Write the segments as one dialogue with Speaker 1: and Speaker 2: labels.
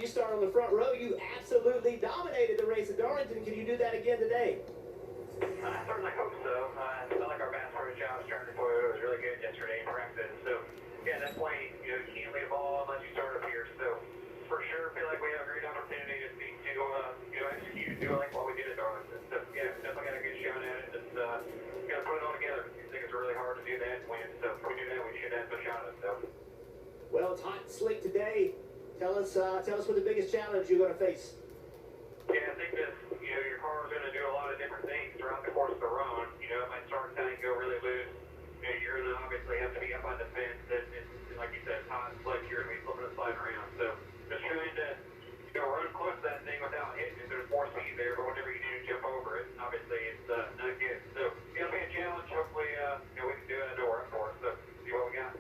Speaker 1: you started on the front row. You absolutely dominated the race at Darlington. Can you do that again today?
Speaker 2: I certainly hope so. I felt like our bass pro job starting to was really good yesterday in practice. So, yeah, that's why you can't lead a ball unless you start up here. So, for sure, feel like we have a great opportunity to execute, do like what we did at Darlington. So, yeah, definitely got a good shot at it. Just got to put it all together. I think it's really hard to do that and win. So, if we do that, we should have a shot at it. So.
Speaker 1: Well, it's hot and slick today. Tell us what the biggest challenge you're going to face.
Speaker 2: Yeah, I think that, your car is going to do a lot of different things throughout the course of the run. It might start tight, go really loose. You're going to obviously have to be up on the fence. And like you said, it's hot and slick. You're going to be flipping and sliding around. So just trying to run close to that thing without hitting it. There's more speed there, but whenever you do jump over it, obviously it's not good. So it'll be a challenge. Hopefully, we can do it. I know we're up for it. So see what we got.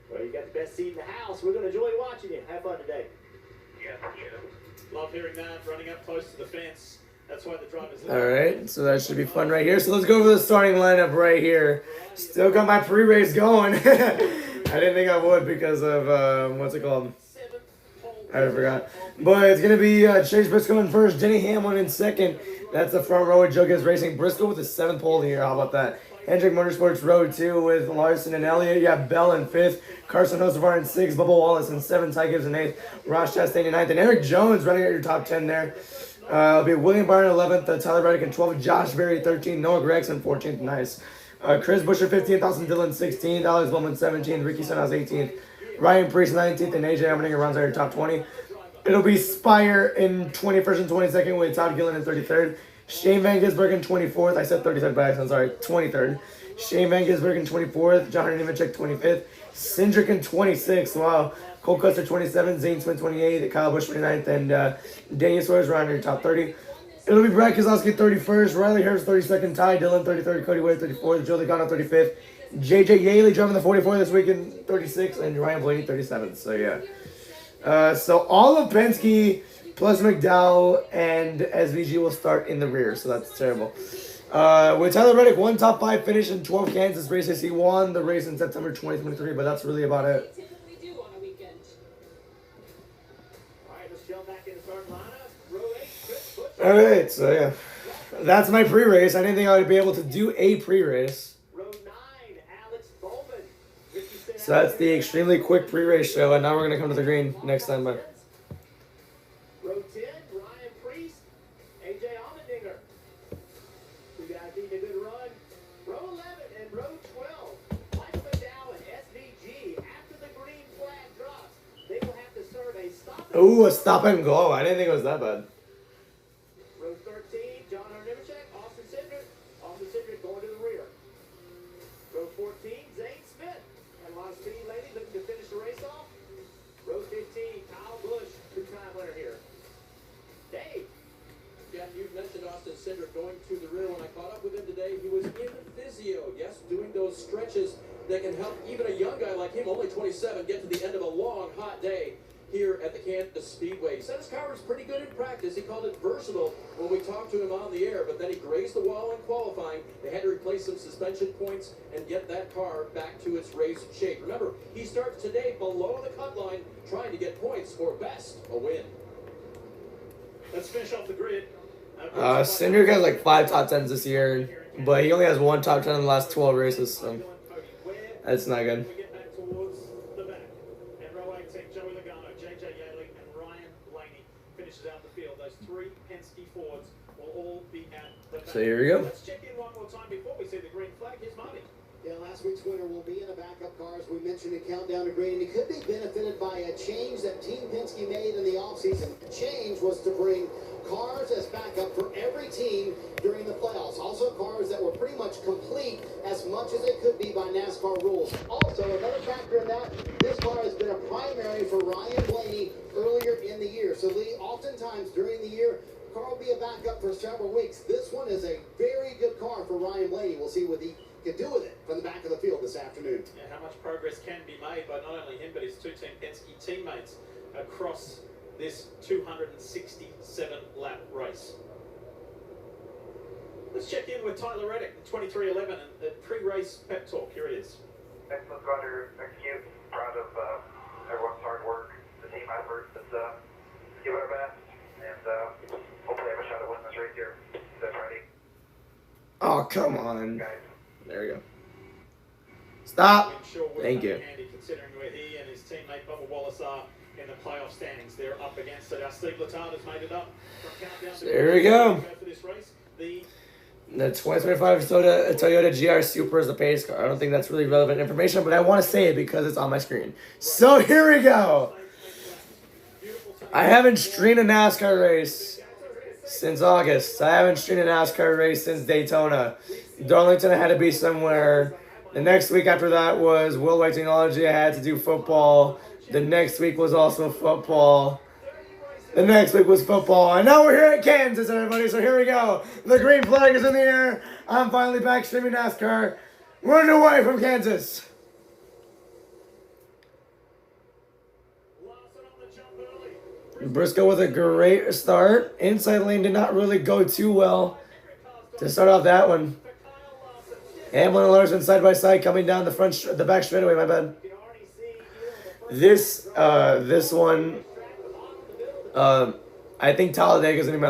Speaker 1: Well, you got the best seat in the house. We're going to enjoy watching you. Have fun today.
Speaker 2: Yeah, appreciate it.
Speaker 3: Love hearing that, running up close to the fence. That's why the drivers...
Speaker 4: All right, so that should be fun right here. So let's go over the starting lineup right here. Still got my pre-race going. I didn't think I would because of, what's it called? I forgot. But it's going to be Chase Briscoe in first, Denny Hamlin in second. That's the front row with Joe Gibbs Racing. Briscoe with the 7th pole of the year. How about that? Hendrick Motorsports row 2 with Larson and Elliott. You have Bell in 5th. Carson Hocevar in 6th. Bubba Wallace in 7th. Ty Gibbs in 8th. Ross Chastain in 9th. And Eric Jones running at your top 10 there. It'll be William Byron 11th. Tyler Reddick in 12th. Josh Berry 13th. Noah Gregson 14th. Nice. Chris Buescher 15th. Austin Dillon 16th. Alex Bowman 17th. Ricky Stenhouse 18th. Ryan Preece 19th. And AJ Allmendinger runs at your top 20. It'll be Spire in 21st and 22nd with Todd Gillen in 33rd. Shane Van Gisbergen in 24th. I said 33rd by accident, sorry. 23rd. Shane Van Gisbergen in 24th. John Nemechek 25th. Cindric in 26th. Wow. Cole Custer 27th. Zane Smith 28th. Kyle Busch 29th. And Daniel Suarez around your top 30. It'll be Brad Keselowski 31st. Riley Harris 32nd. Ty Dillon 33rd. Cody Wade 34th. Joe Logano 35th. JJ Yaley driving the 44 this weekend 36th. And Ryan Blaney 37th. So yeah. So all of Penske plus McDowell and SVG will start in the rear, so that's terrible. With Tyler Reddick, one top 5 finish in 12 Kansas races. He won the race in September 2023, but that's really about it. All right, so yeah, that's my pre-race. I didn't think I would be able to do a pre-race. So that's the extremely quick pre-race show, and now we're gonna come to the green next time. Bye.
Speaker 1: Row 10, Ryan Preece, AJ Allmendinger. You guys need a good run. Row 11 and row 12, Mike McDowell, SVG. After the green flag drops, they will have to serve a stop.
Speaker 4: Ooh, a stop and go. I didn't think it was that bad.
Speaker 1: Row 13, John Nemechek, Austin Cindric. Austin Cindric going to the rear. Row 14, Zane Smith. Had a lot of speed lady looking to finish the race off. Row 15, Kyle Busch, two-time winner here. Dave.
Speaker 3: Yeah, you mentioned Austin Cindric going to the rear. When I caught up with him today, he was in physio. Yes, doing those stretches that can help even a young guy like him, only 27, get to the end of a long, hot day here at the Kansas Speedway. He said his car was pretty good in practice. He called it versatile when we talked to him on the air, but then he grazed the wall in qualifying. They had to replace some suspension points and get that car back to its race shape. Remember, he starts today below the cut line, trying to get points for best a win. Let's finish off the grid.
Speaker 4: Cindric has like 5 top 10s this year, but he only has 1 top 10 in the last 12 races, so that's not good.
Speaker 3: We get back towards the back. And row 18, Joey Logano, JJ Yaley, and Ryan Blaney finishes out the field. Those 3 Penske Fords will all be at the back.
Speaker 4: So here we go.
Speaker 3: Let's check in one more time before we see the green flag. Here's Marty.
Speaker 5: Yeah, last week's winner will be in a backup car, as we mentioned in Countdown to Green. It could be benefited by a change that Team Penske made in the offseason. The change was to bring cars as backup for every team during the playoffs. Also, cars that were pretty much complete as much as it could be by NASCAR rules. Also, another factor in that, this car has been a primary for Ryan Blaney earlier in the year. So, Lee, oftentimes during the year, car will be a backup for several weeks. This one is a very good car for Ryan Blaney. We'll see what he can do with it from the back of the field this afternoon.
Speaker 3: Yeah, how much progress can be made by not only him but his 2 Team Penske teammates across this 267-lap race. Let's check in with Tyler Reddick, 2311, and the pre-race pep talk. Here it is.
Speaker 2: Excellent run to execute. Proud of everyone's hard work, the team effort. It's give it our best, and hopefully have a shot at winning this race here this Friday.
Speaker 4: Oh, come on.
Speaker 2: Guys.
Speaker 4: There we go. Stop. Thank you.
Speaker 1: Handy considering where he and his teammate Bubba Wallace are in the playoff standings. They're up against it. Our Steve Letard has made it up from countdown to
Speaker 4: There we go.
Speaker 1: for this race. The
Speaker 4: 2025 Toyota GR Super is the pace car. I don't think that's really relevant information, but I want to say it because it's on my screen. So here we go. I haven't streamed a NASCAR race since August. I haven't streamed a NASCAR race since Daytona. Darlington, I had to be somewhere. The next week after that was Worldwide Technology. I had to do football. The next week was also football. The next week was football. And now we're here at Kansas, everybody. So here we go. The green flag is in the air. I'm finally back streaming NASCAR. Running away from Kansas. Briscoe with a great start. Inside lane did not really go too well to start off that one. Hamlin and Larson side by side coming down the back straightaway. My bad. This one, I think Talladega is gonna be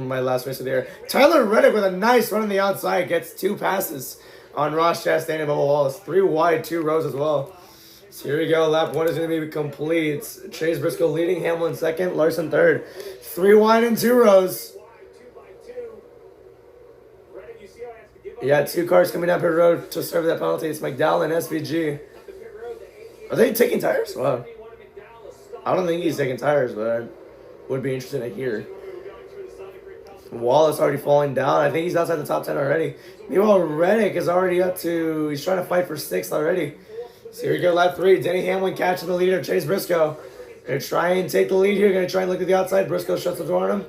Speaker 4: my last race of the year. Tyler Reddick with a nice run on the outside gets 2 passes on Ross Chastain and Bubba Wallace. 3 wide, 2 rows as well. So here we go. Lap 1 is going to be complete. It's Chase Briscoe leading, Hamlin second, Larson third. 3 wide and 2 rows. Yeah, 2 cars coming up the road to serve that penalty. It's McDowell and SVG. Are they taking tires? Wow. I don't think he's taking tires, but I would be interested to hear. Wallace already falling down. I think he's outside the top 10 already. Meanwhile, Reddick is already up to... He's trying to fight for 6th already. So here we go, lap 3. Denny Hamlin catching the leader, Chase Briscoe. Going to try and take the lead here. Going to try and look at the outside. Briscoe shuts the door on him.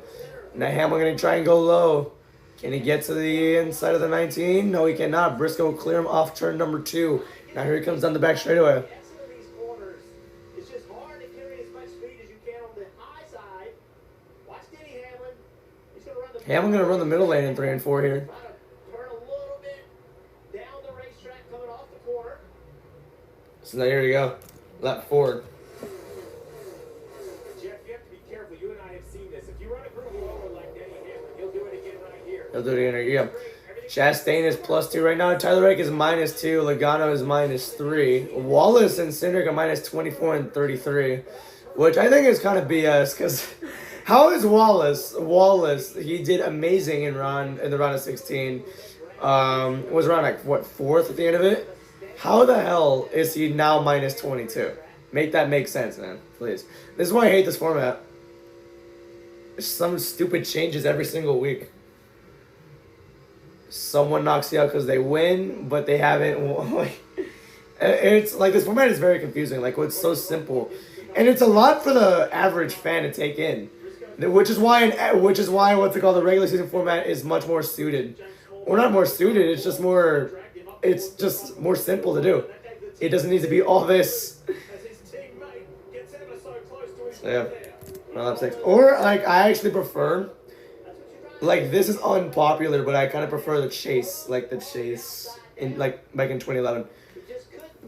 Speaker 4: Now Hamlin going to try and go low. Can he get to the inside of the 19? No, he cannot. Briscoe will clear him off turn number 2. Now here he comes down the back straightaway. Hamlin going to run the middle lane in 3 and 4 here. So now here we go. Lap 4.
Speaker 1: Jeff, you have to be careful. You and I have seen this. If you run a groove over like Denny Hamlin, he'll do it again right here.
Speaker 4: He'll do it again right here. Chastain is +2 right now. Tyler Reddick is -2. Logano is -3. Wallace and Cindric are -24 and 33. Which I think is kind of BS because how is Wallace? He did amazing in the round of 16. Was around like what 4th at the end of it. How the hell is he now -22? Make that make sense, man. Please. This is why I hate this format. There's some stupid changes every single week. Someone knocks you out because they win, but they haven't. It's like this format is very confusing. Like it's so simple, and it's a lot for the average fan to take in. Which is why what's it called, the regular season format is much more suited. Or not more suited. It's just more simple to do. It doesn't need to be all this. So yeah, lap 6. Or like I actually prefer. Like this is unpopular, but I kind of prefer the chase, in like back in 2011.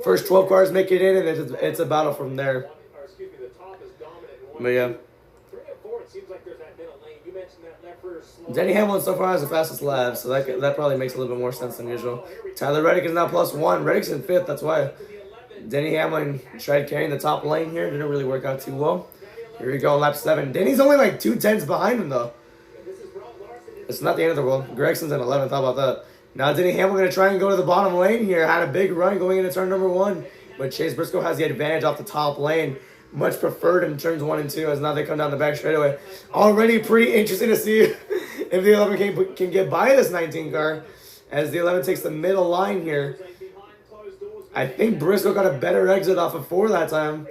Speaker 4: First 12 cars make it in, and it's a battle from there. But yeah. Denny Hamlin so far has the fastest lap, so that probably makes a little bit more sense than usual. Tyler Reddick is now +1. Reddick's in 5th, that's why. Denny Hamlin tried carrying the top lane here. Didn't really work out too well. Here we go, lap 7. Denny's only like 2 tenths behind him, though. It's not the end of the world. Gregson's in 11th, how about that? Now Denny Hamlin going to try and go to the bottom lane here. Had a big run going into turn number 1. But Chase Briscoe has the advantage off the top lane. Much preferred in turns 1 and 2 as now they come down the back straightaway. Already pretty interesting to see if the 11 can get by this 19 car. As the 11 takes the middle line here. I think Briscoe got a better exit off of 4 that time.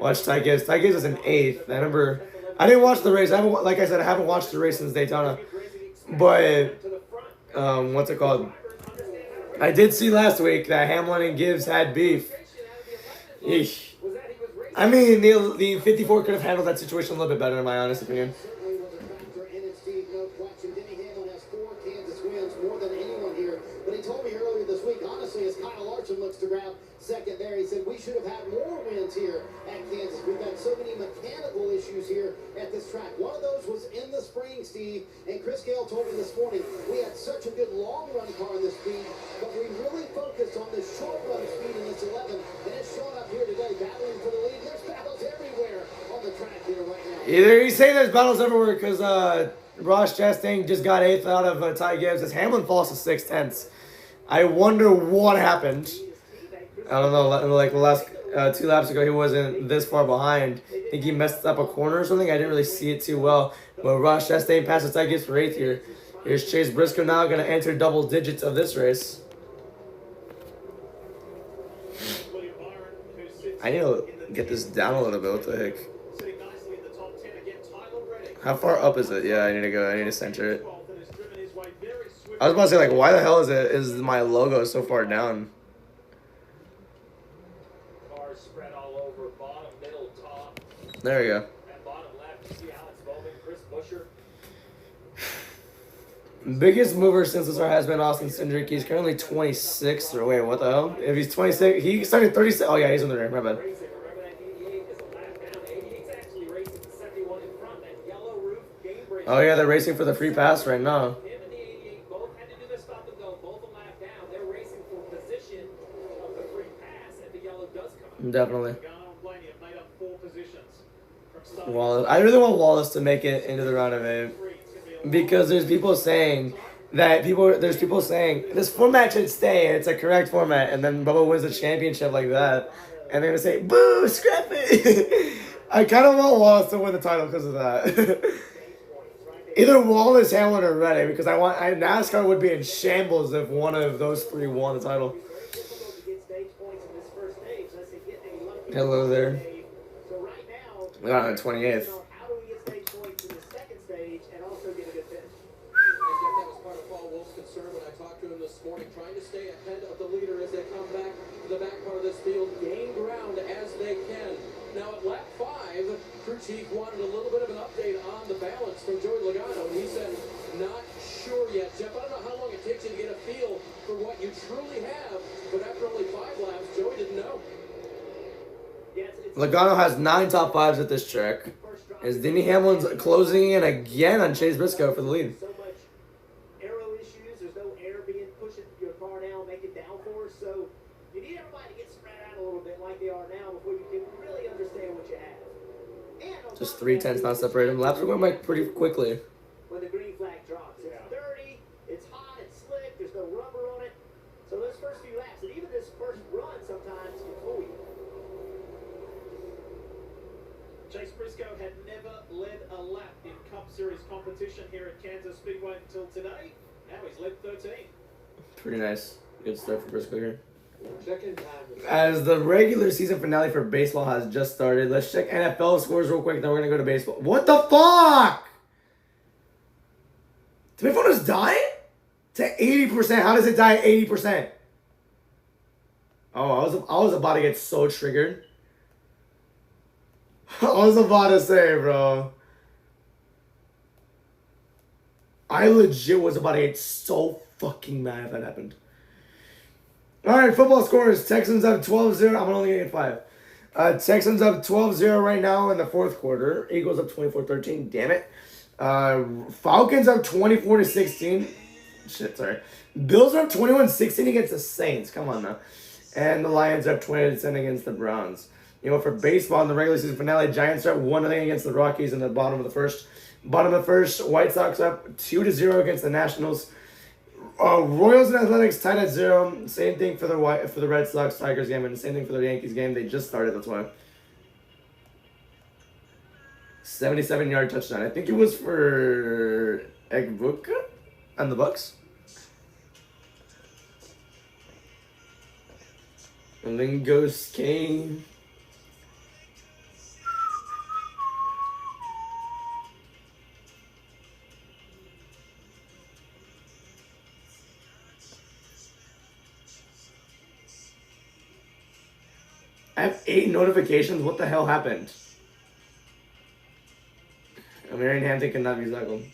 Speaker 4: Watch Ty Gibbs. Ty Gibbs is in 8th. I didn't watch the race. Like I said, I haven't watched the race since Daytona. But, what's it called? I did see last week that Hamlin and Gibbs had beef. Eesh. I mean, the 54 could have handled that situation a little bit better, in my honest opinion.
Speaker 5: Looks to grab second there. He said we should have had more wins here at Kansas. We've got so many mechanical issues here at this track. One of those was in the spring, Steve, and Chris Gale told me this morning, we had such a good long-run car in the speed, but we really focused on the short-run speed in this 11, and it's showing up here today, battling for the lead. There's battles everywhere on the track here right now.
Speaker 4: Either he's saying there's battles everywhere because Ross Chastain just got 8th out of Ty Gibbs as Hamlin falls to 6/10. I wonder what happened. I don't know, like the last 2 laps ago, he wasn't this far behind. I think he messed up a corner or something. I didn't really see it too well. But Ross Chastain passes Ty Gibbs for 8th here. Here's Chase Briscoe now going to enter double digits of this race. I need to get this down a little bit. What the heck? How far up is it? Yeah, I need to go. I need to center it. I was about to say, like, why the hell is my logo so far down?
Speaker 3: Cars spread all over, bottom, middle, top.
Speaker 4: There we go.
Speaker 3: At bottom left, you see Alex Bowman, Chris Buescher.
Speaker 4: Biggest mover since this has been Austin Cindric. He's currently 26th. Or wait, what the hell? If he's 26, he started 36. Oh yeah, he's in the rear. My bad.
Speaker 3: Remember that 88 is a lap down. 88's actually racing to 71 in front. That yellow roof game break.
Speaker 4: Oh yeah, they're racing for the free pass right now.
Speaker 3: Him and the 88 both had to do their stop and go. Both a lap down. They're racing for position of the free pass, and the yellow does come.
Speaker 4: Definitely.
Speaker 1: Garner and Blaney have made up 4 positions.
Speaker 4: Wallace. I really want Wallace to make it into the round of 8 because there's people saying that there's people saying this format should stay. It's a correct format, and then Bubba wins the championship like that, and they're gonna say, "Boo, scrap it." I kind of want Wallace to win the title because of that. Either Wallace, Hamlin, or Reddick, because NASCAR would be in shambles if one of those 3 won the title. Hello there. We got on 28th.
Speaker 1: How do we get stage points in the second stage and also get a good finish?
Speaker 3: And Jeff, that was part of Paul Wolf's concern when I talked to him this morning, trying to stay ahead of the leader as they come back to the back part of this field, gain ground as they can. Now at lap 5, crew chief wanted a little bit of an update on the balance from Joey Logano, and he said, not sure yet. Jeff, I don't know how long it takes you to get a feel for what you truly have, but after only 5 laps, Joey didn't know.
Speaker 4: Logano has 9 top 5s at this track. As Denny Hamlin's closing in again on Chase Briscoe for the lead.
Speaker 1: So much aero issues. There's no air being pushed into your car now, making downforce. So you need everybody to get spread out a little bit like they are now before you can really understand what you have. And
Speaker 4: Just 3 tenths not separated. Laps are going by pretty quickly.
Speaker 1: when the green flag drops, it's dirty, it's hot, it's slick, there's no rubber on it. So those first few laps, and even this first run sometimes can fool you. Chase Briscoe had never led a lap in Cup Series competition here at Kansas Speedway until today. Now he's led 13.
Speaker 4: Pretty nice. Good start for Briscoe here.
Speaker 3: Second time.
Speaker 4: As the regular season finale for baseball has just started, let's check NFL scores real quick, then we're going to go to baseball. What the fuck? Did my phone just die? To 80%. How does it die at 80%? Oh, I was about to get so triggered. I was about to say, bro. I legit was about to get so fucking mad if that happened. Alright, football scores. Texans up 12-0. I'm only going to get 5. Texans up 12-0 right now in the 4th quarter. Eagles up 24-13. Damn it. Falcons up 24-16. Shit, sorry. Bills are up 21-16 against the Saints. Come on now. And the Lions are up 20-10 against the Browns. You know, for baseball in the regular season finale, Giants are up 1-0 against the Rockies in the bottom of the first. White Sox up 2-0 against the Nationals. Royals and Athletics tied at 0. Same thing for the Red Sox Tigers game, and the same thing for the Yankees game. They just started, that's why. 77-yard touchdown. I think it was for Egbuka and the Bucks. And then goes Kane. I have 8 notifications. What the hell happened? Marion Hampton cannot be tackled.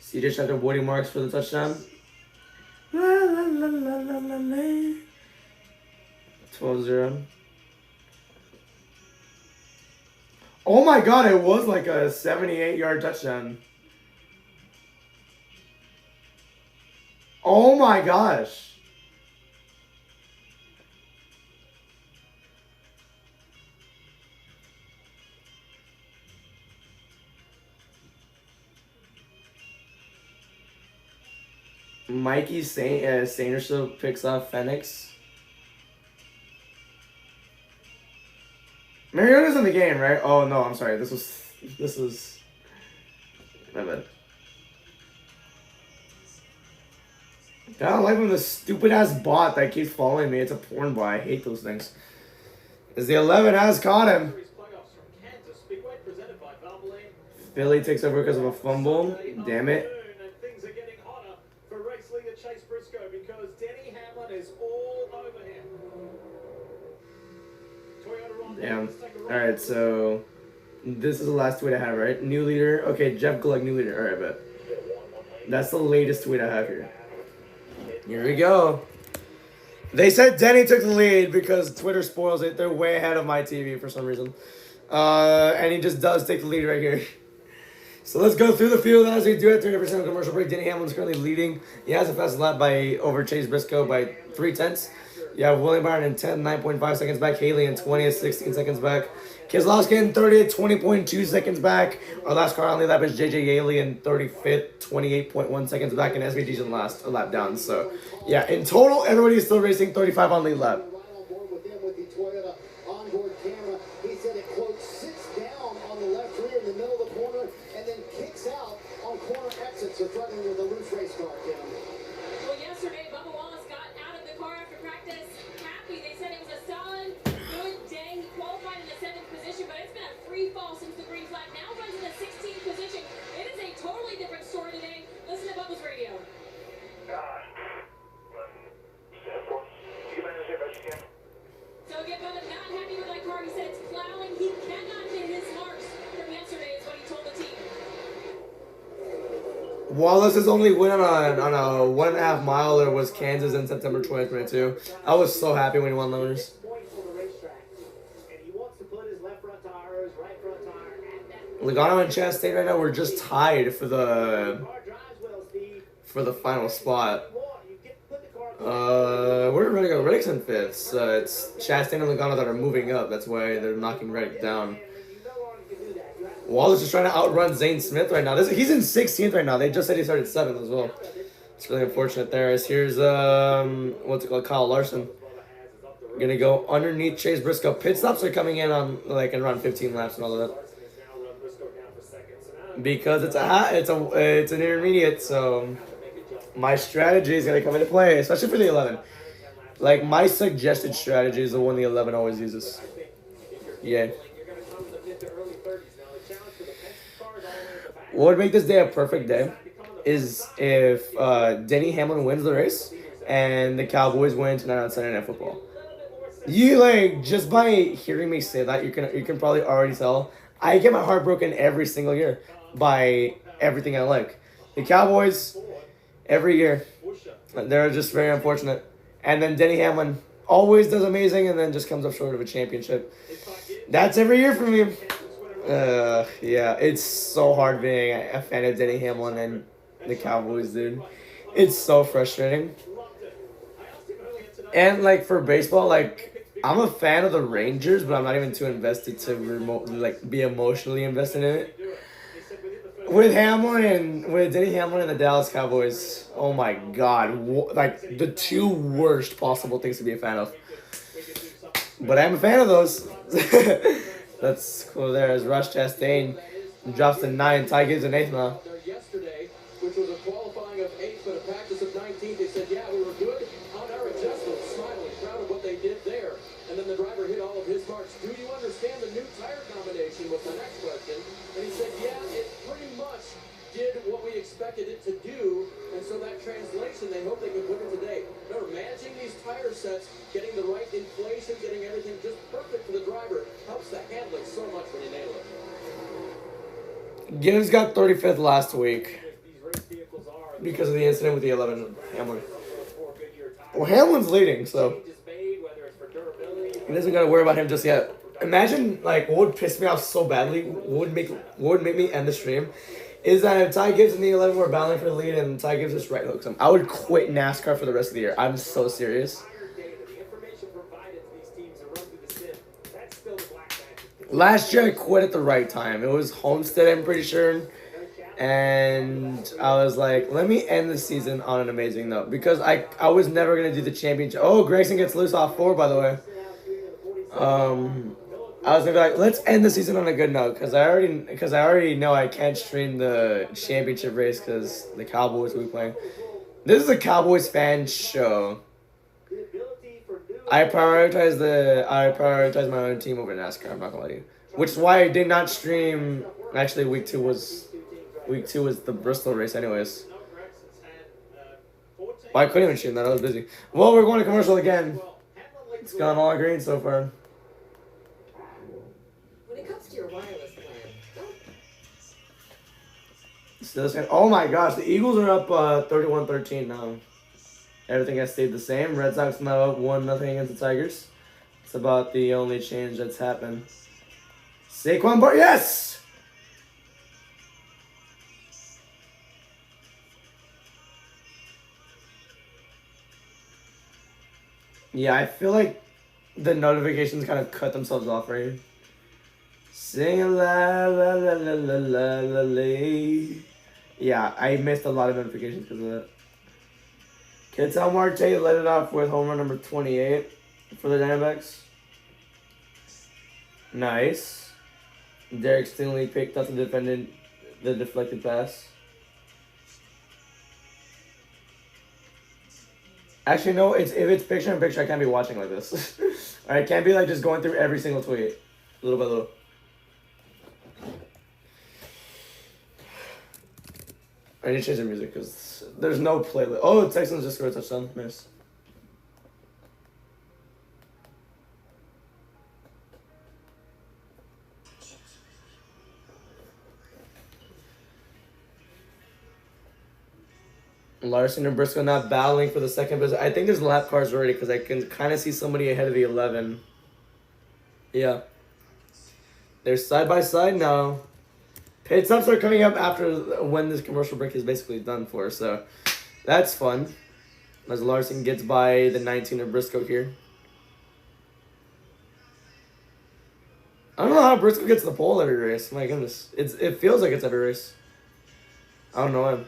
Speaker 4: CJ Stroud and Woody Marks for the touchdown. La la la la la la la. 12-0. Oh my god, it was like a 78-yard touchdown. Oh my gosh. Mikey Sanderson picks off Phoenix. Mariota's in the game, right? Oh no, I'm sorry. This was my bad. I don't like when the stupid ass bot that keeps following me. It's a porn bot. I hate those things. As the 11 has caught him. Philly takes over because of a fumble. Damn it.
Speaker 1: Things are getting hotter for race leader Chase Briscoe because Denny Hamlin is all over him.
Speaker 4: Damn. Alright, so this is the last tweet I have, right? New leader. Okay, Jeff Gluck, new leader. Alright, bet. That's the latest tweet I have here. Here we go. They said Denny took the lead because Twitter spoils it. They're way ahead of my TV for some reason. And he just does take the lead right here. So let's go through the field as we do at 30% commercial break. Denny Hamlin's currently leading. He has a fast lap over Chase Briscoe by 3/10. You have William Byron in 10th, 9.5 seconds back. Haley in 20th, 16 seconds back. Keselowski in 30th, 20.2 seconds back. Our last car on the lap is JJ Yaley in 35th, 28.1 seconds back. And SVG's in last, a lap down. So, yeah, in total, everybody's still racing 35 on lead lap.
Speaker 6: Well, yesterday, Bubba Wallace got out of the car after practice happy. They said it was a solid, good day. He qualified in the 7th position, but it's been a free fall since the green flag. Now runs in the 16th position. It is a totally different story today. Listen to Bubba's radio. So again, Bubba not happy with that car. He said it's plowing. He cannot hit his marks from yesterday is what he told the team.
Speaker 4: Wallace is only winning on a 1.5 miler was Kansas in September 2022. I was so happy when he won those. Logano and Chastain right now we're just tied for the final spot. Where did Reddick go? Reddick's in 5th. It's Chastain and Logano that are moving up. That's why they're knocking Reddick down. Wallace is trying to outrun Zane Smith right now. He's in 16th right now. They just said he started 7th as well. It's really unfortunate there. Here's Kyle Larson. Gonna go underneath Chase Briscoe. Pit stops are coming in on like in around 15 laps and all of that. Because it's an intermediate, so my strategy is gonna come into play, especially for the 11. Like my suggested strategy is the one the 11 always uses. Yeah. What would make this day a perfect day is if Denny Hamlin wins the race and the Cowboys win tonight on Sunday Night Football. You just by hearing me say that, you can probably already tell I get my heart broken every single year by everything I like. The Cowboys every year, they're just very unfortunate. And then Denny Hamlin always does amazing and then just comes up short of a championship. That's every year for me. Yeah, it's so hard being a fan of Denny Hamlin and the Cowboys, dude. It's so frustrating. And like for baseball, like I'm a fan of the Rangers, but I'm not even too invested to be emotionally invested in it. With Denny Hamlin and the Dallas Cowboys, oh my God, like the two worst possible things to be a fan of. But I'm a fan of those. That's cool. There is Rush Chastain drops to 9. Ty Gibbs in 8th now.
Speaker 3: Yesterday, which was a qualifying of 8th, but a practice of 19th, they said, yeah, we were good on our adjustments, smiling, proud of what they did there. And then the driver hit all of his marks. Do you understand the new tire combination was the next question. And he said, yeah, it pretty much did what we expected it to do. And so that translation, they hope they can put it today. Remember, managing these tire sets, getting the right inflation, getting everything just perfect for the driver, helps the handling so much when you nail it.
Speaker 4: Gibbs got 35th last week because of the incident with the 11 Hamlin. Well, Hamlin's leading, so he doesn't got to worry about him just yet. Imagine like what would piss me off so badly, what would make me end the stream, is that if Ty Gibbs and the 11 were battling for the lead and Ty Gibbs just right hooks him, I would quit NASCAR for the rest of the year. I'm so serious. Last year I quit at the right time. It was Homestead, I'm pretty sure. And I was like, let me end the season on an amazing note. Because I was never going to do the championship. Oh, Grayson gets loose off 4, by the way. I was going to be like, let's end the season on a good note. Because I already know I can't stream the championship race because the Cowboys will be playing. This is a Cowboys fan show. I prioritize my own team over NASCAR, I'm not gonna lie to you. Which is why I did not stream. Actually, week two was the Bristol race anyways. Well, I couldn't even stream that, I was busy. Well, we're going to commercial again. It's gone all green so far.
Speaker 7: When it comes to your wireless plan,
Speaker 4: Still, oh my gosh, the Eagles are up 31-13 now. Everything has stayed the same. Red Sox now up 1-0 against the Tigers. It's about the only change that's happened. Saquon Bar, yes! Yeah, I feel like the notifications kind of cut themselves off right here. Sing a la la la la la la la la. Yeah, I missed a lot of notifications because of that. Ketel Marte led it off with home run number 28 for the Diamondbacks. Nice. Derek Stingley picked up the deflected pass. Actually, no, if it's picture-in-picture, I can't be watching like this. I can't be like just going through every single tweet, little by little. I need to change the music because there's no playlist. Oh, Texans just scored a touchdown. Nice. Larson and Briscoe not battling for the second position. I think there's lap cars already because I can kind of see somebody ahead of the 11. Yeah. They're side by side now. Pit stops are coming up after when this commercial break is basically done for, so that's fun. As Larson gets by the 19 of Briscoe here. I don't know how Briscoe gets the pole every race. My goodness. It feels like it's every race. I don't know him.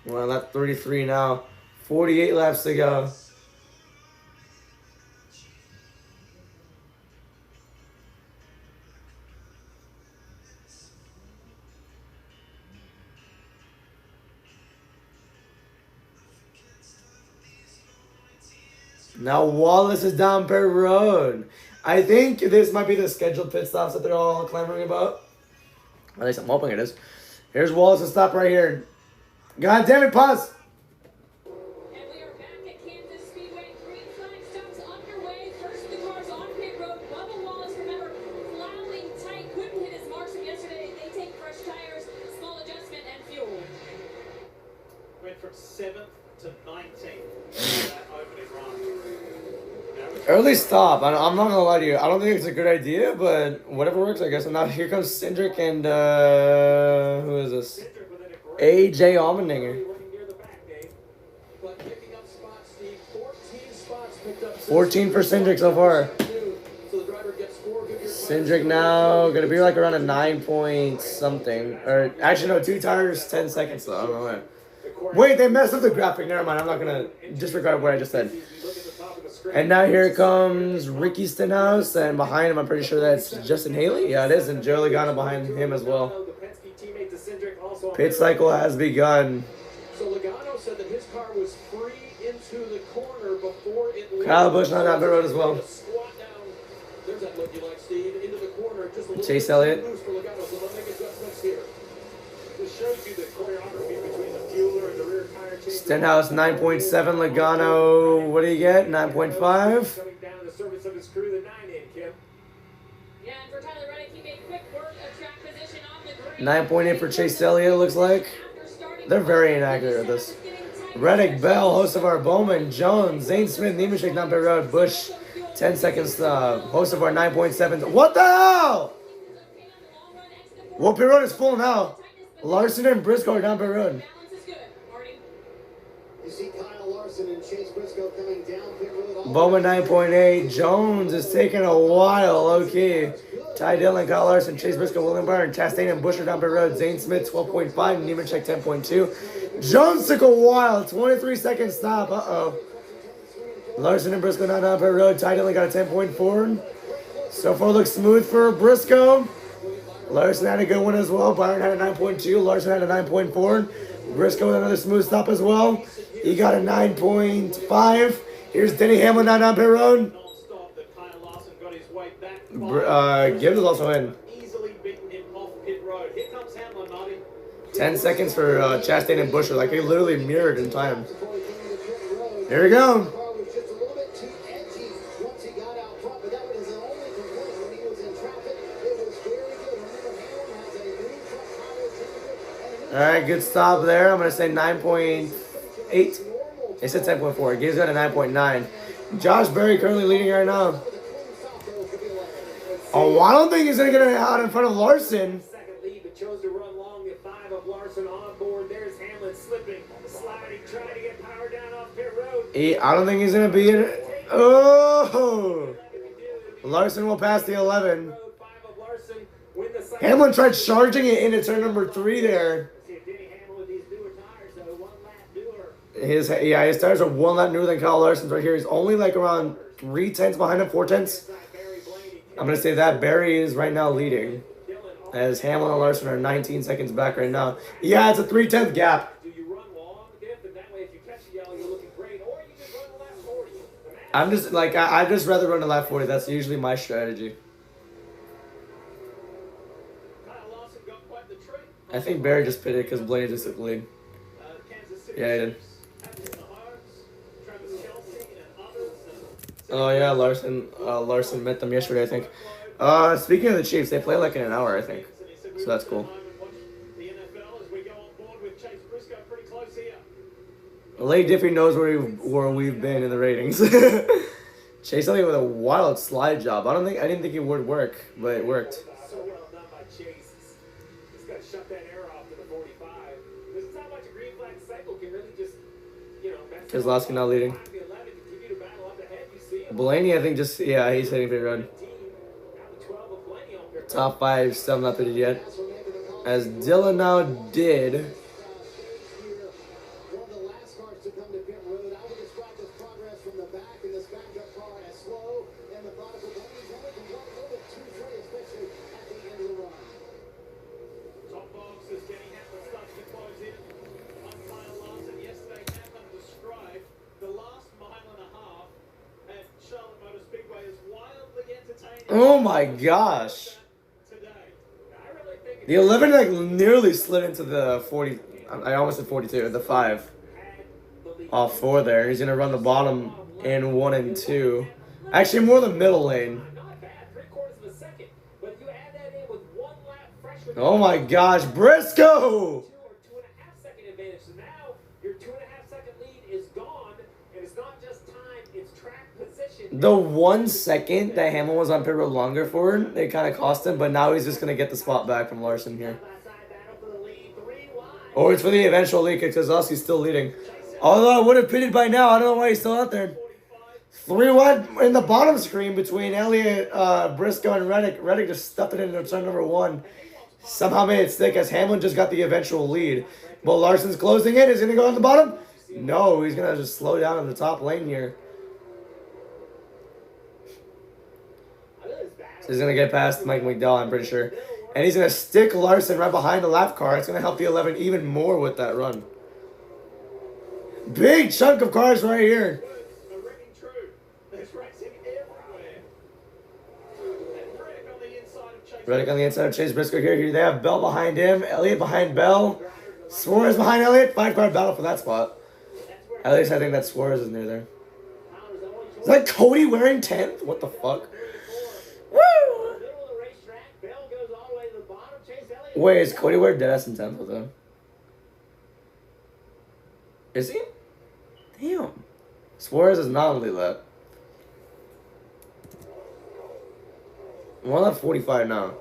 Speaker 4: We're on lap 33 now. 48 laps to go. Now Wallace is down Perry Road. I think this might be the scheduled pit stops that they're all clamoring about. At least I'm hoping it is. Here's Wallace to stop right here. God damn it, pause.
Speaker 6: And we are back at Kansas Speedway. Green flag stops underway. First the cars on pit road. Bubba Wallace, remember, plowing tight, couldn't hit his marks from yesterday. They take fresh tires, small adjustment, and fuel.
Speaker 1: Went from 7th to 19th. That opening run.
Speaker 4: Early stop. I'm not gonna lie to you. I don't think it's a good idea, but whatever works, I guess. And now here comes Cindric and who is this? AJ Allmendinger. 14 for Cindric so far. Cindric now gonna be like around a 9 point something. Or actually no, 2 tires, 10 seconds though. I don't know why. Wait, they messed up the graphic. Never mind. I'm not gonna disregard what I just said. And now here comes Ricky Stenhouse, and behind him, I'm pretty sure that's Justin Haley. Yeah, it is, and Joe Logano behind him as well. Pit cycle has begun.
Speaker 3: So Logano said that his car was free into the corner before it.
Speaker 4: Kyle Busch on that road as well.
Speaker 3: There's that look you like, Steve. Into the corner, just a little
Speaker 4: Chase Elliott.
Speaker 3: loose for Logano, so they'll make adjustments here.
Speaker 1: This shows you the choreography between the fueler and the rear tire change.
Speaker 4: Stenhouse 9.7, Logano, what do you get? 9.5?
Speaker 1: Coming down in the service of his crew, the 9-in, Kim.
Speaker 6: Yeah, and for Tyler Reddick, he made quick work of track position on the green.
Speaker 4: 9.8 for Chase Elliott, looks like. They're very inaccurate at this. Reddick, Bell, host of our Bowman, Jones, Zane Smith, Nemechek, down pit road, Bush, 10 seconds, host of our 9.7. What the hell? Well, pit road is full now. Larson and Briscoe are down pit road.
Speaker 5: You see Kyle Larson and Chase Briscoe coming down pit road.
Speaker 4: Bowman 9.8. Jones is taking a while, low-key. Ty Dillon, Kyle Larson, Chase Briscoe, William Byrne, Chastain and Busher down pit road. Zane Smith 12.5, Nemechek 10.2. Jones took a while, 23 second stop. Uh-oh. Larson and Briscoe now down pit road. Ty Dillon got a 10.4. So far looks smooth for Briscoe. Larson had a good one as well. Byron had a 9.2. Larson had a 9.4. Briscoe with another smooth stop as well. He got a 9.5. Here's Denny Hamlin now down pit road. Gibbs is also in. 10 seconds for Chastain and Busher. Like, they literally mirrored in time. Here we go. Alright, good stop there. I'm going to say 9.8. They said 10.4. Gibbs got a 9.9. Josh Berry currently leading right now. Oh, I don't think he's going to get it out in front of Larson.
Speaker 1: Second lead, but chose to run long at 5 of Larson on board. There's Hamlin slipping, sliding, trying to get power down off pit road.
Speaker 4: I don't think he's going to be in it. Oh! Larson will pass the 11. Hamlin tried charging it into turn number 3 there. His tires are 1 lap newer than Kyle Larson's right here. He's only like around 3/10 behind him, 4/10. I'm going to say that Barry is right now leading, as Hamlin and Larson are 19 seconds back right now. Yeah, it's a 3/10 gap. I'm just like, I just rather run a lap 40. That's usually my strategy. I think Barry just pitted because Blaney just took the lead. Yeah, he did. Oh yeah, Larson met them yesterday, I think. Speaking of the Chiefs, they play like in an hour, I think. So that's cool. Lady Diffie knows where we've been in the ratings. Chase Elliott with a wild slide job. I didn't think it would work, but it worked.
Speaker 1: So well done by Chase. He's got to shut that air off to the 45. This is how much a green flag cycle can really just,
Speaker 4: Keselowski now leading. Blaney, I think just, yeah, he's hitting pit road. Top 5 still not pitted yet. As Dylan now did. Oh my gosh. The 11 like nearly slid into the 40. I almost said 42. The 5. Off 4 there. He's going to run the bottom in 1 and 2. Actually, more the middle lane. Oh my gosh. Briscoe! The 1 second that Hamlin was on pit road longer for, it kind of cost him, but now he's just going to get the spot back from Larson here. Or it's for the eventual lead because Keselowski's still leading. Although I would have pitted by now, I don't know why he's still out there. 3-1 in the bottom screen between Elliott, Briscoe, and Reddick. Reddick just stuffed it into turn number 1. Somehow made it stick as Hamlin just got the eventual lead. But Larson's closing in. Is he going to go on the bottom? No, he's going to just slow down in the top lane here. So he's going to get past Mike McDowell, I'm pretty sure. And he's going to stick Larson right behind the lap car. It's going to help the 11 even more with that run. Big chunk of cars right here. Reddick on the inside of Chase Briscoe here. They have Bell behind him. Elliott behind Bell. Suarez behind Elliott. 5-car battle for that spot. At least I think that Suarez is near there. Is that Cody wearing 10th? What the fuck? Woo! Wait, is Cody wearing deadass in 10th with him? Is he? Damn. Suarez is not on the lead lap. One lap 45 now.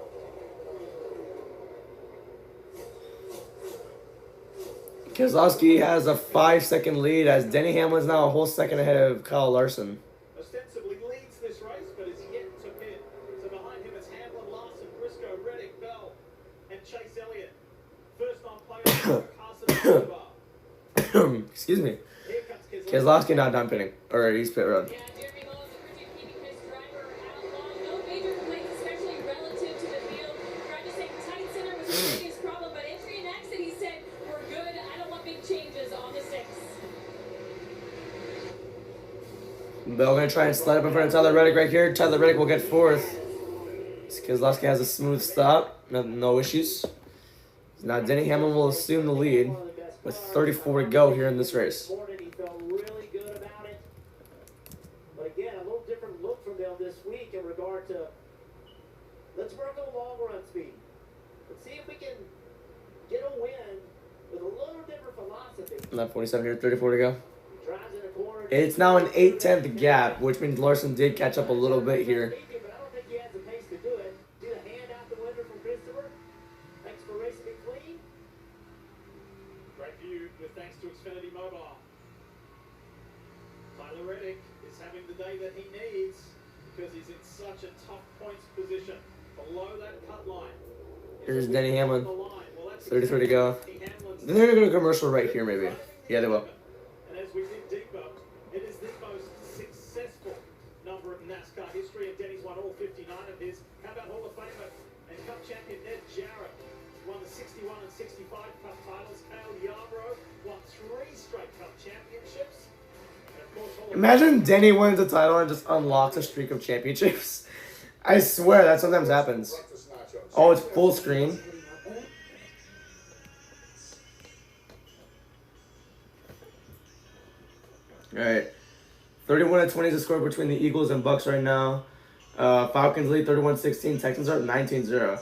Speaker 4: Keselowski has a 5-second lead as Denny Hamlin's now a whole second ahead of Kyle Larson.
Speaker 3: Ostensibly leads this race, but is yet to pit. So behind him is Hamlin, Larson, Briscoe, Reddick, Bell, and Chase Elliott. First on play, Carson.
Speaker 4: Excuse me. Keselowski not done pitting. Or he's pit road.
Speaker 6: Yeah, Jeremy Lowe's encouraging keeping his driver out long. No major complaints, especially relative to the field. Tried to say tight center was the biggest problem, but entry and exit, he said, we're good. I don't want big changes on the 6.
Speaker 4: Bell gonna try and slide up in front of Tyler Reddick right here. Tyler Reddick will get 4th. Keselowski has a smooth stop. No issues. Now Denny Hamlin will assume the lead with 34 to go here in this race.
Speaker 1: He felt really good about it. But again, a little different look from them this week in regard to, let's work on long run speed. Let's see if we can get a win with a little different philosophy.
Speaker 4: Lap 47 here, 34 to go.
Speaker 1: Drives in a corner.
Speaker 4: It's now an 8/10 gap, which means Larson did catch up a little bit here.
Speaker 1: But I don't think he has the pace to do it. See the hand out the window from Christopher? Thanks for racing it clean.
Speaker 3: Great view with thanks to Xfinity Mobile. Tyler Reddick is having the day that he needs because he's in such a tough points position below that cut line.
Speaker 4: Here's Denny Hamlin.
Speaker 3: Well, that's
Speaker 4: 33 to go.
Speaker 3: Hamlin's
Speaker 4: They're gonna go to commercial right here, maybe. Yeah, they will.
Speaker 3: And as we dig deeper, it is the most successful number in NASCAR history, and Denny's won all 59 of his. How about Hall of Famer and Cup champion Ned Jarrett? Won the 61 and 65 Cup titles. Cale Yarborough won 3 straight Cup championships. And of course, Hall of
Speaker 4: Imagine Denny wins the title and just unlocks a streak of championships. I swear that sometimes happens. Oh, it's full screen. Alright. 31-20 is the score between the Eagles and Bucks right now. Falcons lead 31-16. Texans are at 19-0.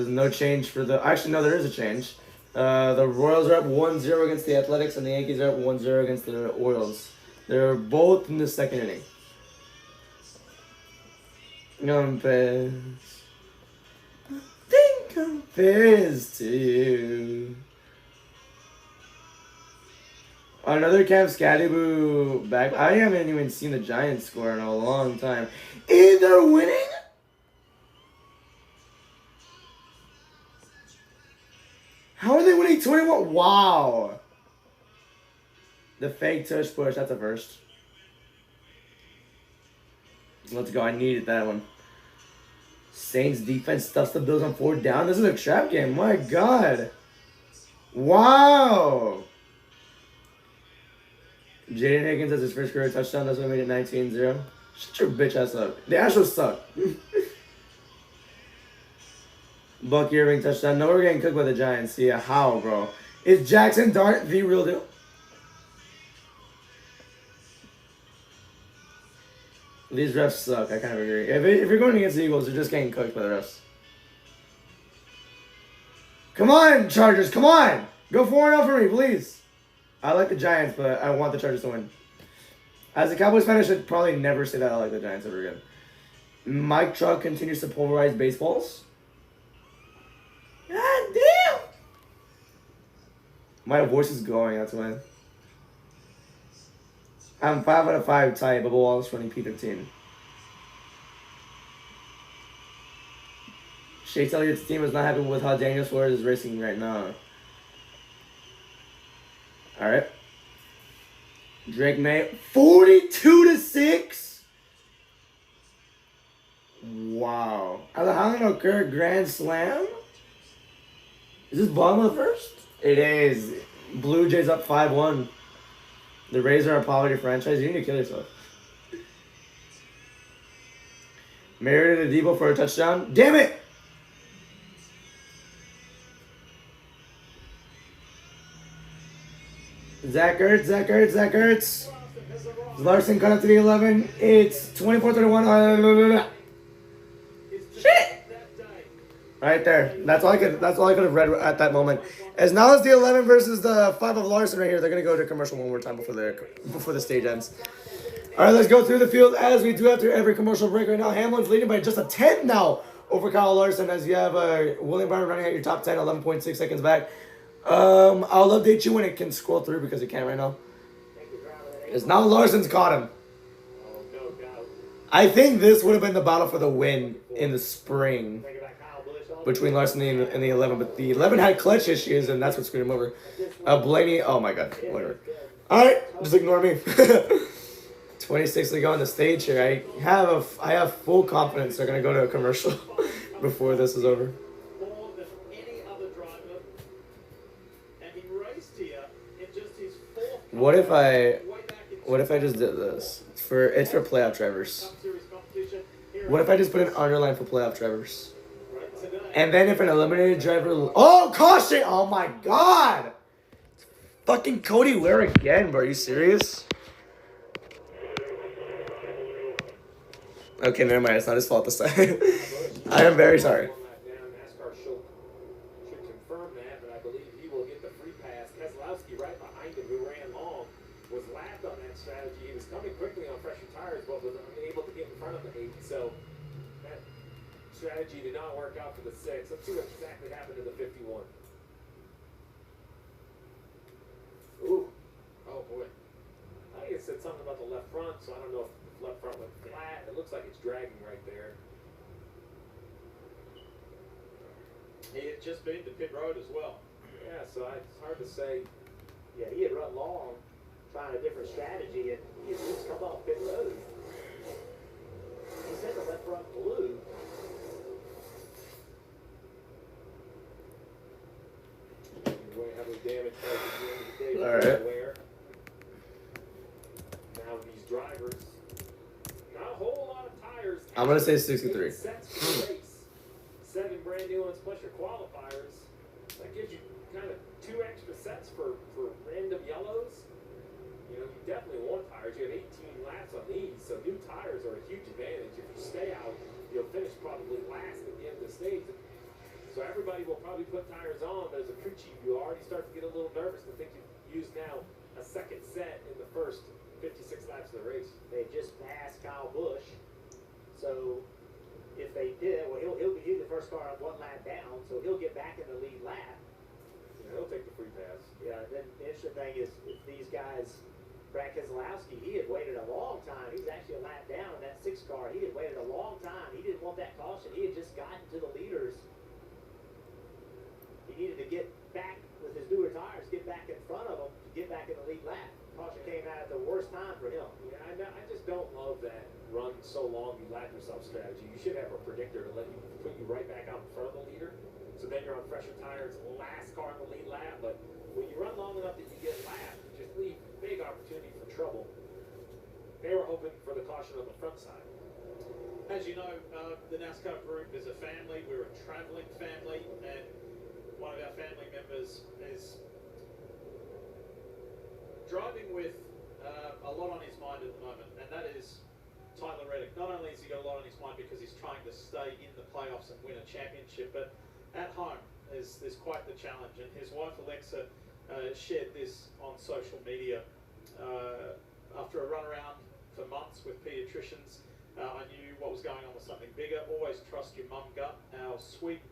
Speaker 4: No change for the... Actually, no, there is a change. The Royals are up 1-0 against the Athletics, and the Yankees are up 1-0 against the Orioles. They're both in the second inning. Compares. Think compares to you. Another Cam Scadiboo back. I haven't even seen the Giants score in a long time. And they're winning? How are they winning 21? Wow. The fake tush push. That's a first. Let's go. I needed that one. Saints defense stuffs the Bills on 4th down. This is a trap game. My God. Wow. Jaden Higgins has his first career touchdown. That's what made it 19-0. Shut your bitch ass up. The Astros suck. Buck Irving touchdown. No, we're getting cooked by the Giants. Yeah, how, bro? Is Jackson Dart the real deal? These refs suck. I kind of agree. If you're going against the Eagles, you're just getting cooked by the refs. Come on, Chargers. Come on. Go 4-0 for me, please. I like the Giants, but I want the Chargers to win. As a Cowboys fan, I should probably never say that I like the Giants ever again. Mike Trout continues to polarize baseballs. God damn! My voice is going, that's why. I'm 5 out of 5 tight, Bubba Wallace running P15. Chase Elliott's team is not happy with how Daniel Suarez is racing right now. Alright. Drake May, 42-6? Wow. Alejandro Kirk Grand Slam? Is this bottom of the first? It is. Blue Jays up 5-1. The Rays are a poverty franchise. You need to kill yourself. Meredith Debo for a touchdown. Damn it! Zach Ertz. Larson cut up to the 11. It's 24-31. Shit! Right there. That's all I could have read at that moment. As now as the 11 versus the 5 of Larson right here, they're gonna go to commercial one more time before the stage ends. All right, let's go through the field as we do after every commercial break right now. Hamlin's leading by just a 10 now over Kyle Larson as you have William Byron running at your top 10, 11.6 seconds back. I'll update you when it can scroll through because it can't right now. As now Larson's caught him. I think this would have been the battle for the win in the spring between Larson and the 11, but the 11 had clutch issues, and that's what screwed him over. Blaney, oh my god, whatever. All right, just ignore me. 26 to go on the stage here. I have full confidence they're gonna go to a commercial before this is over.
Speaker 1: More than any other driver, and he raced here in just his fourth.
Speaker 4: What if I just did this? It's for playoff drivers. What if I just put an underline for playoff drivers? And then if an eliminated driver... Oh, caution! Oh my god! Fucking Cody Ware again, bro. Are you serious? Okay, never mind. It's not his fault this time. I am very sorry.
Speaker 3: NASCAR should confirm that, but I believe he will get the free pass. Keselowski right behind him, who ran long, was lapped on that strategy. He was coming quickly on fresher tires, but was unable to get in front of the 8. So that strategy did not work out for the 6. Let's see what exactly happened to the 51. Ooh. Oh, boy. I think it said something about the left front, so I don't know if the left front went flat. It looks like it's dragging right there. He had just been to pit road as well. Yeah, so it's hard to say.
Speaker 1: Yeah, he had run long, trying a different strategy, and he had just come off pit road. He said the left front blew.
Speaker 3: Heavily damaged by the day.
Speaker 4: All right.
Speaker 3: Now these drivers, not a whole lot of tires.
Speaker 4: I'm gonna say 63.
Speaker 3: Sets for the race. 7 brand new ones plus your qualifiers. That gives you kind of 2 extra sets for random yellows. You know, you definitely want tires. You have 18 laps on these, so new tires are a huge advantage. If you stay out, you'll finish probably last at the end of the stage. So everybody will probably put tires on, but as a crew chief, you already start to get a little nervous to think you've used now a second set in the first 56 laps of the race.
Speaker 1: They just passed Kyle Busch, so if they did, well, he'll be the first car on 1 lap down, so he'll get back in the lead lap.
Speaker 3: Yeah, he'll take the free pass.
Speaker 1: Yeah, then the interesting thing is if these guys, Brad Keselowski, he had waited a long time. He was actually a lap down in that 6 car. He had waited a long time. He didn't want that caution. He had just gotten to the leaders. He needed to get back with his newer tires, get back in front of them, to get back in the lead lap. Caution came out at the worst time for him.
Speaker 3: Yeah, I just don't love that run so long you lap yourself strategy. You should have a predictor to let you put you right back out in front of the leader. So then you're on fresher tires, last car in the lead lap. But when you run long enough that you get lapped, you just leave big opportunity for trouble. They were hoping for the caution on the front side.
Speaker 8: As you know, the NASCAR group is a family. We're a traveling family, and one of our family members is driving with a lot on his mind at the moment, and that is Tyler Reddick. Not only has he got a lot on his mind because he's trying to stay in the playoffs and win a championship, but at home there's quite the challenge. And his wife Alexa shared this on social media. After a run around for months with pediatricians, I knew what was going on was something bigger. Always trust your mum gut. Our sweet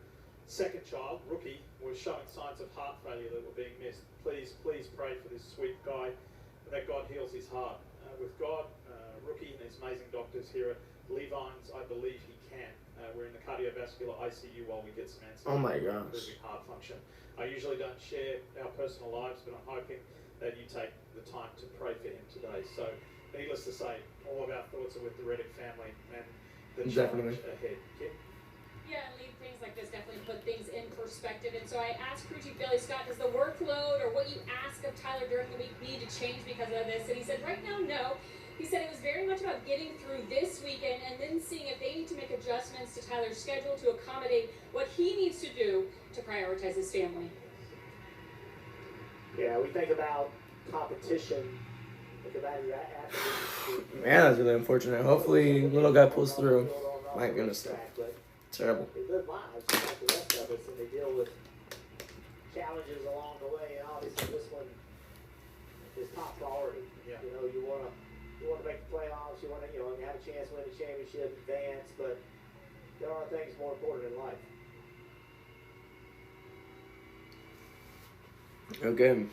Speaker 8: second child, Rookie, was showing signs of heart failure that were being missed. Please pray for this sweet guy, that God heals his heart. With God, Rookie and his amazing doctors here at Levine's, I believe he can. We're in the cardiovascular ICU while we get some answers.
Speaker 4: Oh my gosh.
Speaker 8: Improving heart function. I usually don't share our personal lives, but I'm hoping that you take the time to pray for him today. So, needless to say, all of our thoughts are with the Reddick family and the challenge ahead. Kim?
Speaker 6: Yeah, and things like this definitely put things in perspective. And so I asked crew chief Billy Scott, does the workload or what you ask of Tyler during the week need to change because of this? And he said, right now, no. He said it was very much about getting through this weekend and then seeing if they need to make adjustments to Tyler's schedule to accommodate what he needs to do to prioritize his family.
Speaker 1: Yeah, we think about competition. Think about your athletes.
Speaker 4: Man, that's really unfortunate. Hopefully, little guy pulls through. My goodness. Terrible.
Speaker 1: They live lives just like the rest of us, and they deal with challenges along the way. And obviously, this one is top priority.
Speaker 8: Yeah.
Speaker 1: You know, you want to make the playoffs. You want to, have a chance to win the championship, advance. But there are things more important in life.
Speaker 4: Okay.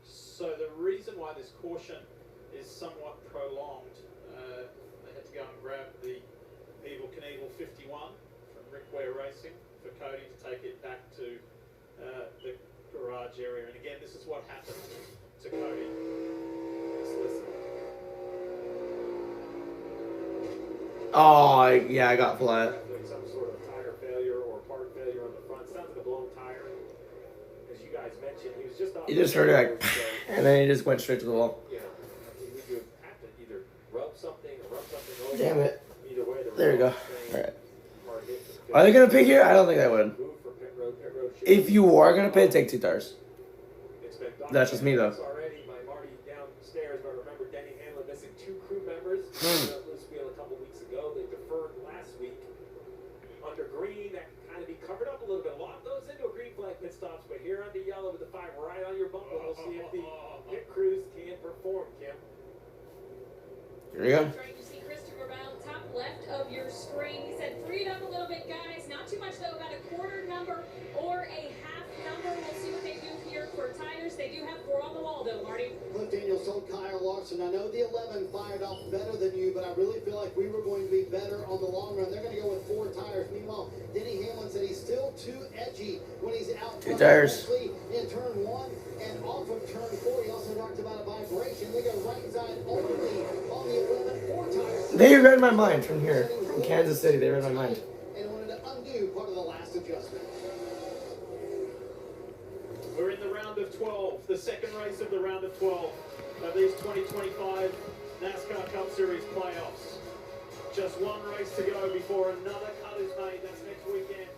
Speaker 8: So the reason why this caution is somewhat prolonged, they had to go and grab the Evel Knievel 51 from Rick Ware Racing for Cody to take it back to the garage area. And again, this is what happened to Cody. Just listen.
Speaker 4: Oh, yeah, I got flat.
Speaker 9: Some sort of tire failure or part failure on the front. Sounds like a blown tire. As you guys mentioned, he was just off.
Speaker 4: You just heard it like, and then he just went straight to the wall.
Speaker 9: You know, you have to either rub something or rub something over.
Speaker 4: Damn it.
Speaker 9: Either way,
Speaker 4: There you go. Alright. Are they going to pit here? I don't think they would. If you are going to pit, take 2 tires. That's just me, though.
Speaker 9: Already by Marty downstairs, but remember Denny Hamlin missing 2 crew members. Loose wheel a couple weeks ago. They deferred last week under green. That can kind of be covered up a little bit. A lot goes into a green flag pit stops, but here under yellow with the 5 right on your bumper, we'll see if the pit crews can perform, Kim.
Speaker 4: Here we go.
Speaker 6: Trying to see Christopher Bell, top left of your screen. He said, free it up a little bit, guys. Not too much, though. About a quarter number or a half number. We'll see what they do here for tires. They do have 4 on the wall, though, Marty.
Speaker 5: Cliff Daniels told Kyle Larson, I know the 11 fired off better than you, but I really feel like we were going to be better on the long run. They're going to go with 4 tires. Meanwhile, Denny Hamlin said he's still too edgy when he's out.
Speaker 4: 2 tires.
Speaker 5: In turn 1 and off of turn 4. He also talked about a vibration. They go right side only on the 11, 4 tires.
Speaker 4: They read my mind from here. From Kansas City, they read my mind.
Speaker 5: And wanted to undo part of the last adjustment.
Speaker 8: We're in the round of 12, the second race of the round of 12 of these 2025 NASCAR Cup Series playoffs. Just 1 race to go before another cut is made. That's next weekend.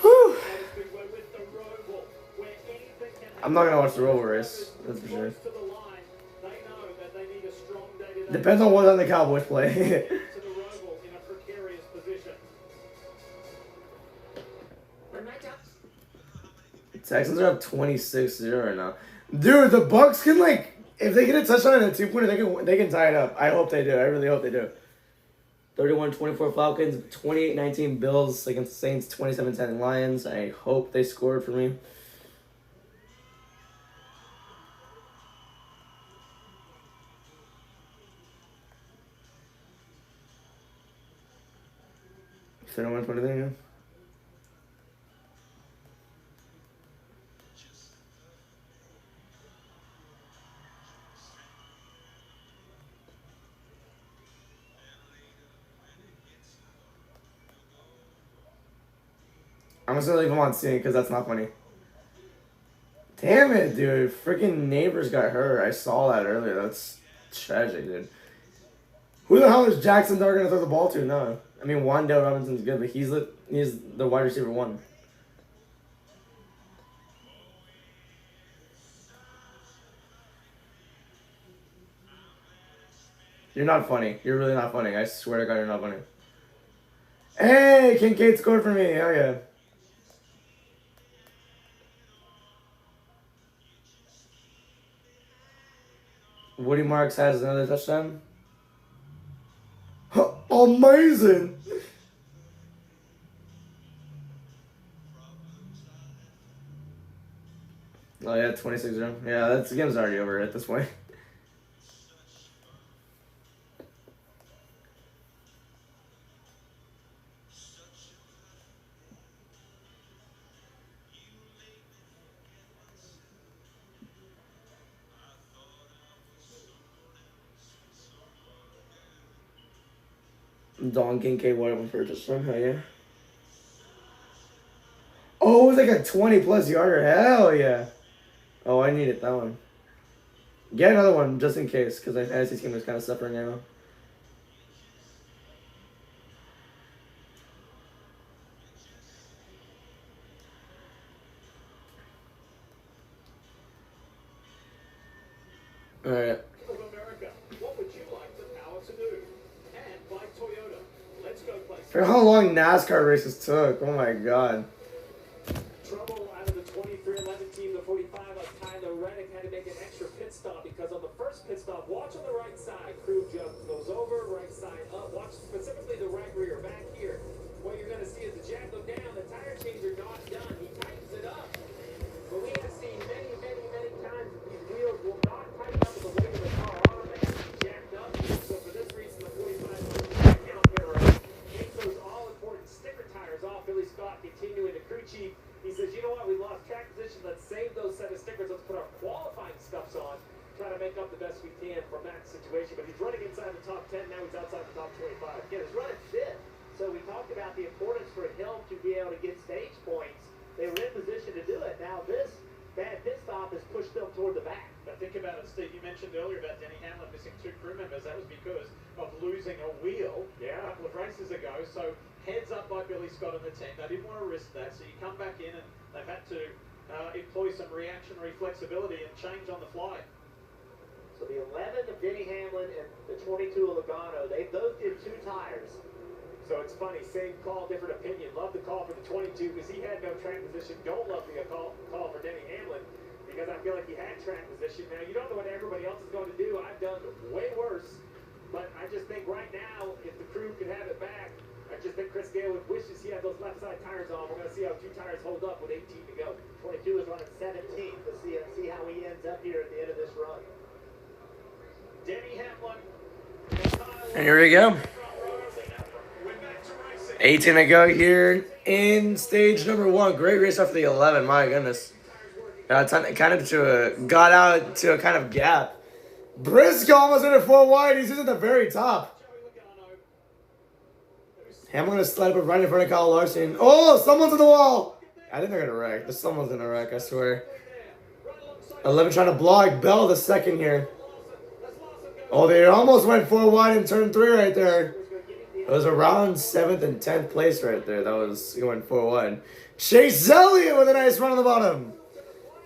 Speaker 8: With the Roval, where anything can happen.
Speaker 4: I'm not going to watch the Roval race, that's for sure. Depends on what on the Cowboys play.
Speaker 8: To the Roval in a precarious position.
Speaker 4: Texans are up 26-0 right now. Dude, the Bucks can, like, if they get a touchdown and a 2-pointer, they can tie it up. I hope they do. I really hope they do. 31-24 Falcons, 28-19 Bills against the Saints, 27-10 Lions. I hope they scored for me. If they don't want to put it in, yeah. I'm just gonna leave him on scene because that's not funny. Damn it, dude. Freaking neighbors got hurt. I saw that earlier. That's tragic, dude. Who the hell is Jackson Dart gonna throw the ball to? No. I mean, Wandale Robinson's good, but he's the wide receiver 1. You're not funny. You're really not funny. I swear to God, you're not funny. Hey, Kincaid scored for me. Hell yeah. Woody Marks has another touchdown. Amazing! Oh yeah, 26-0. Yeah, the game's already over at this point. Don Kincaid, whatever purchase from her, yeah. Oh, it was like a 20+ yarder. Hell yeah. Oh, I needed that one. Get another one just in case, because my fantasy team is kind of suffering now. Alright.
Speaker 9: Of America, what would you like the power to do? And
Speaker 4: For how long NASCAR races took. Oh my god.
Speaker 9: Trouble out of the 23-11 team, the 45 of Tyler Reddick had to make an extra pit stop because on the first pit stop, watch on the right side, crew just goes over, right side up, watch specifically the right rear back here. What you're going to see is the jack go down, the tire changer not done, he tightens it up. But we have seen many times that these wheels will not tighten up with the weight of the car on, they have to be jacked up. So for this reason, the 45 account error takes those all-important sticker tires off. Billy Scott continuing the crew chief. He says, you know what, we lost track position. Let's save those set of stickers. Let's put our qualifying stuffs on. Try to make up the best we can from that situation. But he's running inside the top 10. Now he's outside the top 25.
Speaker 1: Yeah, he's running fifth. So we talked about the importance for him to be able to get stage points. They were in position to do it. Now this bad pit stop has pushed them toward the back.
Speaker 8: But think about it, Steve. You mentioned earlier about Denny Hamlin missing 2 crew members. That was because of losing a wheel a couple of races ago. So heads up by Billy Scott and the team. They didn't want to risk that. So you come back in and they've had to employ some reactionary flexibility and change on the fly.
Speaker 1: So the 11 of Denny Hamlin and the 22 of Logano, they both did 2 tires.
Speaker 9: So it's funny, same call, different opinion. Love the call for the 22 because he had no track position. Don't love the call for Denny Hamlin because I feel like he had track position. Now, you don't know what everybody else is going to do. I've done way worse. But I just think right now, if the crew can have it back, I just think Chris Gale wishes he had those left side tires on. We're going to see how 2 tires hold up with 18 to go.
Speaker 1: 22 is running 17th. Let's see how he ends up here at the end of this run.
Speaker 8: Denny Hamlin.
Speaker 4: And here we go. 18 to go here in stage number 1. Great race off the 11. My goodness. Got out to a kind of gap. Briscoe almost in a 4 wide. He's at the very top. Hamlin gonna slide up right in front of Kyle Larson. Oh, someone's in the wall. I think they're gonna wreck. Someone's gonna wreck, I swear. 11 trying to block Bell the second here. Oh, they almost went 4 wide in turn 3 right there. It was around 7th and 10th place right there. That was going 4 wide. Chase Elliott with a nice run on the bottom.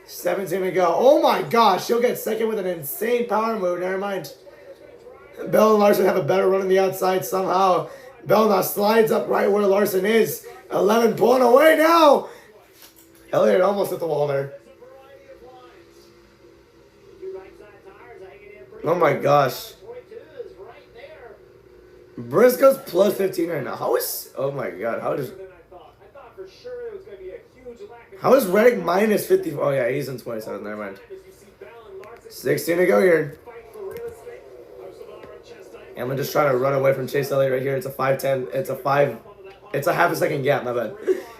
Speaker 4: 17 to go. Oh my gosh, she'll get second with an insane power move. Never mind. Bell and Larson have a better run on the outside somehow. Bell now slides up right where Larson is. 11 pulling away now. Elliott almost hit the wall there. Oh my gosh. Briscoe's plus 15 right now. How is... Oh my god. How is Reddick minus 50? Oh yeah, he's in 27. Never mind. 16 to go here. Hamlin just trying to run away from Chase Elliott right here. It's a 5-10. It's a half a second gap. My bad.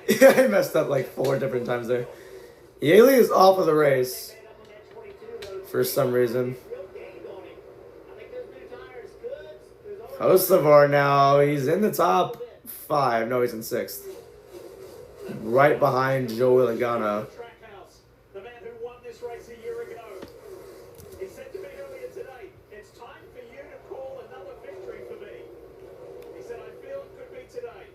Speaker 4: I messed up like 4 different times there. Yaley is off of the race for some reason. Kosovar now. He's in the top 5. No, he's in 6th. Right behind Joe Logano.
Speaker 8: The man who won this race a year ago. He said to me earlier today, it's time for you to call another victory for me. He said, I feel it could be today.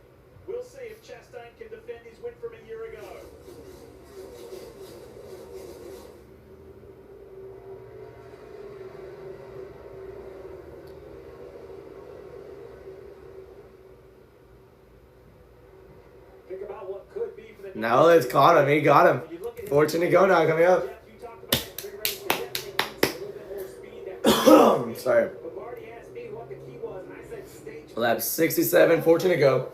Speaker 8: We'll see if Chastain can defend his win from a year ago.
Speaker 9: Think about what could be for the
Speaker 4: Now it's caught him. He got him. 14 to go now coming up. Sorry. Lap 67, 14 to go.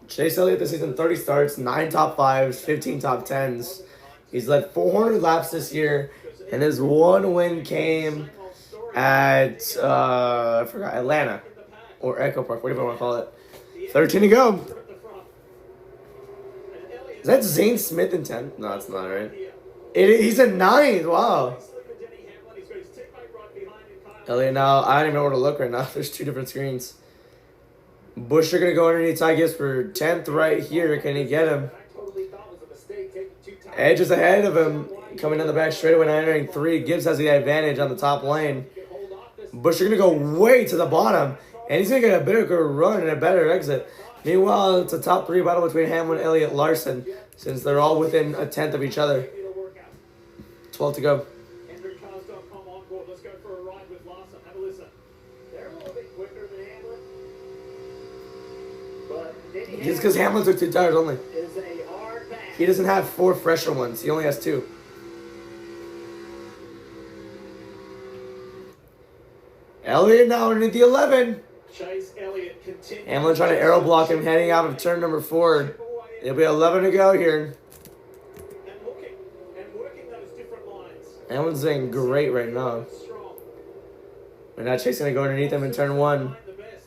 Speaker 4: Chase Elliott this season, 30 starts, 9 top 5s, 15 top 10s. He's led 400 laps this year, and his 1 win came at, I forgot, Atlanta, or Echo Park, whatever you want to call it. 13 to go. Is that Zane Smith in 10th? No, it's not, right? He's in 9th, wow. Elliott now, I don't even know where to look right now. There's 2 different screens. Buescher going to go underneath Ty Gibbs for 10th right here. Can he get him? Edge is ahead of him. Coming down the back straightaway, entering 3. Gibbs has the advantage on the top lane. Buescher going to go way to the bottom. And he's going to get a better run and a better exit. Meanwhile, it's a top 3 battle between Hamlin, Elliott, Larson. Since they're all within a 10th of each other. 12 to go.
Speaker 1: Denny
Speaker 4: Just because Hamlin took 2 tires only.
Speaker 1: is a hard pass.
Speaker 4: He doesn't have 4 fresher ones. He only has 2. Elliott now underneath the 11.
Speaker 8: Chase Elliott continues.
Speaker 4: Hamlin trying to aero block him heading out of turn number 4. It'll be 11 to go here.
Speaker 8: And looking and working those different lines.
Speaker 4: Hamlin's doing great right now.
Speaker 8: Strong.
Speaker 4: We're not Chase going to go underneath him in turn 1.
Speaker 8: The best.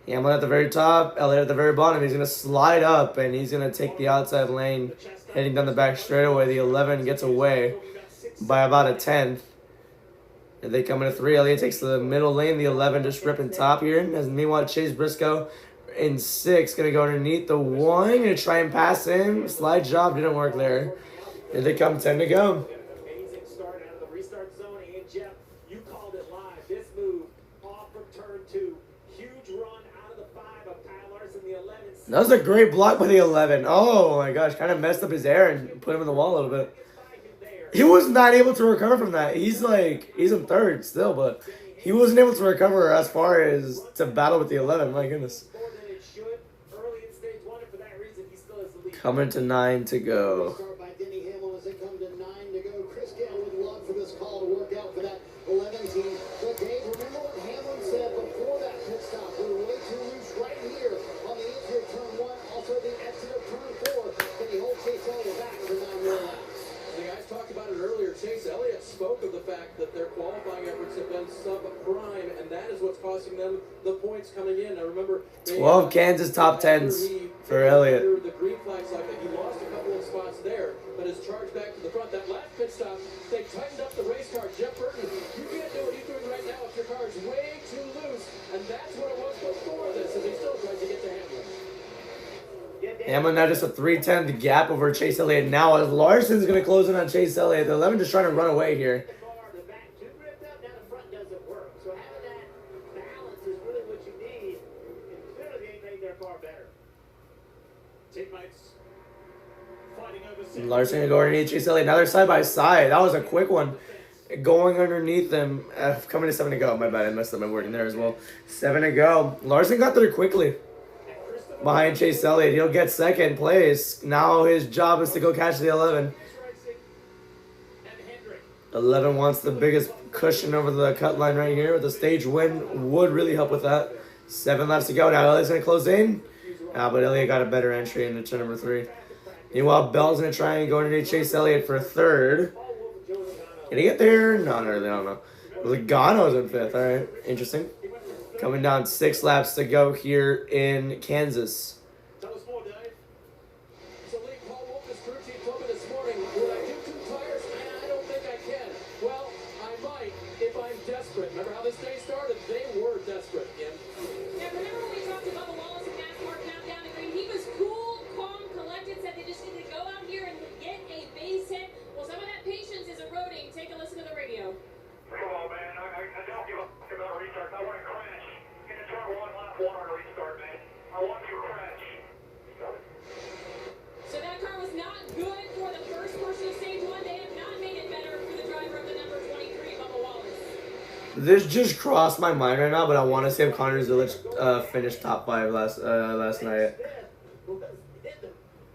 Speaker 4: Hamlin at the very top, Elliott at the very bottom. He's going to slide up, and he's going to take the outside lane, heading down the back straightaway. The 11 gets away by about a tenth. And they come into 3. Elliott takes the middle lane. The 11 just ripping top here. As meanwhile, Chase Briscoe in 6 going to go underneath the 1. Going to try and pass him. Slide job didn't work there. Here they come, 10 to go.
Speaker 9: Amazing start out of the restart zone. And Jeff, you called it live. This move off from turn 2. Huge run out of the 5 of Kyle Larson, the 11.
Speaker 4: That was a great block by the 11. Oh my gosh, kind of messed up his air and put him in the wall a little bit. He was not able to recover from that. He's in 3rd still, but he wasn't able to recover as far as to battle with the 11. My goodness. Coming to 9 to go.
Speaker 5: Start by Denny Hamlin as they come to 9 to go. Chris Gale would love for this call to work out for that 11 team. But Dave, remember what Hamlin said before that pit stop? We were way too loose right here on the entry of turn 1, also the exit of turn 4. Can he hold Chase Elliott back for 9 more laps?
Speaker 3: The guys talked about it earlier. Chase Elliott spoke of the fact that their qualifying efforts have been sub-prime, and that is what's costing them the points coming in. I remember
Speaker 4: 12 Kansas top 10s for Elliott.
Speaker 3: The green flags like that. He lost a couple of spots there, but has charged back to the front. That last pit stop, they tightened up the race car. Jeff Burton, you can't do what he's doing right now if your car is way too loose, and that's what it was before this, and he still tries to get to Hamlin.
Speaker 4: Hamlin now just a 3/10 gap over Chase Elliott now as Larson's going to close in on Chase Elliott. The 11 just trying to run away here.
Speaker 1: The back too ripped up, now the front doesn't work. So having that balance is really what you need. And clearly they made their car better.
Speaker 8: Teammates fighting over.
Speaker 4: Larson going to go underneath Chase Elliott. Now they're side by side. That was a quick one. Going underneath them. Coming to 7 to go. My bad, I messed up my wording there as well. 7 to go. Larson got there quickly. Behind Chase Elliott. He'll get 2nd place. Now his job is to go catch the 11. 11 wants the biggest cushion over the cut line right here. With the stage win would really help with that. 7 laps to go. Now Elliott's going to close in. But Elliott got a better entry into turn number 3. Meanwhile, Bell's going to try and go underneath Chase Elliott for 3rd. Can he get there? No, I don't know. Logano's in 5th. All right. Interesting. Coming down 6 laps to go here in Kansas.
Speaker 3: Tell us more, Dave. So Lee, Paul Wolf's crew chief told me this morning, would I do 2 tires? I don't think I can. Well, I might if I'm desperate. Remember how this day started? They were desperate, Kim.
Speaker 6: Yeah, remember when we talked about the Wallace and NASCAR countdown to green? He was cool, calm, collected, said they just need to go out here and get a base hit. Well, some of that patience is eroding. Take a listen to the radio.
Speaker 2: Come on, man. I don't give a fuck about restarts. I want to crash. Get to turn 1, lap 1 on a restart, man. I want you to crash.
Speaker 6: So that car was not good for the first portion of stage 1. They have not made it better for the driver of the number 23, Bubba Wallace.
Speaker 4: This just crossed my mind right now, but I want to say if Connor Zilic finished top 5 last night.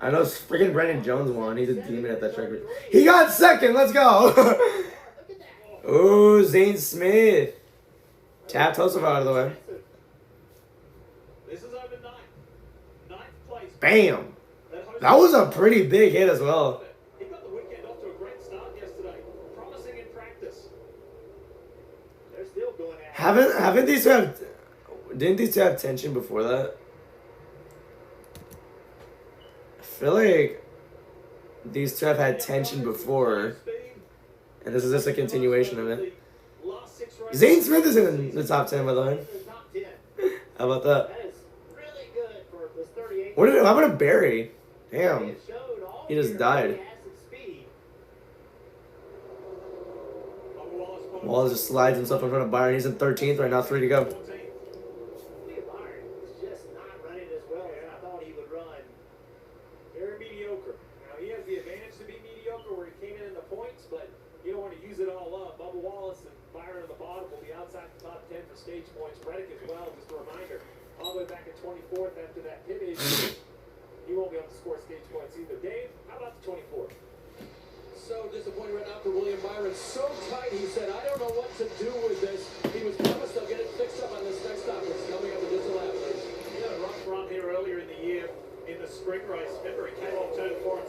Speaker 4: I know freaking Brandon Jones won. He's a demon at that track. He got 2nd. Let's go. Ooh, Zane Smith. Tap Tosav out of the way.
Speaker 8: This is over 9th place.
Speaker 4: Bam. That was a pretty big hit as well.
Speaker 8: He got the weekend off to a great start yesterday. Promising in practice.
Speaker 1: They're still going at it.
Speaker 4: Haven't these two have? Didn't these two have tension before that? I feel like these two have had tension before, and this is just a continuation of it. Zane Smith is in the top 10, by the way. How about that?
Speaker 1: That is really good for this 38.
Speaker 4: How about a Barry? Damn. He just died. Wallace just slides himself in front of Byron. He's in 13th right now, 3 to go.
Speaker 1: Byron is just not running as well as I thought he would run.
Speaker 9: Very mediocre. Now, he has the advantage to be mediocre where he came in the points, but you don't want to use it all up. Bubba Wallace and Byron at the bottom will be outside the top 10 for stage points. Reddick as well, just a reminder. all the way back at 24th after that pit issue. He won't be able to score stage points either. Dave, how about the 24th?
Speaker 3: So disappointed right now for William Byron. So tight, he said, I don't know what to do with this. He was promised they'll get it fixed up on this next stop, which is coming up in just a lap.
Speaker 8: He had a rough run here earlier in the year in the spring race. Remember, he came off turn 4 and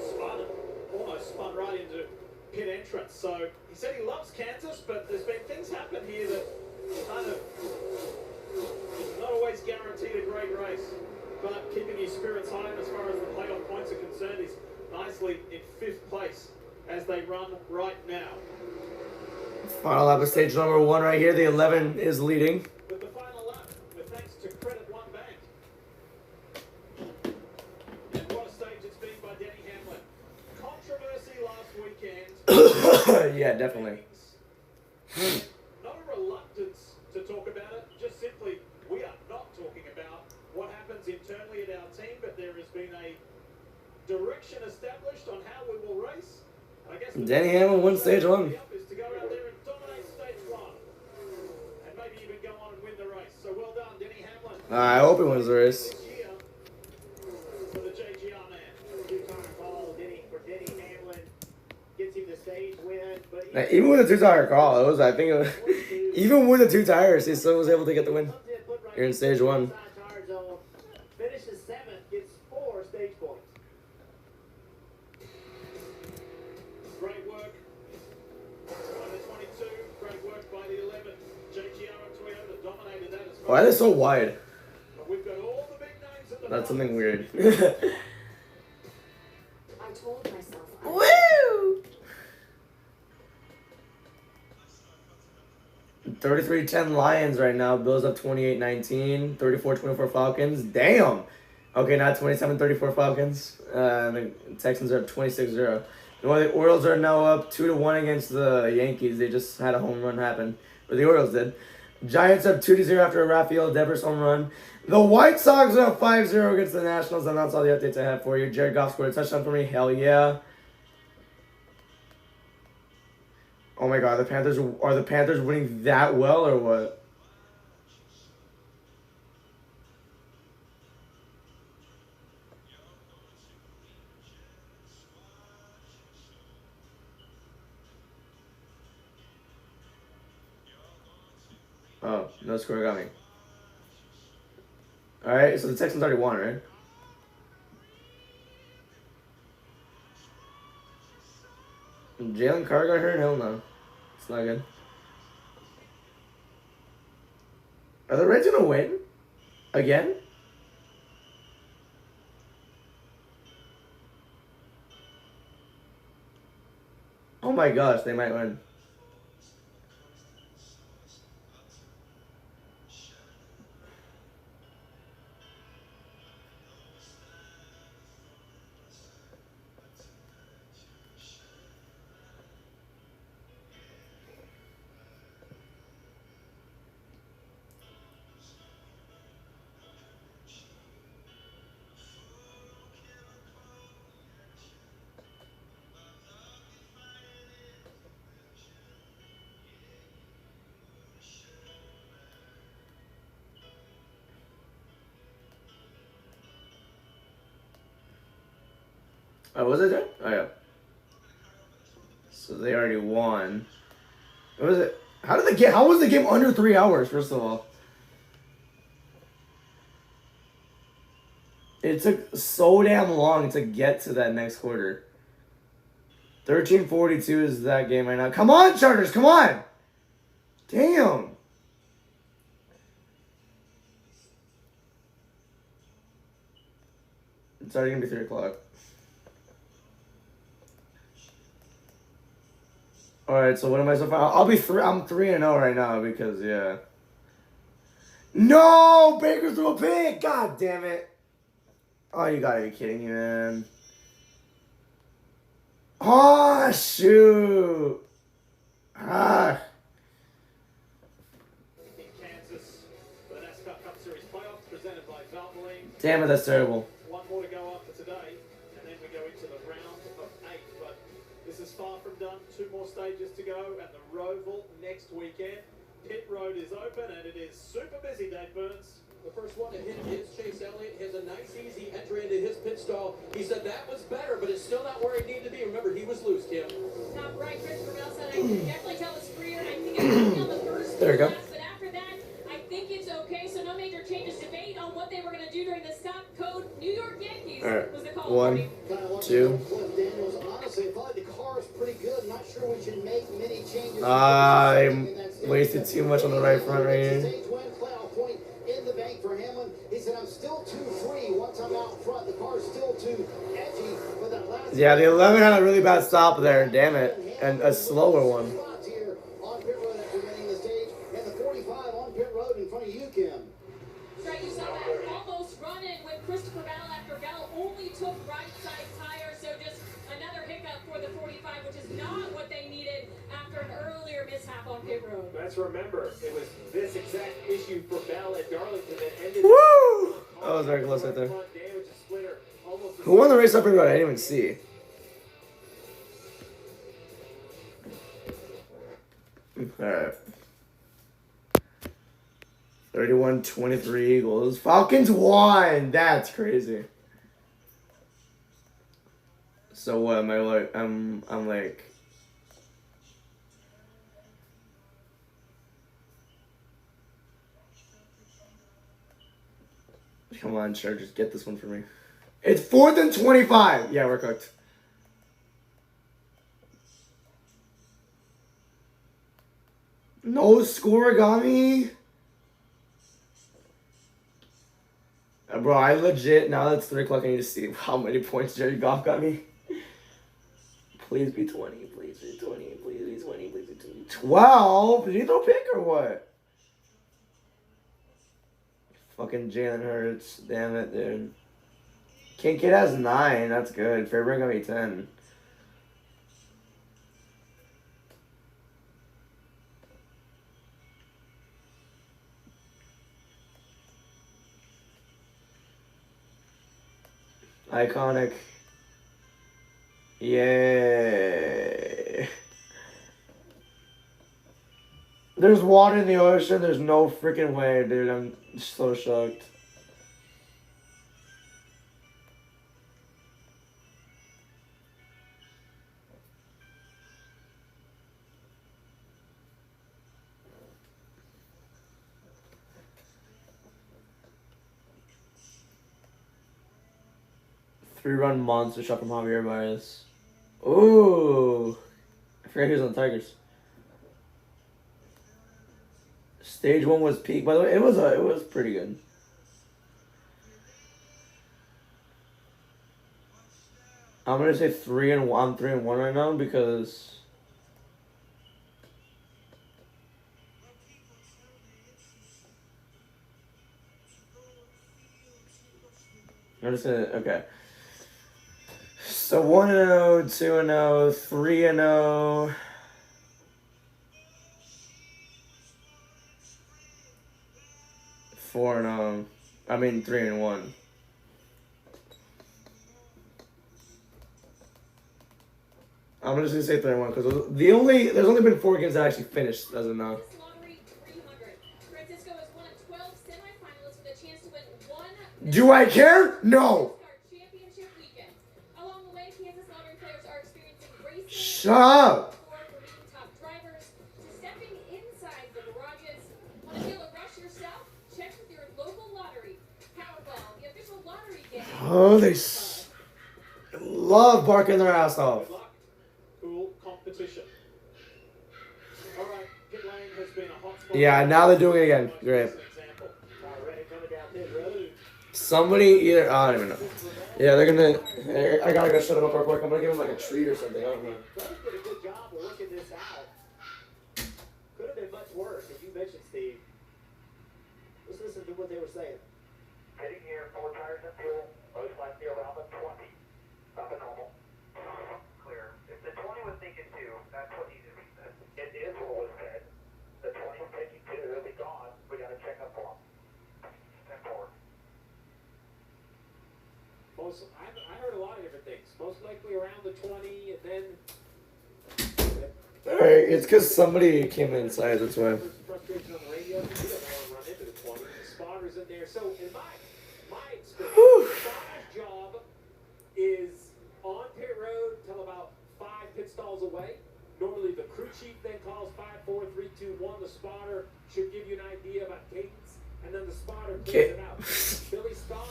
Speaker 8: almost spun right into pit entrance. So he said he loves Kansas, but there's been things happen here that kind of not always guaranteed a great race. But keeping his spirits high as far as the playoff points are concerned, he's nicely in 5th place as they run right now.
Speaker 4: Final lap of stage number 1 right here. The 11 is leading.
Speaker 8: With the final lap, with thanks to Credit One Bank. And what a stage it's been by Denny Hamlin. Controversy last weekend.
Speaker 4: Yeah, definitely.
Speaker 8: Not a reluctance to talk about it, just simply we are not talking about what happens internally at our team, but there has been a direction established on how we will race. I guess
Speaker 4: Denny Hamlin won stage 1.
Speaker 8: is to go out there and dominate stage 1, and maybe even go on and win the race. So well done, Denny Hamlin.
Speaker 4: I hope he wins the race.
Speaker 8: This year for the JGR man.
Speaker 1: Two-time call, Denny Hamlin gets him the stage win. But
Speaker 4: Now, even with a 2-tire call, it was, I think, even with the 2 tires, he still was able to get the win here in stage 1.
Speaker 1: Finishes 7th, gets 4 stage points.
Speaker 8: Great work by the 22. Great work by the 11. JGR and Toyota dominated that as well.
Speaker 4: Why are they so wide?
Speaker 8: But we've got all the big names at the
Speaker 4: That's
Speaker 8: front.
Speaker 4: something weird.
Speaker 7: I told myself I
Speaker 4: Woo! 33-10 Lions right now. Bills up 28-19. 34-24 Falcons. Damn. Okay, not 27-34 Falcons. The Texans are up 26-0. Well, the Orioles are now up 2-1 against the Yankees. They just had a home run happen. Or the Orioles did. Giants up 2-0 after a Rafael Devers home run. The White Sox are up 5-0 against the Nationals. And that's all the updates I have for you. Jared Goff scored a touchdown for me. Hell yeah. Oh my god, are the Panthers winning that well or what? Oh, no score got me. Alright, so the Texans already won, right? Jalen Carr got hurt? Hell no. It's not good. Are the Reds gonna win? Again? Oh my gosh, they might win. Oh, was it there? Oh, yeah. So they already won. What was it? How was the game under 3 hours, first of all? It took so damn long to get to that next quarter. 13:42 is that game right now. Come on, Chargers, come on! Damn! It's already gonna be 3 o'clock. Alright, so what am I so far? I'm 3-0 right now because, yeah. No! Baker threw a pick! God damn it. Oh, you gotta be kidding me, man. Oh, shoot. Ah.
Speaker 8: In Kansas, for the NASCAR Cup Series playoffs presented by Valvoline.
Speaker 4: Damn it, that's terrible.
Speaker 8: One more to go after today, and then we go into the round of 8. But this is far from done. 2 more stages to go, and the Roval next weekend. Pit Road is open, and it is super busy, Dave Burns.
Speaker 3: The first one to hit is Chase Elliott. He has a nice, easy entry into his pit stall. He said that was better, but it's still not where it needed to be. Remember, he was loose, Kim.
Speaker 6: Top right, Christopher Bell said, I can definitely tell it's freer. I think it's only on the first
Speaker 4: There you go.
Speaker 6: laps, but after that, I think it's okay. So no major changes. Debate on what they were going to do during the stop code. New York Yankees was the call.
Speaker 4: 1, 2.
Speaker 5: Daniels, honestly, I thought the car is pretty good. Not sure we should make many changes.
Speaker 4: I wasted too much on the right front right here.
Speaker 5: Stage win, playoff point in the bank for Hamlin. He said, I'm still too free once I'm out front. The car is still too edgy. But that last
Speaker 4: Yeah, the 11 had a really bad stop there, damn it. And a slower one.
Speaker 5: spots here on pit road after winning the stage. And the 45 on pit road in front of you, Kim.
Speaker 6: Right, you saw that almost run-in with Christopher Bell after Bell only took right side tire. So just another hiccup for the 45, which is not what they needed after an earlier mishap on pit road.
Speaker 9: Let's remember, it was this exact issue for Bell at Darlington that ended.
Speaker 4: Woo! That was very close right there.
Speaker 9: Front damage, a splitter, almost.
Speaker 4: Who won the race up here? I didn't even see. Alright. 31-23 Eagles. Falcons won! That's crazy. So what am I like? I'm like. Come on, Chargers, get this one for me. It's 4th and 25. Yeah, we're cooked. No scoregami. Bro, I legit, now that it's 3 o'clock, I need to see how many points Jared Goff got me. Please be 20, please be 20, please be 20, please be 20. 12? Did he throw a pick or what? Fucking Jalen Hurts. Damn it, dude. Kincaid has 9. That's good. Fairburn got me 10. Iconic. Yay. There's water in the ocean. There's no freaking way, dude. I'm so shocked. Three-run monster shot from Javier Baez. Ooh. I forgot he was on the Tigers. Stage 1 was peak. By the way, it was pretty good. I'm gonna say 3-1. I'm 3-1 right now because I'm just gonna okay. So 1-0, 2-0, 3-0. 4-0. I mean 3-1. I'm just gonna say 3-1 because there's only been 4 games that actually finished as of now. Do I care? No. Shut up. Oh, they love barking their ass off.
Speaker 8: Cool competition. All right, pit lane has been a hot spot.
Speaker 4: Yeah, now they're doing it again. Great. Somebody either I don't even know. Yeah, they're gonna. I gotta go shut them up real quick. I'm gonna give them like a treat or something. I don't know.
Speaker 1: Brothers did a good job of working this out. Could have been much worse, as you mentioned, Steve. Let's listen to what they were saying.
Speaker 2: Hitting here, 4 tires and fuel, most likely around the 20. Nothing normal. Clear. If the 20 was thinking 2, that's what needs to be said. It is what was said. The 20 was taking 2, they'll be gone. We gotta check up for them. 10 forward.
Speaker 9: I heard a lot of different things. Most likely around the 20, and then.
Speaker 4: Alright, it's because somebody came inside, that's why.
Speaker 9: Frustration on the radio. He doesn't want to run into the 20. The spotters in there. So in my experience, the spotter's job is on pit road till about 5 pit stalls away. Normally the crew chief then calls 5, 4, 3, 2, 1. The spotter should give you an idea about cadence, and then the spotter clears it out. Billy Scott,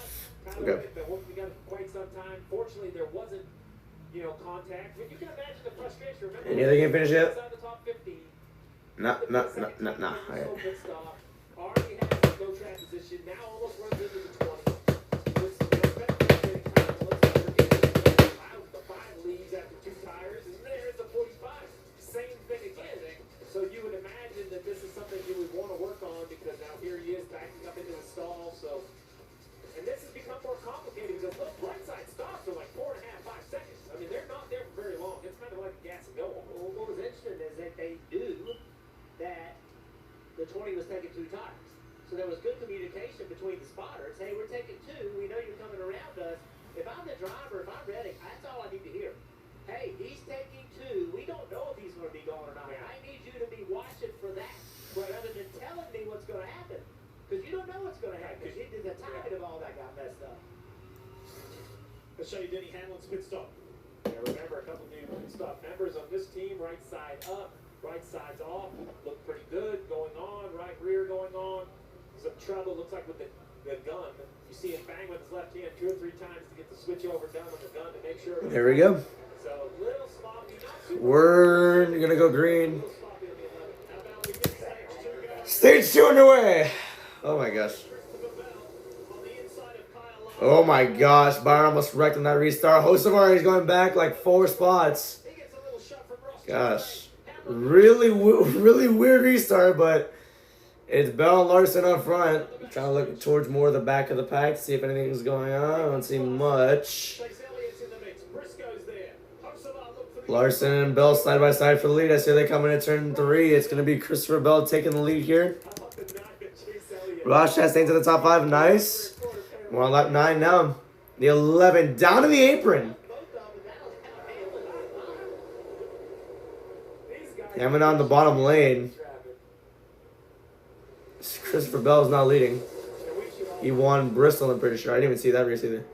Speaker 9: Tyler Reddick, been working together for quite some time. Fortunately, there wasn't, contact. But you can imagine the frustration. Remember,
Speaker 4: Any other game finish yet?
Speaker 9: inside the top 15.
Speaker 4: No.
Speaker 9: Already has the no track position. Now almost runs into the 20. The 5 leads after 2 tires, and there's the 45. Same thing again. So you would imagine that this is something you would want to work on, because now here he is backing up into the stall. So, and this has become more complicated because those right side stops are like 4.5, 5 seconds. I mean, they're not there for very long. It's kind of like a gas and go.
Speaker 1: Well, what was interesting is that they knew that the 20 was taking 2 tires. So there was good communication between the spotters. Hey, we're taking 2. We know you're coming around us. If I'm the driver, if I'm Reddick, that's all I need to hear. Hey, he's taking 2. We don't know if he's going to be gone or not. I need you to be watching for that, rather than telling me what's going to happen. Because you don't know what's going to happen. Because the timing of all that got messed up.
Speaker 8: Let's show you Denny Hamlin's pit stop.
Speaker 9: Yeah, remember, a couple new pit stop members on this team. Right side up, right side's off. Look pretty good. Going on. Right rear going on. Some trouble, looks like with the gun. You see him bang with his left hand 2 or 3 times to get the switch over done on the gun to make sure.
Speaker 4: There we go.
Speaker 9: So little sloppy.
Speaker 4: We're gonna go green.
Speaker 9: Little sloppy on the 11. How about we get stage 2 guys?
Speaker 4: Stage 2 underway. Oh my gosh. Oh my gosh. Byron almost wrecked on that restart. Hocevar is going back like 4 spots. Gosh. Really weird restart, but it's Bell and Larson up front. Trying to look towards more of the back of the pack to see if anything's going on. I don't see much. Larson and Bell side by side for the lead. I see they come in at turn 3. It's going to be Christopher Bell taking the lead here. Ross Chastain to the top 5. Nice. We're on lap 9 now. The 11 down to the apron. Hammond on the bottom lane. Christopher Bell is not leading. He won Bristol, I'm pretty sure. I didn't even see that race either.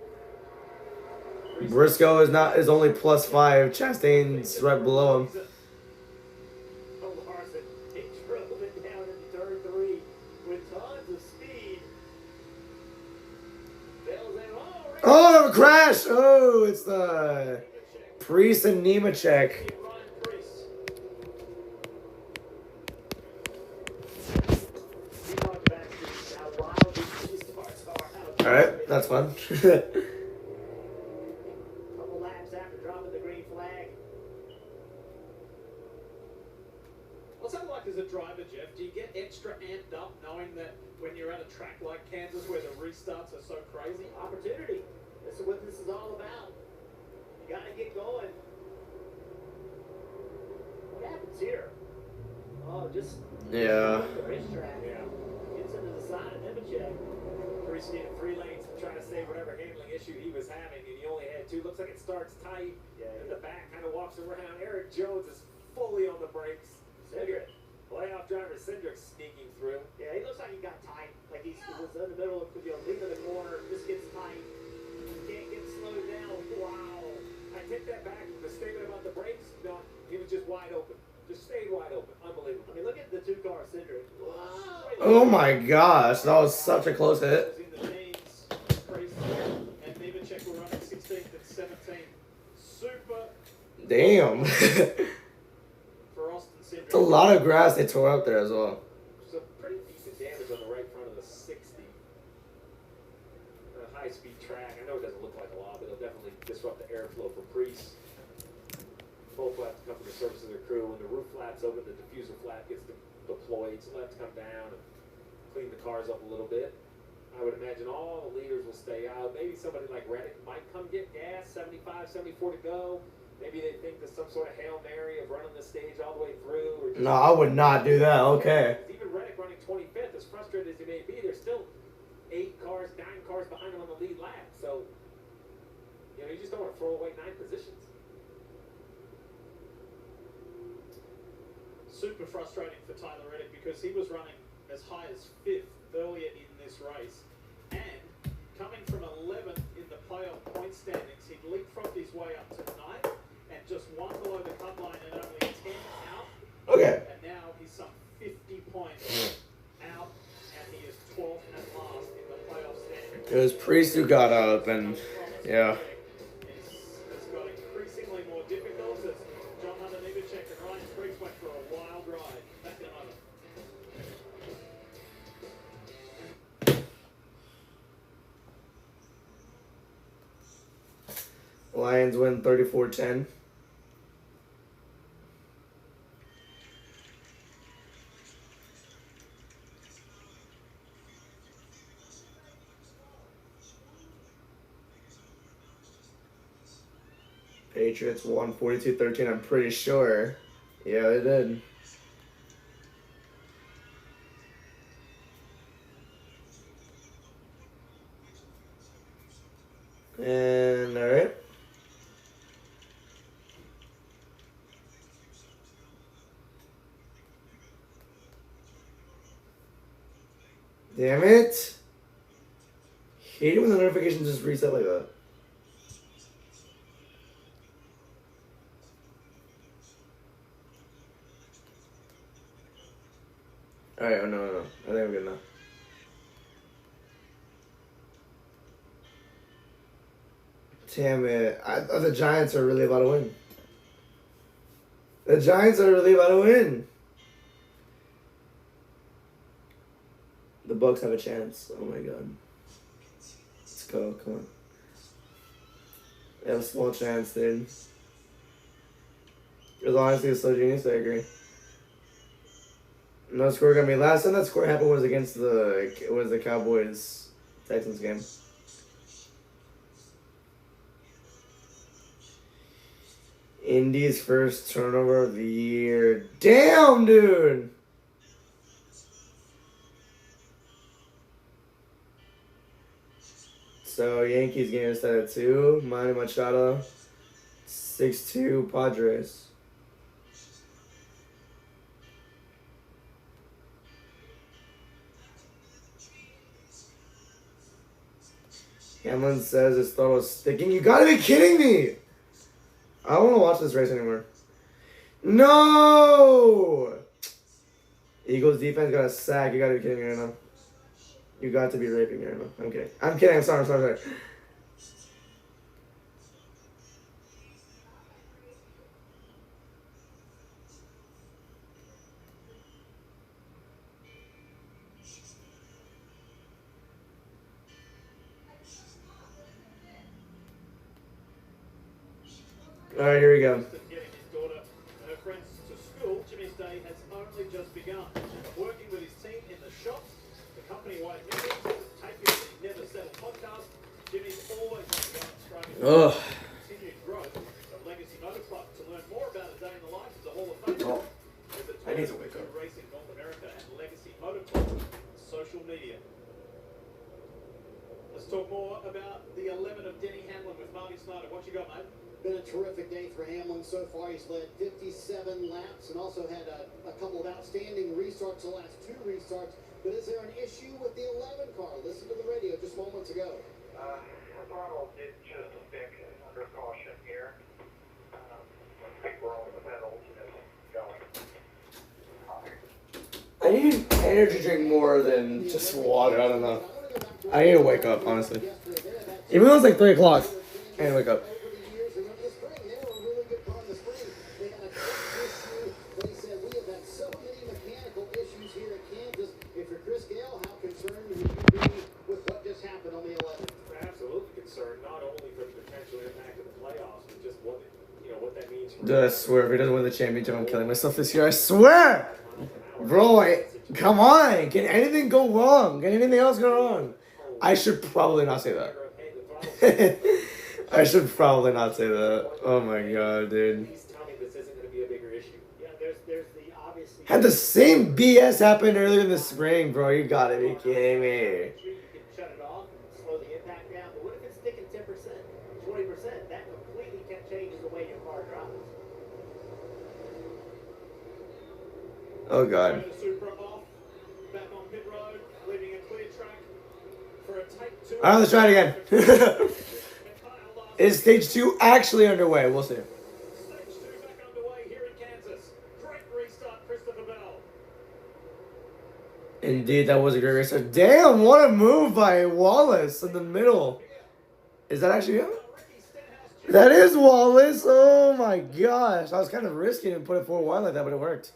Speaker 4: Briscoe is only +5. Chastain's right below him.
Speaker 1: He drove it down into turn 3 with tons of speed. Bell's in.
Speaker 4: Oh, a crash! Oh, it's the Priest and Nemechek. Alright, that's fun.
Speaker 1: Couple laps after dropping the green flag.
Speaker 8: What's that like as a driver, Jeff? Do you get extra amped up knowing that when you're at a track like Kansas where the restarts are so crazy?
Speaker 1: Opportunity. This is what this is all about. You got to get going. What happens here? Oh, just
Speaker 4: Yeah.
Speaker 1: the racetrack.
Speaker 9: Yeah.
Speaker 1: Gets into the side of Nemechek.
Speaker 9: Priest needed 3 lanes to try to save whatever handling issue he was having, and he only had 2. Looks like it starts tight, and the back kind of walks around. Eric Jones is fully on the brakes.
Speaker 1: Cedric.
Speaker 9: Playoff driver Cedric sneaking through.
Speaker 1: Yeah, he looks like he got tight. Like he was in the middle of leaving the corner. Just gets tight. Can't get slowed down.
Speaker 9: Wow. I take that back. The statement about the brakes, no, he was just wide open. Just stayed wide open. Unbelievable.
Speaker 1: I mean, look at the 2-car Cedric. Wow.
Speaker 4: Oh my gosh, that was such a close hit.
Speaker 8: In the teens, Priest and Nemechek were running 16th and 17th. Super
Speaker 4: Damn.
Speaker 8: for Austin Cindric.
Speaker 4: It's a lot of grass they tore up there as well.
Speaker 9: Some pretty decent damage on the right front of the 60. A high-speed track. I know it doesn't look like a lot, but it'll definitely disrupt the airflow for Priest. Both will have to come to the service of their crew. When the roof flap's open, the diffuser flap gets deployed, so they'll have to come down and clean the cars up a little bit. I would imagine all the leaders will stay out. Maybe somebody like Reddick might come get gas, 75, 74 to go. Maybe they think there's some sort of Hail Mary of running the stage all the way through. Or just
Speaker 4: No, I would not do that. Okay.
Speaker 9: Even Reddick running 25th, as frustrated as he may be, there's still 8 cars, 9 cars behind him on the lead lap. So, you just don't want to throw away 9 positions.
Speaker 8: Super frustrating for Tyler Reddick because he was running as high as 5th earlier in this race. coming from 11th in the playoff point standings. He'd leapfrogged his way up to 9th and just one below the cut line and only 10 out.
Speaker 4: Okay.
Speaker 8: And now he's some 50 points out, and he is 12th and last in the playoff standings.
Speaker 4: It was Priest who got up, and yeah.
Speaker 8: It's got increasingly more difficult as John Hunter Nemechek and Ryan Spriggs went for a wild ride. Back in a moment.
Speaker 4: Lions win 34-10. Patriots won 42-13, I'm pretty sure. Yeah, they did. And, alright. Damn it! Hate it when the notifications just reset like that. Alright, oh no. I think I'm good now. Damn it. The Giants are really about to win. The Giants are really about to win. The Bucks have a chance. Oh my god. Let's go, come on. They have a small chance, dude. It was honestly so genius, I agree. No score gonna be last time that score happened was against the Cowboys Texans game. Indy's first turnover of the year. Damn, dude! So Yankees getting us at 2. Manny Machado. 6-2 Padres. Hamlin says his throw was sticking. You gotta be kidding me! I don't want to watch this race anymore. No! Eagles defense got a sack. You gotta be kidding me right now. You got to be raping me right now. I'm kidding. I'm kidding. I'm sorry. All right, here we go.
Speaker 8: Getting his daughter and her friends to school, Jimmy's day has only just begun. Working with his team in the shop, the company-wide meetings, taping the Never Settle podcast, Jimmy's always on the go and striving for continued growth of Legacy Motor Club. To learn more about a day in the life of the Hall of Famer, visit
Speaker 4: I need to wake up.
Speaker 8: Racing North America and Legacy Motor Club on social media. Let's talk more about the 11 of Denny Hamlin with Marty Snyder. What you got, mate?
Speaker 5: Been a terrific day for Hamlin so far. He's led 57 laps and also had a couple of outstanding restarts, the last 2 restarts. But is there an issue with the 11 car? Listen to the radio just moments ago.
Speaker 2: The throttle did just stick under caution here. I think we're on the pedals and it's going.
Speaker 4: I need an energy drink more than just water. I don't know. I need to wake up, honestly. Even though it's like 3 o'clock, I need to wake up. Dude, I swear, if he doesn't win the championship, I'm killing myself this year. I swear! Bro, come on! Can anything go wrong? Can anything else go wrong? I should probably not say that. I should probably not say that. Oh my god, dude. Had the same BS happen earlier in the spring, bro. You gotta be kidding me. Oh god.
Speaker 8: for a take 2.
Speaker 4: All right, let's try it again. Is stage 2 actually underway? We'll see.
Speaker 8: Stage 2 back underway here in Kansas. Great restart, Christopher Bell.
Speaker 4: Indeed, that was a great restart. Damn, what a move by Wallace in the middle. Is that actually him? That is Wallace. Oh my gosh. I was kind of risking and put it 4 wide like that, but it worked.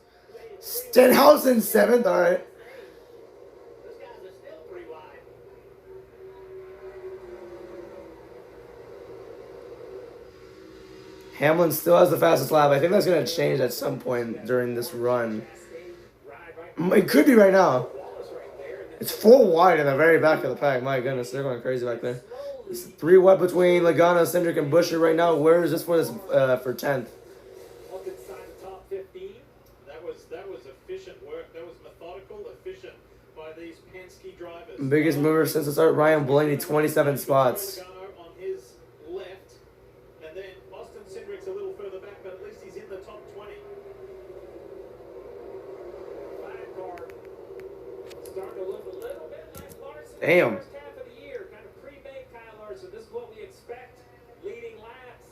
Speaker 4: Stenhouse in 7th. All right.
Speaker 1: Those guys are still pretty wide.
Speaker 4: Hamlin still has the fastest lap. I think that's going to change at some point during this run. It could be right now. It's 4 wide in the very back of the pack. My goodness, they're going crazy back there. It's 3 wide between Logano, Cindric, and Buescher right now. Where is this for 10th?
Speaker 8: Up inside the top 15. That was efficient work. That was methodical, efficient by these Penske drivers.
Speaker 4: Biggest mover since the start, Ryan Blaney, 27 spots.
Speaker 8: Logano on his left, and then Austin Cindric's a little further back, but at least he's in the top 20. Flag car starting to look a little bit like Larson.
Speaker 4: Damn.
Speaker 8: First half of the year, kind of pre-made Kyle Larson. This is what we expect. Leading laps.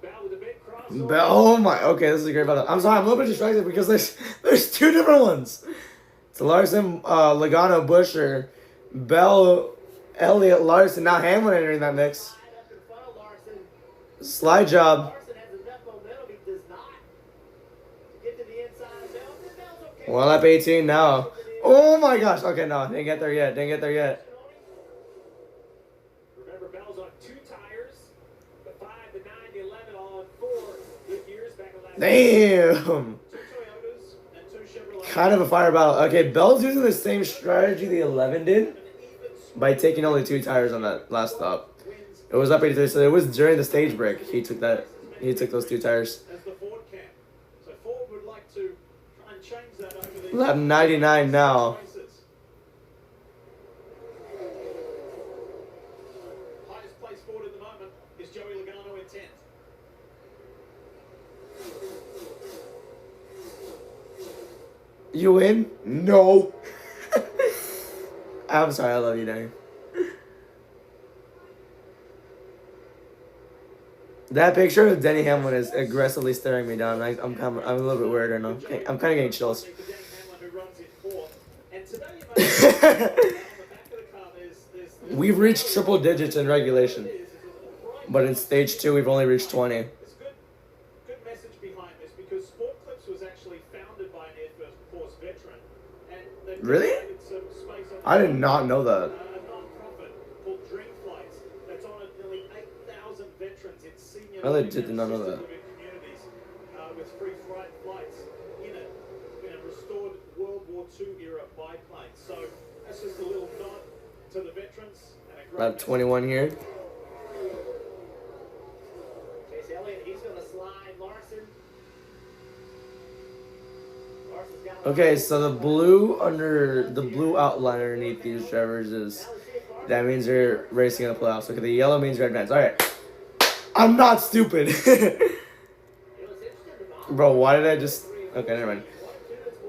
Speaker 8: Bell with a big crossover.
Speaker 4: Oh my, okay, this is a great battle. I'm sorry, I'm a little bit distracted because there's 2 different ones. It's Larson, Logano, Buescher, Bell, Elliott, Larson. Now Hamlin entering that mix. Slide job.
Speaker 1: Larson has enough momentum. He does not get to the inside of Bell. Bell's okay.
Speaker 4: Well, up 18 now. Oh my gosh. Okay, no, didn't get there yet. Didn't get there yet.
Speaker 8: Remember, Bell's on 2 tires. The 5, the 9, the 11, all on 4 good years back in last
Speaker 4: Damn.
Speaker 8: 2 Toyotas and 2 Chevrolets.
Speaker 4: Kind of a fire battle. Okay, Bell's using the same strategy the 11 did by taking only 2 tires on that last stop. It was up 83, so it was during the stage break. He took those 2 tires.
Speaker 8: As the Ford camp. So Ford would like to try and change that over the
Speaker 4: Lap 99 now.
Speaker 8: races. Highest place Ford at the moment is Joey Logano in 10th.
Speaker 4: You win? No. I'm sorry, I love you, Danny. That picture of Denny Hamlin is aggressively staring me down. I'm a little bit weird right now. I'm kind of getting chills. We've reached triple digits in regulation, but in stage 2 we've only reached 20.
Speaker 8: There's good message behind this because Sport Clips was actually founded by an Air Force veteran, and they've
Speaker 4: Really?
Speaker 8: created some space on
Speaker 4: I did not know that.
Speaker 8: a non-profit called Dream Flights that's on nearly 8,000 veterans in senior
Speaker 4: I legit
Speaker 8: living
Speaker 4: did not know
Speaker 8: and
Speaker 4: that.
Speaker 8: assisted living communities with free flights in a restored World War II era biplane. So that's just a little nod to the veterans and a great
Speaker 4: Lap 21 here.
Speaker 1: Chase Elliott, he's going to slide Larson. Larson's got
Speaker 4: Okay, so the blue outline underneath these drivers is that means they're racing in the playoffs. Okay, the yellow means they're advanced. All right, I'm not stupid. Bro, why did I just? Okay, never mind.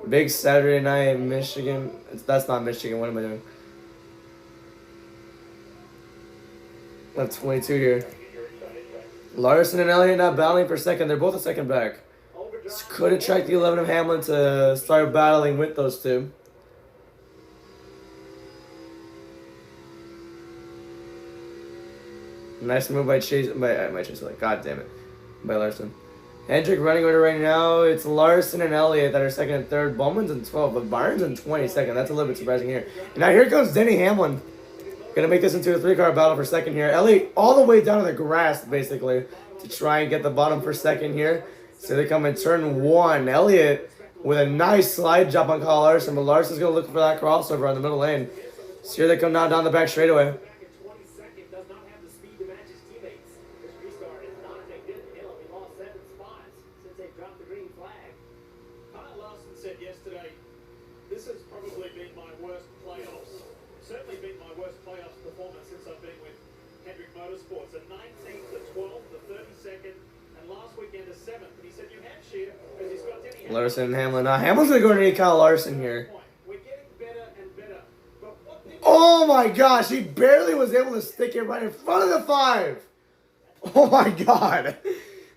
Speaker 4: Big Saturday night in Michigan. That's not Michigan. What am I doing? Lap 22 here. Larson and Elliott not battling for second. They're both a second back. Could have tracked the 11 of Hamlin to start battling with those 2. Nice move by Chase. God damn it. By Larson. Hendrick running order right now. It's Larson and Elliott that are second and third. Bowman's in 12, but Byron's in 22nd. That's a little bit surprising here. And now here comes Denny Hamlin. Gonna make this into a 3-car battle for second here. Elliott all the way down to the grass, basically, to try and get the bottom for second here. So they come in turn 1. Elliott with a nice slide job on Kyle Larson, but Larson's gonna look for that crossover on the middle lane. So here they come now down the back straightaway.
Speaker 1: back in 22nd, does not have the speed to match his teammates. This restart is not a good deal. He lost 7 spots since they dropped the green flag.
Speaker 8: Kyle Larson said yesterday, this has probably been my worst playoffs. Certainly been my worst playoffs performance since I've been with Hendrick Motorsports. The 19th, the 12th, the 32nd, and last weekend the 7th. And he said New Hampshire, because he's got Denny
Speaker 4: Larson and Hamlin. Now Hamlin's gonna go underneath Kyle Larson here.
Speaker 8: We're getting better and better. But what did
Speaker 4: Oh my gosh, he barely was able to stick it right in front of the 5. Oh my god.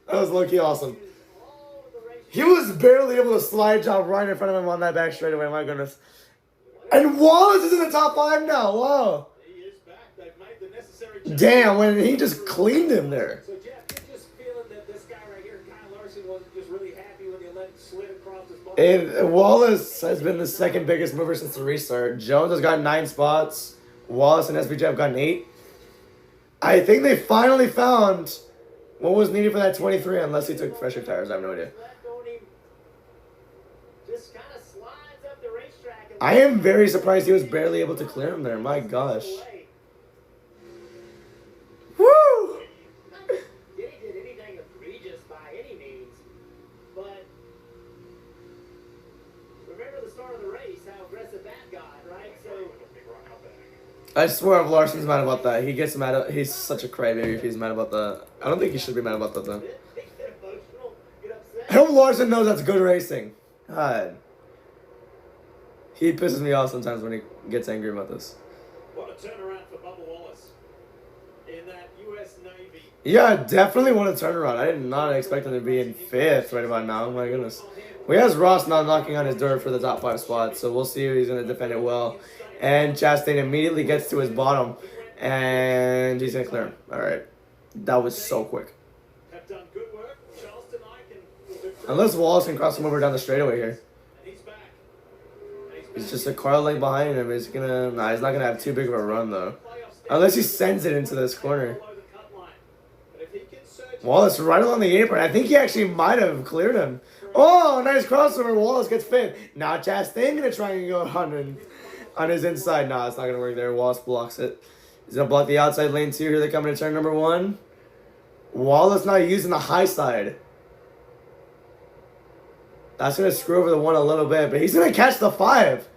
Speaker 4: That was low-key awesome. He was barely able to slide jump right in front of him on that back straightaway, my goodness. And Wallace is in the top 5 now, wow.
Speaker 8: He is back. They've made the necessary changes.
Speaker 4: Damn, when he just cleaned him there.
Speaker 9: So, Jeff, you're just feeling that this guy right here, Kyle Larson, wasn't just really happy when you let him slid across his ball.
Speaker 4: And Wallace has been the second biggest mover since the restart. Jones has gotten 9 spots. Wallace and SBJ have gotten 8. I think they finally found what was needed for that 23, unless he took fresher tires. I have no idea. I am very surprised he was barely able to clear him there. My gosh. Woo!
Speaker 1: He did anything egregious by any means, but remember the start of the race, how aggressive that got, right? So
Speaker 4: I swear if Larson's mad about that, he gets mad at, he's such a crybaby if he's mad about that. I don't think he should be mad about that though.
Speaker 1: get emotional, get upset.
Speaker 4: I hope Larson knows that's good racing. God. He pisses me off sometimes when he gets angry about this.
Speaker 8: What a turnaround for Bubba Wallace in that U.S. Navy.
Speaker 4: Yeah, definitely want to turn around. I did not expect him to be in 5th right about now. My goodness. We has Ross now knocking on his door for the top 5 spot, so we'll see if he's going to defend it well. And Chastain immediately gets to his bottom, and he's going to clear him. All right. That was so quick.
Speaker 8: Have done good work. Charleston Ike and
Speaker 4: Unless Wallace can cross him over down the straightaway here.
Speaker 8: he's back.
Speaker 4: He's just a car length behind him. He's not gonna have too big of a run though. Unless he sends it into this corner. Wallace right along the apron. I think he actually might have cleared him. Oh, nice crossover. Wallace gets 5th. Now Chastain gonna try and go on his inside. Nah, it's not gonna work there. Wallace blocks it. He's gonna block the outside lane too. Here they come into turn number 1. Wallace not using the high side. That's going to screw over the 1 a little bit, but he's going to catch the 5.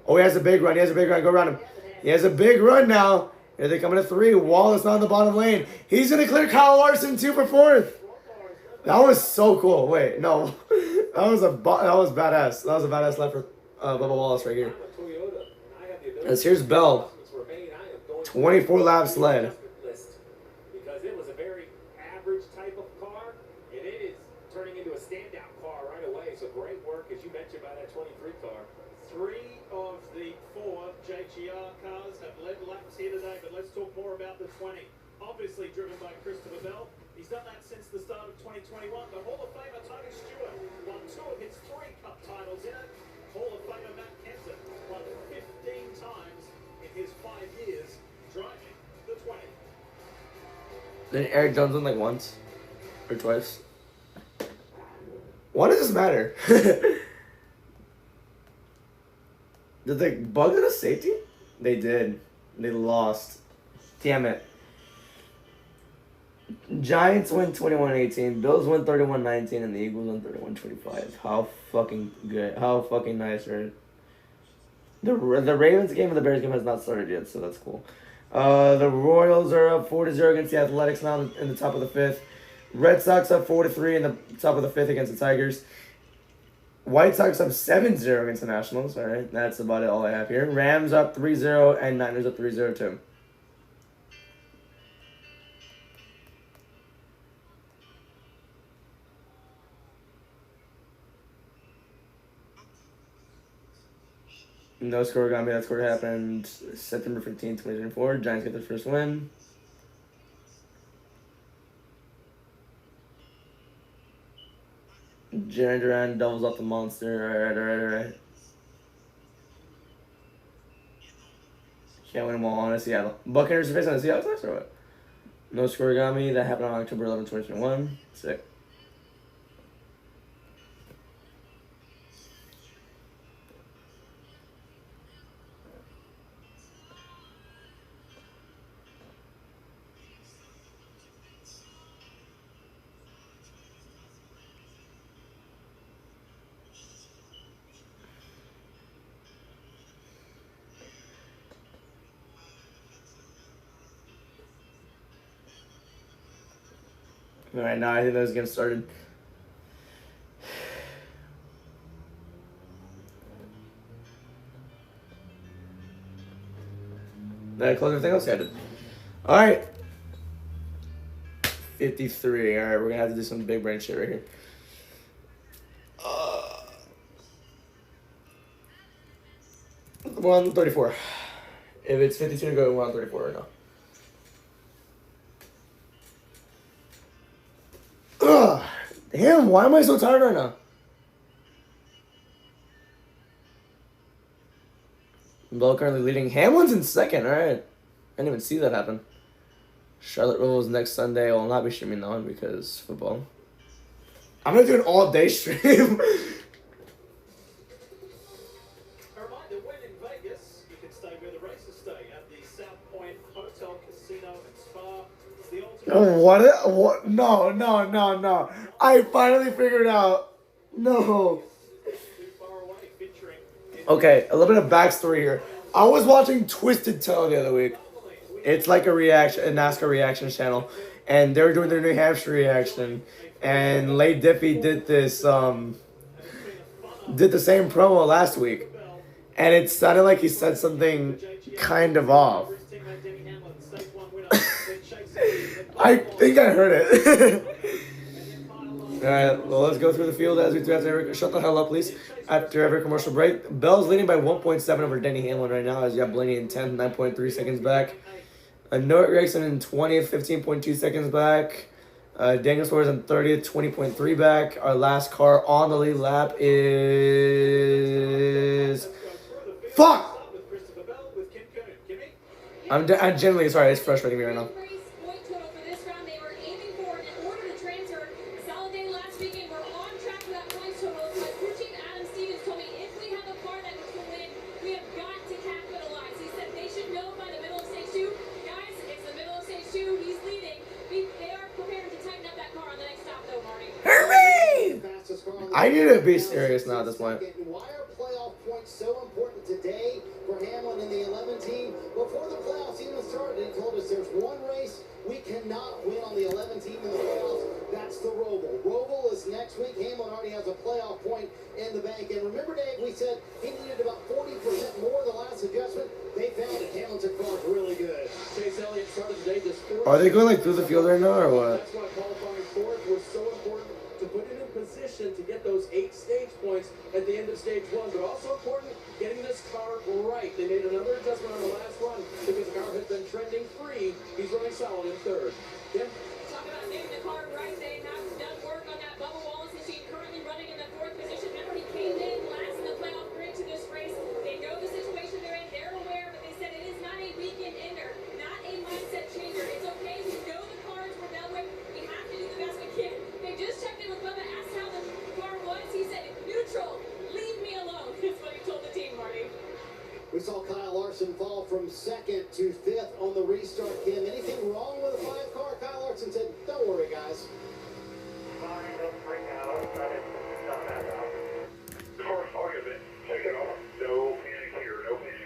Speaker 4: Oh, he has a big run. He has a big run. Go around him. He has a big run now. Here they come into 3. Wallace not in the bottom lane. He's going to clear Kyle Larson 2 for 4th. That was so cool. Wait, no. That was badass. That was a badass lap for Bubba Wallace right here. As here's Bell. 24 laps led.
Speaker 9: Because it was a very average type of car, and it is turning into a standout car right away. So great work, as you mentioned, by that 23 car.
Speaker 8: 3 of the 4 JGR cars have led laps here today, but let's talk more about the 20. Obviously driven by Christopher Bell. He's done that since the start of 2021. The Hall of Famer Tony Stewart won 2 of his 3 Cup titles in it. Hall of Famer Matt Kenseth won 15 times in his 5 years driving the 20.
Speaker 4: Did Eric Jones win like once? Or twice? Why does this matter? Did they bug it a safety? They did. They lost. Damn it. Giants win 21-18. Bills win 31-19. And the Eagles win 31-25. How fucking good. How fucking nice, right? The Ravens game and the Bears game has not started yet, so that's cool. The Royals are up 4-0 against the Athletics now in the top of the 5th. Red Sox up 4-3 in the top of the 5th against the Tigers. White Sox up 7-0 against the Nationals. All right, that's about it. All I have here. Rams up 3-0 and Niners up 3-0 too. No score got me. That score happened September 15, 2024. Giants get their first win. Jaron Duran doubles up the monster. Alright. Can't win them all on Seattle. Buccaneers are facing the Seahawks next or what? No score got me. That happened on October 11, 2021. Sick. Alright, now I think those games started. Did I close everything else? Yeah, I did. All right. 53. All right, we're gonna have to do some big brain shit right here. 134. If it's 52 to go, 134 right now. Ugh. Damn, why am I so tired right now? Bell currently leading. Hamlin's in second. All right. I didn't even see that happen. Charlotte Rules next Sunday. I will not be streaming that one because football. I'm going to do an all-day stream.
Speaker 8: A reminder, when in Vegas, you can stay where the races stay at the South Point Hotel, Casino, and Spa. It's the ultimate.
Speaker 4: What? No. I finally figured out. No.
Speaker 8: Too far away, featuring.
Speaker 4: Okay, a little bit of backstory here. I was watching Twisted Toe the other week. It's like a NASCAR reaction channel, and they were doing their New Hampshire reaction. And Lay Diffie did this, did the same promo last week, and it sounded like he said something kind of off. I think I heard it. All right, well, let's go through the field as we do after every. Shut the hell up, please. After every commercial break, Bell's leading by 1.7 over Denny Hamlin right now, as you have Blaney in 10th, 9.3 seconds back. Noah Gregson in 20th, 15.2 seconds back. Daniel Suarez in 30th, 20.3 back. Our last car on the lead lap is... Fuck! I'm genuinely sorry, it's frustrating me right now. I need to be serious now at this point.
Speaker 5: Why are playoff points so important today for Hamlin and the 11 team? Before the playoffs even started, he told us there's one race we cannot win on the 11 team in the playoffs. That's the Roval. Roval is next week. Hamlin already has a playoff point in the bank. And remember, Dave, we said he needed about 40% more the last adjustment. They found it. Hamilton car's really good.
Speaker 3: Chase Elliott started today just 4.
Speaker 4: Are they going like through the field right now or what?
Speaker 3: That's why qualifying fourth was so important, to put him in position to get those 8 stage points at the end of stage 1, but also important getting this car right. They made another adjustment on the last run because the car has been trending free. He's running solid in 3rd. Tim?
Speaker 6: Talk about getting the car right. They have done work on that Bubba Wallace machine, currently running in the 4th position. Remember, he came in last in the playoff grid to this race. They know the situation they're in. They're aware, but they said it is not a weekend ender, not a mindset changer. It's okay. We know the cards were that way. We have to do the best we can. They just checked in with Bubba, asked how the car was. He said, neutral. Leave me alone. That's what he told the team, Marty.
Speaker 5: We saw Kyle Larson fall from 2nd to 5th on the restart, Kim. Anything wrong with a 5 car? Kyle Larson said, don't worry, guys.
Speaker 2: Fine, don't freak out. That is not bad out. Of course, I'll give it. Take it off. No panic here. No panic.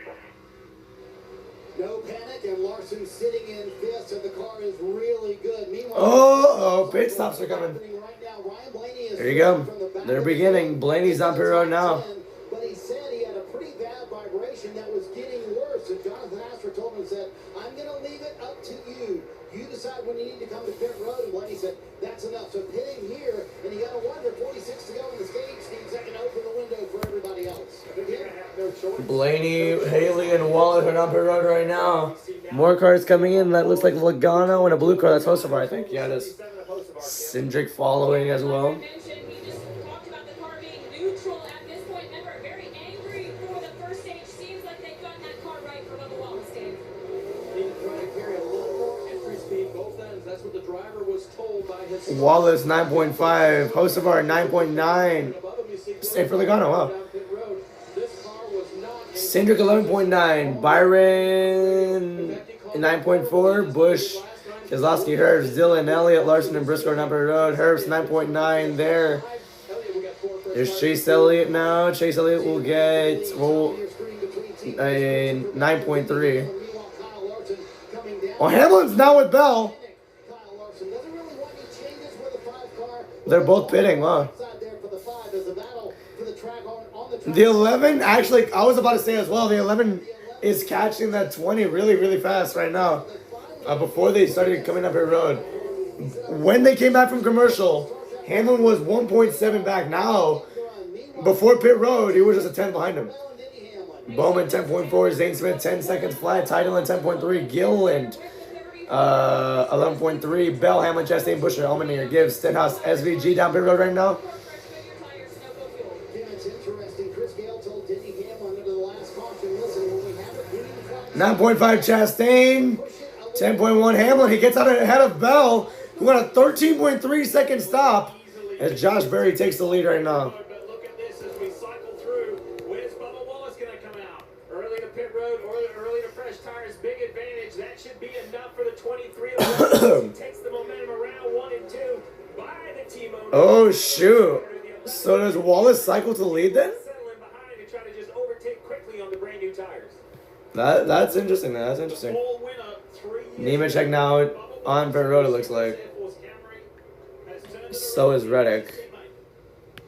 Speaker 5: No panic, and Larson sitting in 5th, so the car is really good. Meanwhile,
Speaker 4: Pit stops are coming.
Speaker 5: right now, Ryan Blaney is
Speaker 4: There you go.
Speaker 5: from the back
Speaker 4: They're
Speaker 5: of the
Speaker 4: beginning.
Speaker 5: field.
Speaker 4: Blaney's on pit road now.
Speaker 5: But he said he had a pretty bad vibration that was getting worse. And Jonathan Astor told him, said, I'm going to leave it up to you. You decide when you need to come to pit road. And Blaney said, that's enough. So pitting here, and you got to wonder, 46 to go in the stage, Steve's not going to open the window for everybody else. Again, no choice.
Speaker 4: Blaney, Haley, and Wallace are on pit road right now. More cars coming in. That looks like Logano and a blue car. That's Hocevar, I think. Yeah, it is. Cindric following as well.
Speaker 6: He just talked about the car being neutral at this point. Remember, very angry for the first stage. Seems like they've gotten that car right for Bubba Wallace, Dave.
Speaker 3: He's trying to carry a little more entry speed both ends. That's what the driver was told by his...
Speaker 4: Wallace 9.5. Hocevar 9.9. Same for Logano. Wow. Cindric 11.9. Byron 9.4. Bush, Keselowski, Herbst, Dillon, Elliott, Larson, and Briscoe on pit road. Herbst 9.9 there. There's Chase Elliott now. Chase Elliott will get a 9.3. Well, Hamlin's now with Bell. They're both pitting, wow. The 11, actually, I was about to say as well, the 11 is catching that 20 really, really fast right now. Before they started coming up pit road. When they came back from commercial, Hamlin was 1.7 back. Now, before pit road, he was just a 10 behind him. Bowman 10.4, Zane Smith 10 seconds flat, Titleland 10.3, Gilliland 11.3, Bell, Hamlin, Chastain, Busher, Allmendinger, Gibbs, Stenhouse, SVG down pit road right now.
Speaker 5: It's interesting. Chris Gale told Denny Hamlin under the last caution, listen, when we have a green flag,
Speaker 4: 9.5 Chastain, 10.1 Hamlin. He gets out ahead of Bell, who got a 13.3 second stop as Josh Berry takes the lead right now.
Speaker 9: But look at this as we cycle through. Where's Bubba Wallace going to come out? Early to pit road or early to fresh tires, big advantage. That should be enough for the 23. He takes the momentum around 1 and 2 by the T-Bone.
Speaker 4: Oh, shoot. So does Wallace cycle to lead then?
Speaker 9: Settling behind to try to just overtake quickly on the brand new tires.
Speaker 4: That's interesting. That's interesting.
Speaker 9: Full winner, 3 years.
Speaker 4: Nemechek now on pit road, it looks like. So is Reddick.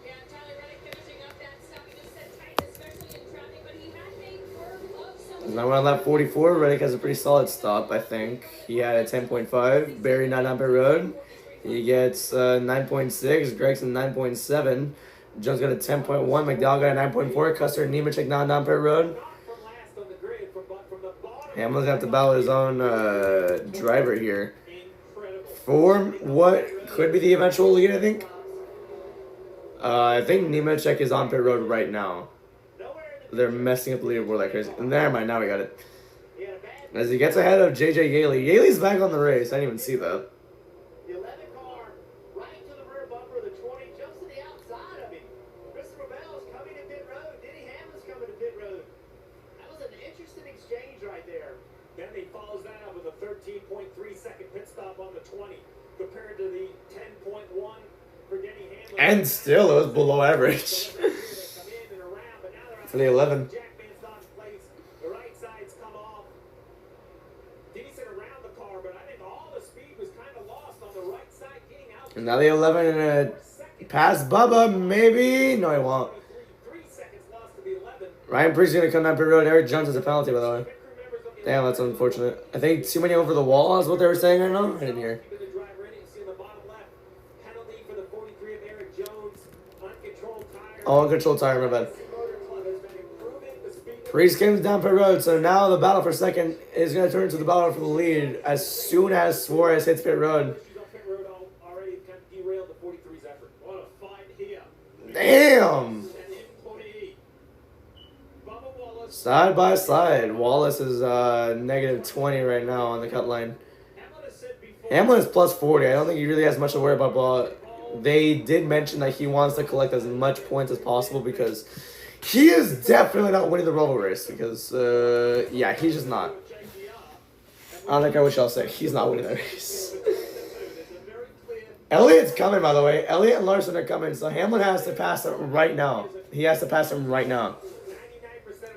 Speaker 6: Yeah, Tyler Reddick finishing up that stop. He just said tight, especially in traffic, but he had made curve up some.
Speaker 4: Now we're on lap 44. Reddick has a pretty solid stop, I think. He had a 10.5. Barry not on pit road. He gets 9.6. Gregson 9.7. Jones got a 10.1. McDowell got a 9.4. Custer and Nemechek not on pit road. Hamlin's gonna have to battle his own driver here. For what could be the eventual lead, I think. I think Nemechek is on pit road right now. They're messing up the leaderboard like crazy. Never mind, now we got it. As he gets ahead of JJ Yaley. Yaley's back on the race. I didn't even see that.
Speaker 1: The 11 car right to the rear bumper. The 20 jumps to the outside of him. Christopher Bell's coming to pit road. Denny Hamlin's coming to pit road. That was an interesting exchange right there.
Speaker 9: Then he follows that up with a 13.3 second pit stop on the 20 compared to the 10.1 for Denny Hamlin.
Speaker 4: And still, it was below average. For the 11.
Speaker 9: Jack Van's not in place. The right sides come off. Decent around the car, but I think all the speed was kind of lost on the right side getting out.
Speaker 4: And now the 11 and pass Bubba, maybe. No, he won't.
Speaker 9: 3 seconds lost to the 11.
Speaker 4: Ryan Priest's gonna come down pit road. Eric Jones has a penalty, by the way. Damn, that's unfortunate. I think too many over the wall is what they were saying right now. I didn't hear.
Speaker 9: Keeping the driver in it. You see in the bottom left. Penalty for the 43 of Eric Jones. Uncontrolled tire.
Speaker 4: Oh, uncontrolled tire, my bad.
Speaker 9: Motor Club has been improving the speed.
Speaker 4: Priest comes down pit road, so now the battle for second is gonna turn into the battle for the lead as soon as Suarez hits pit road.
Speaker 9: Issues on pit road already kind of derailed the 43's effort.
Speaker 8: What a fight here.
Speaker 4: Damn!
Speaker 8: An employee. Bubba Wallace.
Speaker 4: Side by side, Wallace is negative 20 right now on the cut line.
Speaker 8: Hamlin has said before.
Speaker 4: Hamlin is plus 40. I don't think he really has much to worry about, but they did mention that he wants to collect as much points as possible because he is definitely not winning the Roval race because, yeah, he's just not. I don't think I wish I'll say he's not winning that race. Elliott's coming, by the way. Elliott and Larson are coming, so Hamlin has to pass him right now. He has to pass him right now.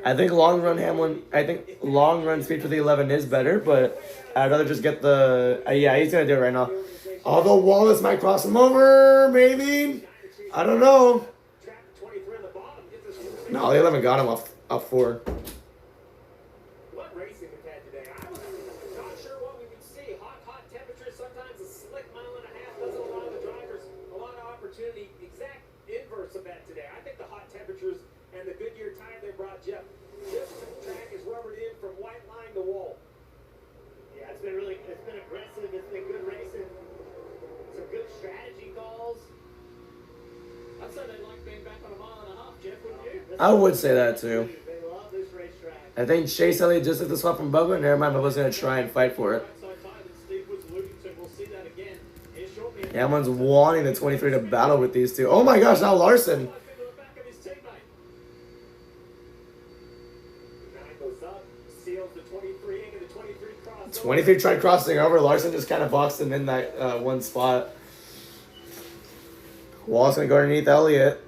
Speaker 4: I think long run speed for the 11 is better, but I'd rather just get the... yeah, he's going to do it right now. Although Wallace might cross him over, maybe. I don't know. No, the 11 got him off 4.
Speaker 9: What racing we've had today? I was not sure what we would see. Hot temperatures, sometimes a slick mile and a half doesn't allow the drivers a lot of opportunity. Exact inverse of that today. I think the hot temperatures and the Goodyear tire they brought Jeff. This track is rubbered in from white line to wall.
Speaker 1: Yeah, it's been aggressive. It's been good racing. Some good strategy calls.
Speaker 8: I'd say they like being back on a mile and a half, Jeff, wouldn't you?
Speaker 4: I would say that, too.
Speaker 1: They love this racetrack.
Speaker 4: I think Chase Elliott just took the swap from Bubba. Never mind, Bubba's going to try and fight for it.
Speaker 8: Right side tire that Steve was alluding to. We'll see that again. Here shortly.
Speaker 4: Hamlin's wanting the 23 to battle with these two. Oh my gosh, now Larson.
Speaker 8: Into the back of his teammate.
Speaker 9: 9 goes up, seals the 23 into the 23 cross.
Speaker 4: 23 tried crossing over. Larson just kind of boxed him in that one spot. Wall's going to go underneath Elliott.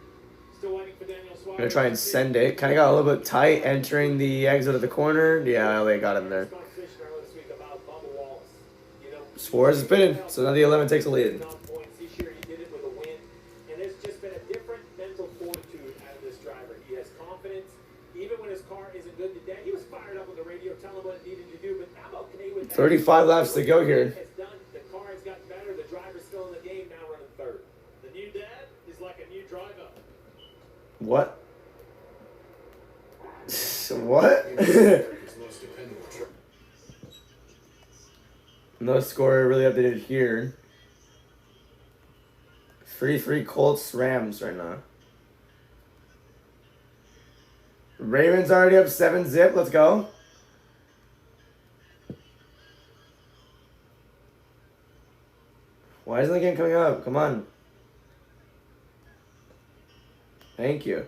Speaker 8: Still waiting for Daniel Suarez.
Speaker 4: Going to try and send it. Kind of got a little bit tight entering the exit of the corner. Yeah, Elliott got him there.
Speaker 9: Conversation earlier this week about Bubba Wallace. You know,
Speaker 4: Suarez is pitted, so now the 11 takes the lead.
Speaker 9: points this year, he did it with a win, and there's just been a different mental fortitude out of this driver. He has confidence, even when his car isn't good today. He was fired up with the
Speaker 4: 35 laps to go here.
Speaker 9: It's done. The car has gotten better. The driver's still in the game, now running third.
Speaker 8: The new dad is like a new driver.
Speaker 4: What? What? No score really updated here. 3-3 Colts Rams right now. Ravens already up 7-0. Let's go. Why isn't the game coming up? Come on. Thank you.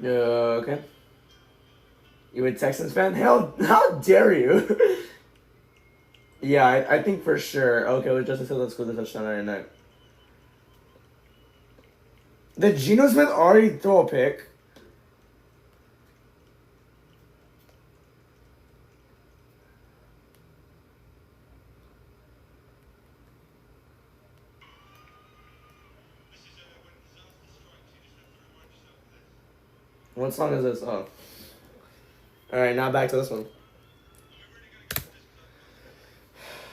Speaker 4: Okay. You a Texans fan? How dare you? Yeah, I think for sure. Okay, well, Justice Hill, let's go to the touchdown right now. Did Geno Smith already throw a pick? What song is this? Oh. Alright, now back to this one.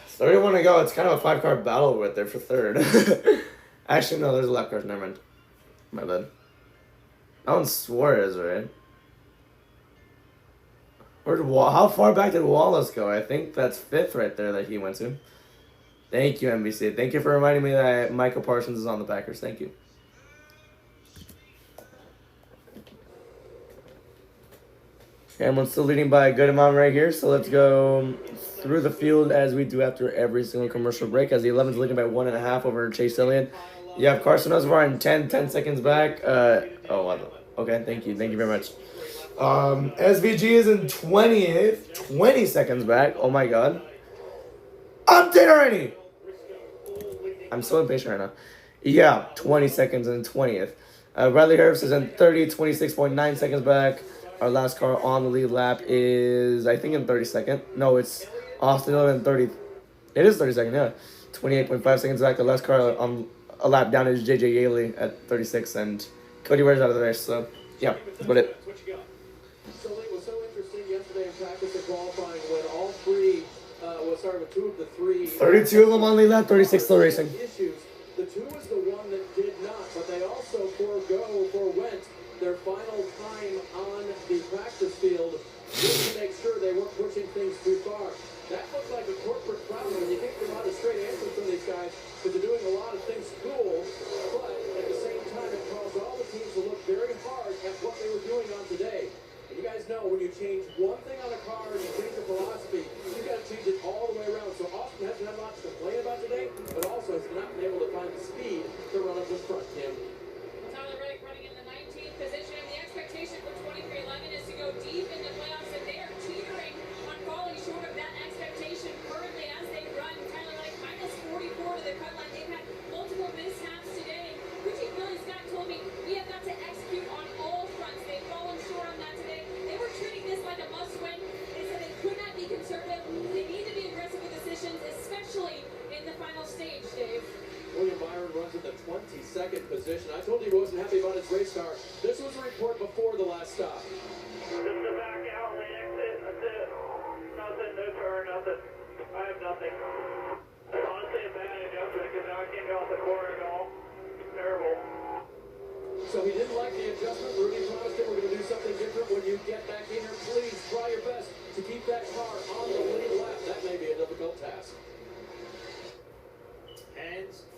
Speaker 4: 31 to go. It's kind of a 5-card battle right there for third. Actually, no, there's a left card. Never mind. My bad. That one's Suarez, right? How far back did Wallace go? I think that's 5th right there that he went to. Thank you, NBC. Thank you for reminding me that Michael Parsons is on the Packers. Thank you. Everyone's still leading by a good amount right here, so let's go through the field as we do after every single commercial break, as the 11's leading by 1.5 over Chase Elliott. You have Carson Osborne in 10 seconds back. Okay, thank you very much. SVG is in 20th, 20 seconds back. Oh my god. Update already! I'm so impatient right now. Yeah, 20 seconds and 20th. Bradley Herbst is in 30, 26.9 seconds back. Our last car on the lead lap is, I think, in 32nd. No, it's Austin Dillon in 30. It is 32nd, yeah. 28.5 seconds back. The last car on a lap down is JJ Yaley at 36, and Cody Ware's out of the race. So, yeah, that's about it.
Speaker 3: So it was so interesting yesterday in practice and qualifying when all three, with 2 of the 3.
Speaker 4: 32 of them on lead lap, 36 still racing.
Speaker 3: Issues. The 2 was the one that did not, but they also forwent their final time on the practice field just to make sure they weren't pushing things too far. That looks like a corporate problem, and you can't get a lot of straight answers from these guys because they're doing a lot of things cool, but at the same time it caused all the teams to look very hard at what they were doing on today. And you guys know when you change one thing on a car and you change your philosophy, you got to change it all the way around. So Austin hasn't had a lot to complain about today, but also has not been able to find the speed to run up the front, Tim.
Speaker 6: Tyler Reddick running in the 19th position. The expectation for 2311 is to go deep in the playoffs, and they are teetering on falling short of that expectation currently as they run. Tyler Reddick minus 44 to the cut line. They've had multiple mishaps today. Richie Billy Scott told me we have got to execute on all fronts. They've fallen short on that today. They were treating this like a must-win. They said they could not be conservative. They need to be aggressive with decisions, especially in the final stage, Dave.
Speaker 3: William Byron runs in the 22nd position. I told you he wasn't happy about his race car. This was a report before the last stop.
Speaker 2: Just the back out on the exit. That's it. Nothing, no turn, nothing. I have nothing. Honestly, a bad adjustment because now I can't get off the corner at all. Terrible.
Speaker 3: So he didn't like the adjustment. Rudy promised him we're going to do something different when you get back in here. Please try your best.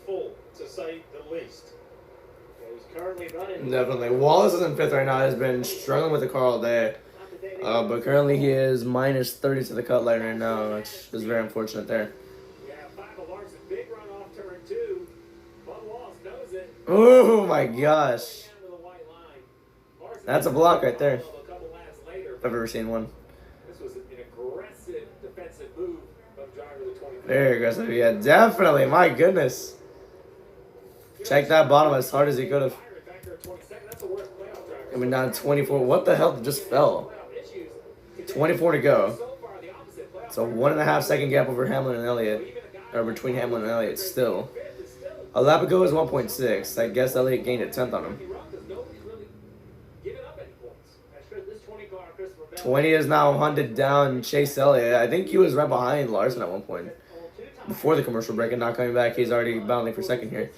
Speaker 8: full, to say the least.
Speaker 1: He's currently running.
Speaker 4: Definitely. Wallace is in 5th right now. Has been struggling with the car all day. But currently he is minus 30 to the cut line right now, which is very unfortunate there.
Speaker 9: Yeah, 5 of Larson, big run off turn 2. Bud Wallace knows it.
Speaker 4: Oh my gosh.
Speaker 9: Down to the white line. Larson
Speaker 4: That's a block right there.
Speaker 9: a couple laps later.
Speaker 4: If I've ever seen one.
Speaker 9: This was an aggressive defensive move of driver the 25.
Speaker 4: Very aggressive. Yeah, definitely. My goodness. Check that bottom as hard as he could have.
Speaker 9: That's the worst playoff driver.
Speaker 4: Coming down 24. What the hell just fell? 24 to go.
Speaker 9: So far, the opposite. Playoff
Speaker 4: So 1.5 second gap over Hamlin and Elliott. Or between Hamlin and Elliott still. A lap ago is 1.6. I guess Elliott gained a 10th on him.
Speaker 9: nobody's really giving up any points.
Speaker 1: This 20 car, Christopher Bell.
Speaker 4: 20 is now hunted down Chase Elliott. I think he was right behind Larson at one point. Before the commercial break and not coming back. He's already battling for second here.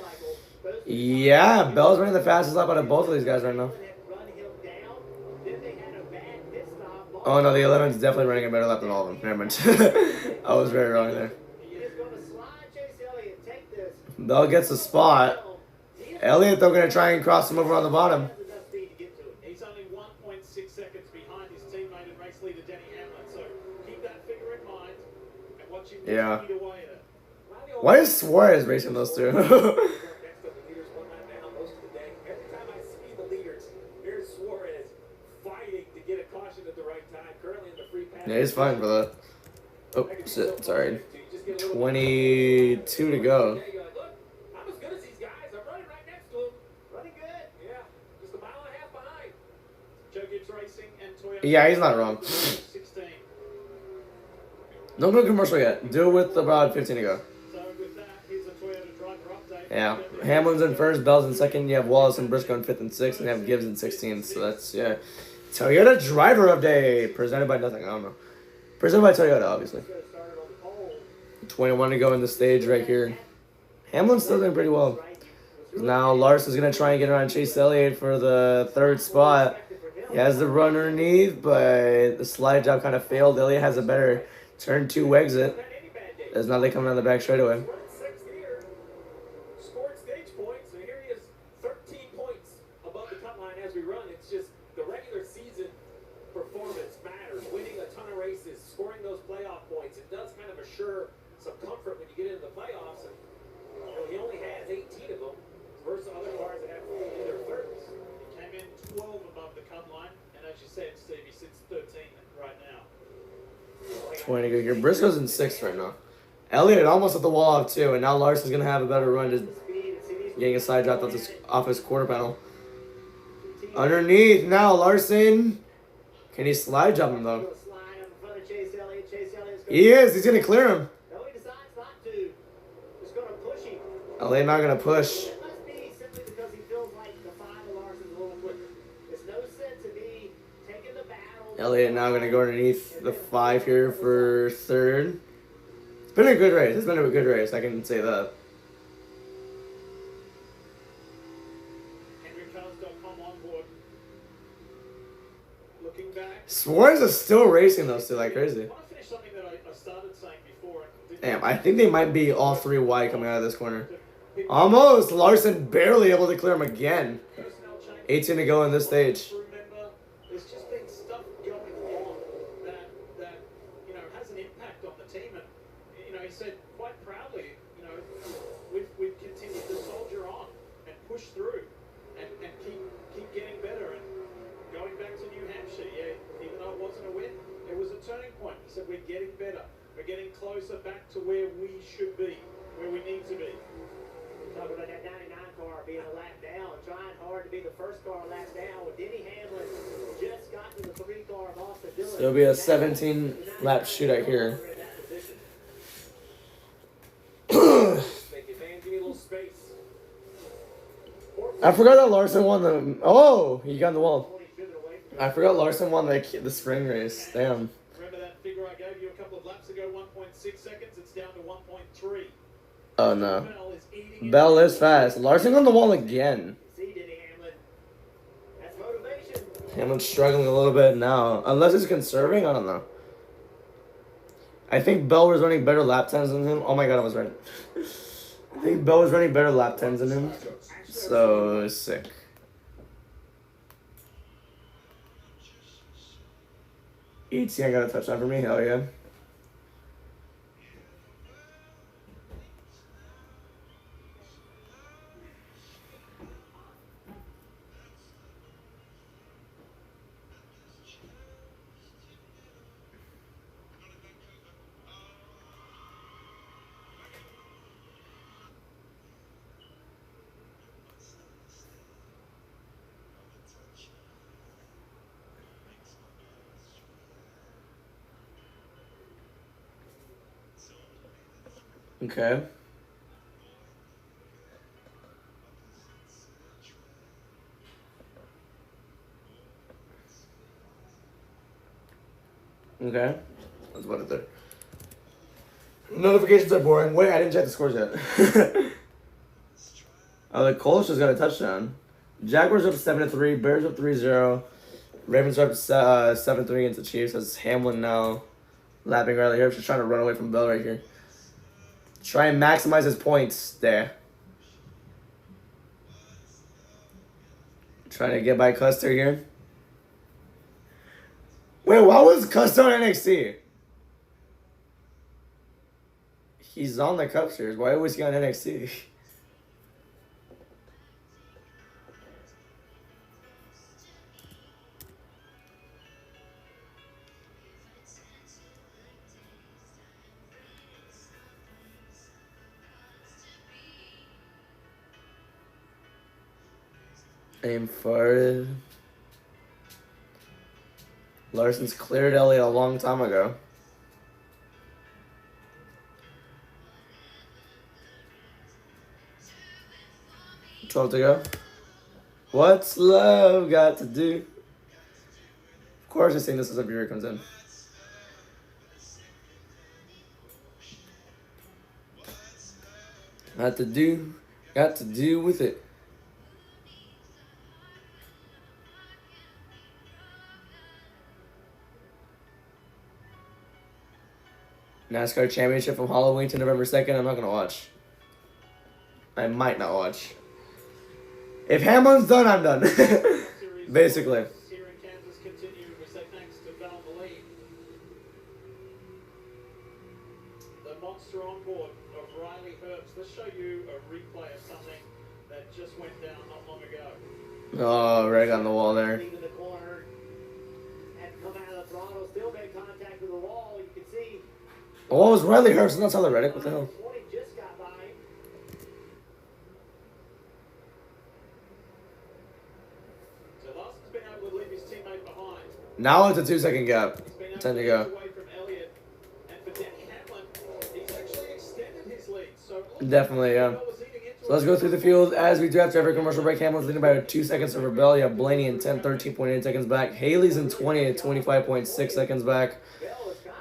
Speaker 4: Yeah, Bell's running the fastest lap out of both of these guys right now. Oh no, the 11's definitely running a better lap than all of them. Never mind. I was very wrong there. Bell gets a spot. Elliott, though, going to try and cross him over on the bottom.
Speaker 8: He's only 1.6 seconds behind his teammate and race leader Denny Hamlin, so keep that figure in mind and watch him
Speaker 4: Yeah.
Speaker 8: lead away at it.
Speaker 4: Why is Suarez racing those two?
Speaker 9: Next up, the leaders one lap down most of the day. Every time I see the leaders, here's Suarez fighting to get a caution at the right time. Currently in the free pass.
Speaker 4: Yeah, he's fine for that. Oh, shit, sorry. 22 to go.
Speaker 9: Yeah, you're like, look, I'm as good as these guys. I'm running right next to them. Running good. Yeah, just a mile and a half behind.
Speaker 8: Joe Gibbs Racing and Toyota.
Speaker 4: Yeah, he's not wrong.
Speaker 8: 16.
Speaker 4: No commercial yet. Do it with about 15 to go.
Speaker 8: So with that, here's a Toyota driver update.
Speaker 4: Yeah, Hamlin's in first, Bell's in second. You have Wallace and Briscoe in 5th and 6th, and you have Gibbs in 16th. So that's, yeah. Toyota driver update. Presented by nothing. I don't know. Presented by Toyota, obviously. 21 to go in the stage right here. Hamlin's still doing pretty well. Now Larson's going to try and get around Chase Elliott for the 3rd spot. He has the run underneath, but the slide job kind of failed. Elliott has a better turn 2 exit. As now they come down the back straightaway.
Speaker 9: Running 6th here. Scored stage points, and here he is 13 points above the cut line as we run. It's just the regular season performance matters. Winning a ton of races, scoring those playoff points, it does kind of assure some comfort when you get into the playoffs. And he only has 18 of them versus other cars that have in their 30s.
Speaker 8: He came in 12 above the cut line, and as you said, Steve, he sits 13 right now.
Speaker 4: 20 to go here. Briscoe's in 6th right now. Elliott almost at the wall off too, and now Larson's going to have a better run, just getting a side drop off his quarter panel. Underneath now, Larson. Can he slide jump him though? He is. He's going to clear him.
Speaker 1: No, he decides not to. He's going to push him.
Speaker 4: Elliott not going to push.
Speaker 1: It must be simply because he feels like the 5 of Larson's a little quicker. It's no sense in me taking the battle.
Speaker 4: Elliott now going to go underneath the 5 here for 3rd. It's been a good race. It's been a good race. I can say that.
Speaker 8: HenryCars.com on board. Looking back.
Speaker 4: Suarez is still racing those two like crazy.
Speaker 8: I want to finish something that I started saying before.
Speaker 4: Damn, I think they might be all 3 wide coming out of this corner. Almost. Larson barely able to clear him again. 18 to go in this stage.
Speaker 8: Remember, there's just been stuff going on that you know has an impact on the team, and you know he said quite proudly, you know, we've continued to soldier on and push through and keep getting better and going back to New Hampshire. Yeah, even though it wasn't a win, it was a turning point. He said we're getting better, we're getting closer back to where we should be, where we need to be.
Speaker 1: Talking about that 99 car being a lap down, trying hard to be the first car lap down. With Denny Hamlin just got to the 3 car of Austin Dillon.
Speaker 4: So it'll be a 17 lap shootout here.
Speaker 9: Make it, man. Give me a little space.
Speaker 4: I forgot that Larson won the. Oh, he got in the wall. I forgot Larson won the spring race. Damn.
Speaker 8: Remember that figure I gave you a couple of laps ago, 1.6 seconds? It's down to 1.3.
Speaker 4: Oh no.
Speaker 8: Bell is eating
Speaker 4: Bell is fast. Larson on the wall again.
Speaker 1: See Denny Hamlin. That's motivation.
Speaker 4: Hamlin's struggling a little bit now. Unless he's conserving, I don't know. I think Bell was running better lap times than him. Oh my god, I was right. I think Bell was running better lap times than him. So sick. ETN got a touchdown for me. Hell yeah. Okay. Okay. That's about it there. Notifications are boring. Wait, I didn't check the scores yet. Oh, the Colts just got a touchdown. Jaguars up 7-3. Bears up 3-0. Ravens are up 7-3 against the Chiefs. That's Hamlin now lapping Riley here. Just trying to run away from Bell right here. Try and maximize his points there. Trying to get by Custer here. Wait, why was Custer on NXT? He's on the Cup Series. Why was he on NXT? Aim for Larson's cleared Elliott a long time ago. $12 to go. What's love got to do? Of course, I sing this as a viewer comes in. Got to do with it. NASCAR Championship from Halloween to November 2nd. I'm not going to watch. I might not watch. If Hamlin's done, I'm done. Basically.
Speaker 8: Here in Kansas continue. We say thanks to Valvoline. The monster on board of Riley Herbst. Let's show you a replay of something that just went down not long ago.
Speaker 4: Oh, right on the wall there.
Speaker 1: Into the corner and come out of the throttle. Still made contact with the wall. You can see.
Speaker 4: Oh, it was Riley Herbst, not Tyler Reddick. What the hell?
Speaker 1: 20 just got by.
Speaker 8: So Larson's been able to leave his teammate behind.
Speaker 4: Now it's a 2-second gap.
Speaker 8: He's been able
Speaker 4: 10 to
Speaker 8: to
Speaker 4: go.
Speaker 8: get away from Elliott. And for Danny Hamlin, he's actually extended his lead. So
Speaker 4: Definitely, yeah. So let's go through the field as we do after every commercial break. Hamlin's leading by 2 seconds over Bell. You have Blaney in 10, 13.8 seconds back. Haley's in 20 at 25.6 seconds back.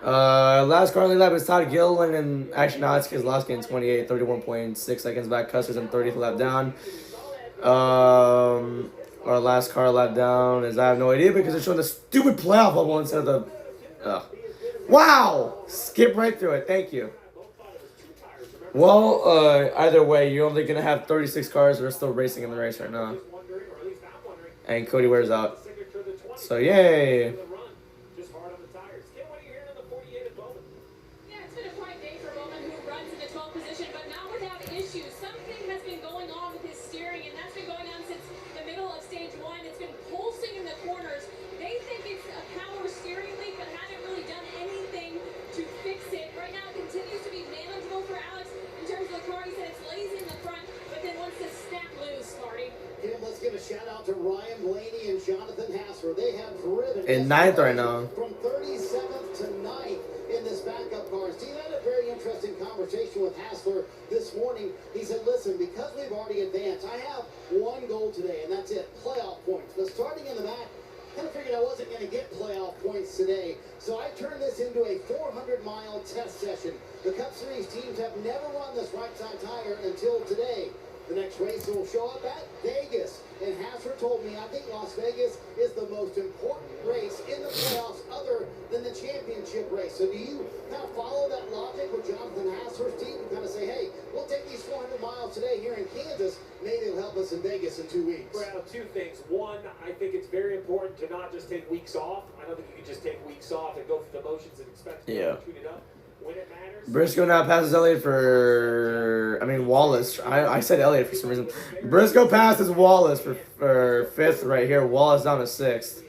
Speaker 4: Last car on the lap is Todd Gilliland, and actually now it's Keselowski in 28, 31.6 seconds back. Custer's in 30th lap down. Our last car lap down is I have no idea because they're showing the stupid playoff bubble instead of the. Wow! Skip right through it. Thank you. Well, either way, you're only gonna have 36 cars that are still racing in the race right now, and Cody wears out. So yay!
Speaker 6: Yeah, it's been a quiet day for Bowman, who runs in the 12th position, but not without issues. Something has been going on with his steering, and that's been going on since the middle of stage 1. It's been pulsing in the corners. They think it's a power steering leak, but haven't really done anything to fix it. Right now, it continues to be manageable for Alex in terms of the car. He said it's lazy in the front, but then wants to snap loose, Marty.
Speaker 5: Tim, let's give a shout out to Ryan Blaney and Jonathan Hasser. They have driven
Speaker 4: In 9th right now.
Speaker 5: from 37th to 9th in this backup car. Steve had a very interesting conversation with Hassler this morning. He said, listen, because we've already advanced, I have one goal today, and that's it, playoff points. But starting in the back, I kind of figured I wasn't going to get playoff points today. So I turned this into a 400-mile test session. The Cup Series teams have never run this right-side tire until today. The next race will show up at Vegas. And Hasser told me, I think Las Vegas is the most important race in the playoffs other than the championship race. So do you kind of follow that logic with Jonathan Hasser's team and kind of say, hey, we'll take these 400 today here in Kansas. Maybe it'll help us in Vegas in 2 weeks.
Speaker 9: Well, two things. One, I think it's very important to not just take weeks off. I don't think you can just take weeks off and go through the motions and expect to tweet it up when it matters.
Speaker 4: Briscoe now passes Elliott Wallace. I said Elliott for some reason. Briscoe passes Wallace for fifth right here. Wallace down to sixth.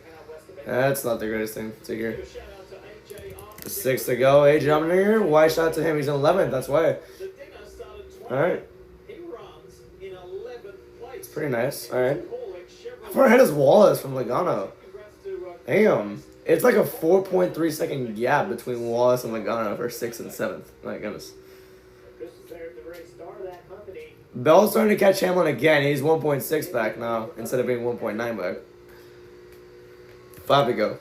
Speaker 4: That's not the greatest thing to hear. 6 to go. AJ Allmendinger here. Wide shot to him. He's in 11th. That's why. Alright. It's pretty nice. Alright. How far ahead is Wallace from Logano? Damn. It's like a 4.3 second gap between Wallace and Logano for 6th and 7th. My goodness. Bell's starting to catch Hamlin again. He's 1.6 back now instead of being 1.9 back. 5 to go.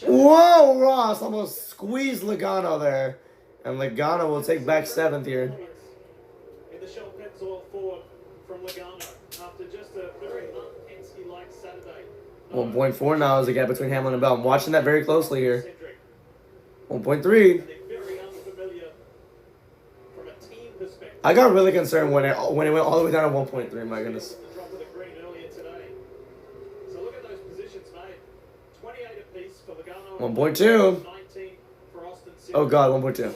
Speaker 4: Whoa, Ross almost squeezed Logano there. And Logano will take back 7th here.
Speaker 8: In the Shell Pennzoil Ford from Logano after just a very un-Penske-like Saturday.
Speaker 4: 1.4 now is the gap between Hamlin and Bell. I'm watching that very closely here. 1.3.
Speaker 8: Very unfamiliar from a team perspective.
Speaker 4: I got really concerned when it went all the way down to 1.3. My goodness. 1.2. Oh God, 1.2.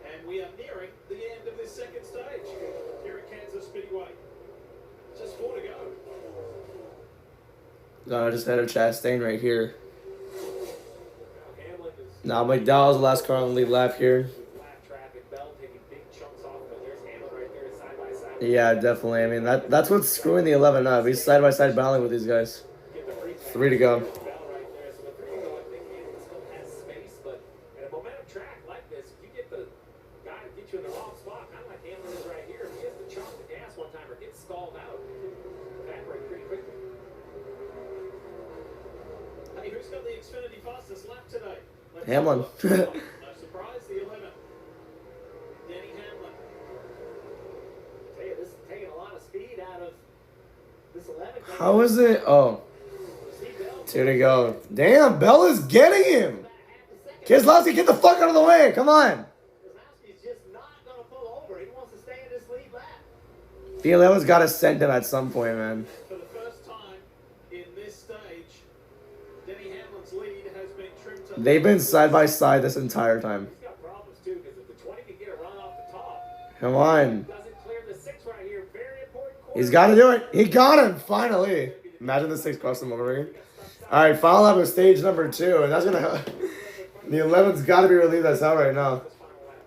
Speaker 8: And we are nearing the end of this second stage here at Kansas Speedway. Just 4 to go.
Speaker 4: No, I just had a Chastain right here. Now McDowell's the last car on the lead lap here. Yeah, definitely. I mean, that's what's screwing the 11 up. He's side-by-side battling with these guys. 3 to go.
Speaker 8: Hey, who's got the Xfinity fastest lap today?
Speaker 4: Hamlin.
Speaker 8: No surprise, the 11. Denny Hamlin.
Speaker 1: Tell you, this is taking a lot of speed out of this 11.
Speaker 4: How is it? Oh. 2 to go. Damn, Bell is getting him. Keselowski, get the fuck out of the way. Come on.
Speaker 1: Keselowski's just not going to pull over. He wants to stay in this lead lap.
Speaker 4: BLM's got to send him at some point, man.
Speaker 8: For the first time in this stage, Denny Hamlin's lead has been trimmed to...
Speaker 4: They've been side by side this entire time.
Speaker 9: He's got problems too, because if the 20 can get a run off the top,
Speaker 4: Come on.
Speaker 9: doesn't clear the 6 right here. Very important corner.
Speaker 4: He's got to do it. He got him, finally. Imagine the 6 crossed him over again. All right, final lap of stage number 2, and that's going to... The 11's got to be relieved as hell right now.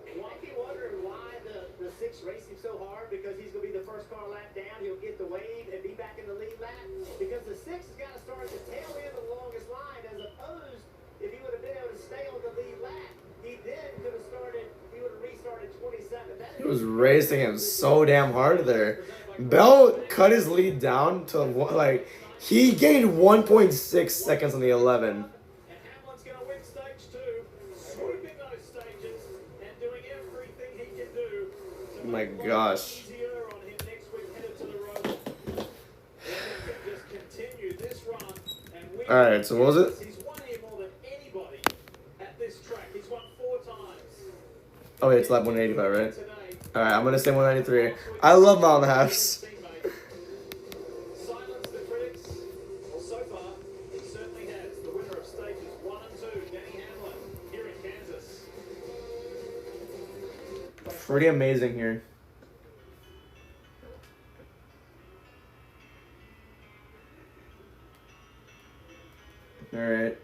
Speaker 1: You might be wondering why the 6 raced him so hard, because he's going to be the first car lap down. He'll get the wave and be back in the lead lap, because the 6 has got to start at the tail end of the longest line, as opposed if he would have been able to stay on the lead lap, he then could have started, he would have restarted 27.
Speaker 4: He was racing him so damn hard there. Bell cut his lead down to, like, he gained 1.6 seconds on the 11.
Speaker 8: And Hamlin's going to win stage 2, sweeping those stages and doing everything he can do.
Speaker 4: Oh my gosh.
Speaker 8: Easier on him next week, headed to the road. He can just continue this run and win.
Speaker 4: All right, so what was it?
Speaker 8: He's won here more than anybody at this track. He's won 4 times.
Speaker 4: Oh, wait, it's lap 185, right?
Speaker 8: Today,
Speaker 4: All right, I'm going to say 193. I love mile and a halves.
Speaker 8: teammate. Silence the critics. Well, so far, he certainly has. The winner of stages 1 and 2, Denny Hamlin, here in Kansas.
Speaker 4: Pretty amazing here. All right.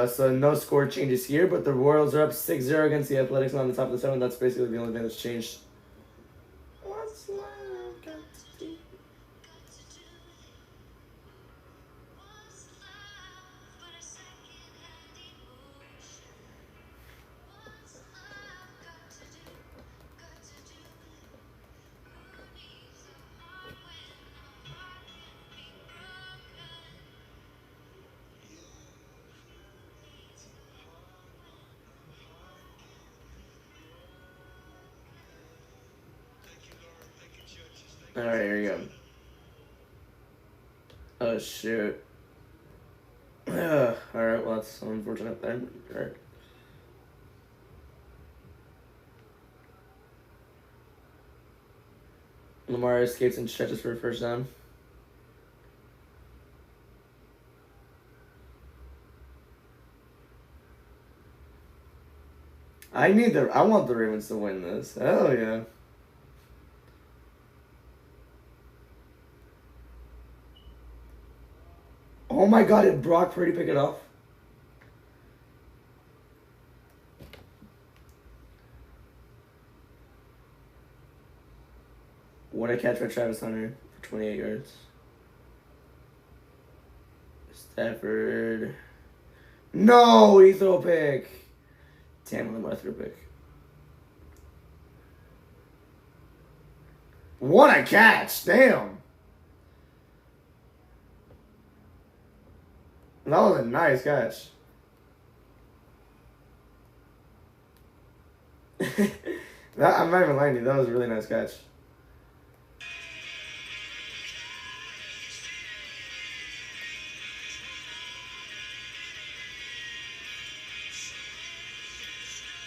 Speaker 4: So no score changes here, but the Royals are up 6-0 against the Athletics on the top of the 7. That's basically the only thing that's changed. What's love got to do? Alright, here we go. Oh, shoot. Alright, well, that's unfortunate then. Alright. Lamar escapes and stretches for a first down. I want the Ravens to win this. Hell yeah. Oh my god, did Brock Purdy pick it off? What a catch by Travis Hunter for 28 yards. Stafford. No, he threw a pick. Damn, Lamar threw a pick. What a catch! Damn. That was a nice catch. I'm not even lying to you. That was a really nice catch.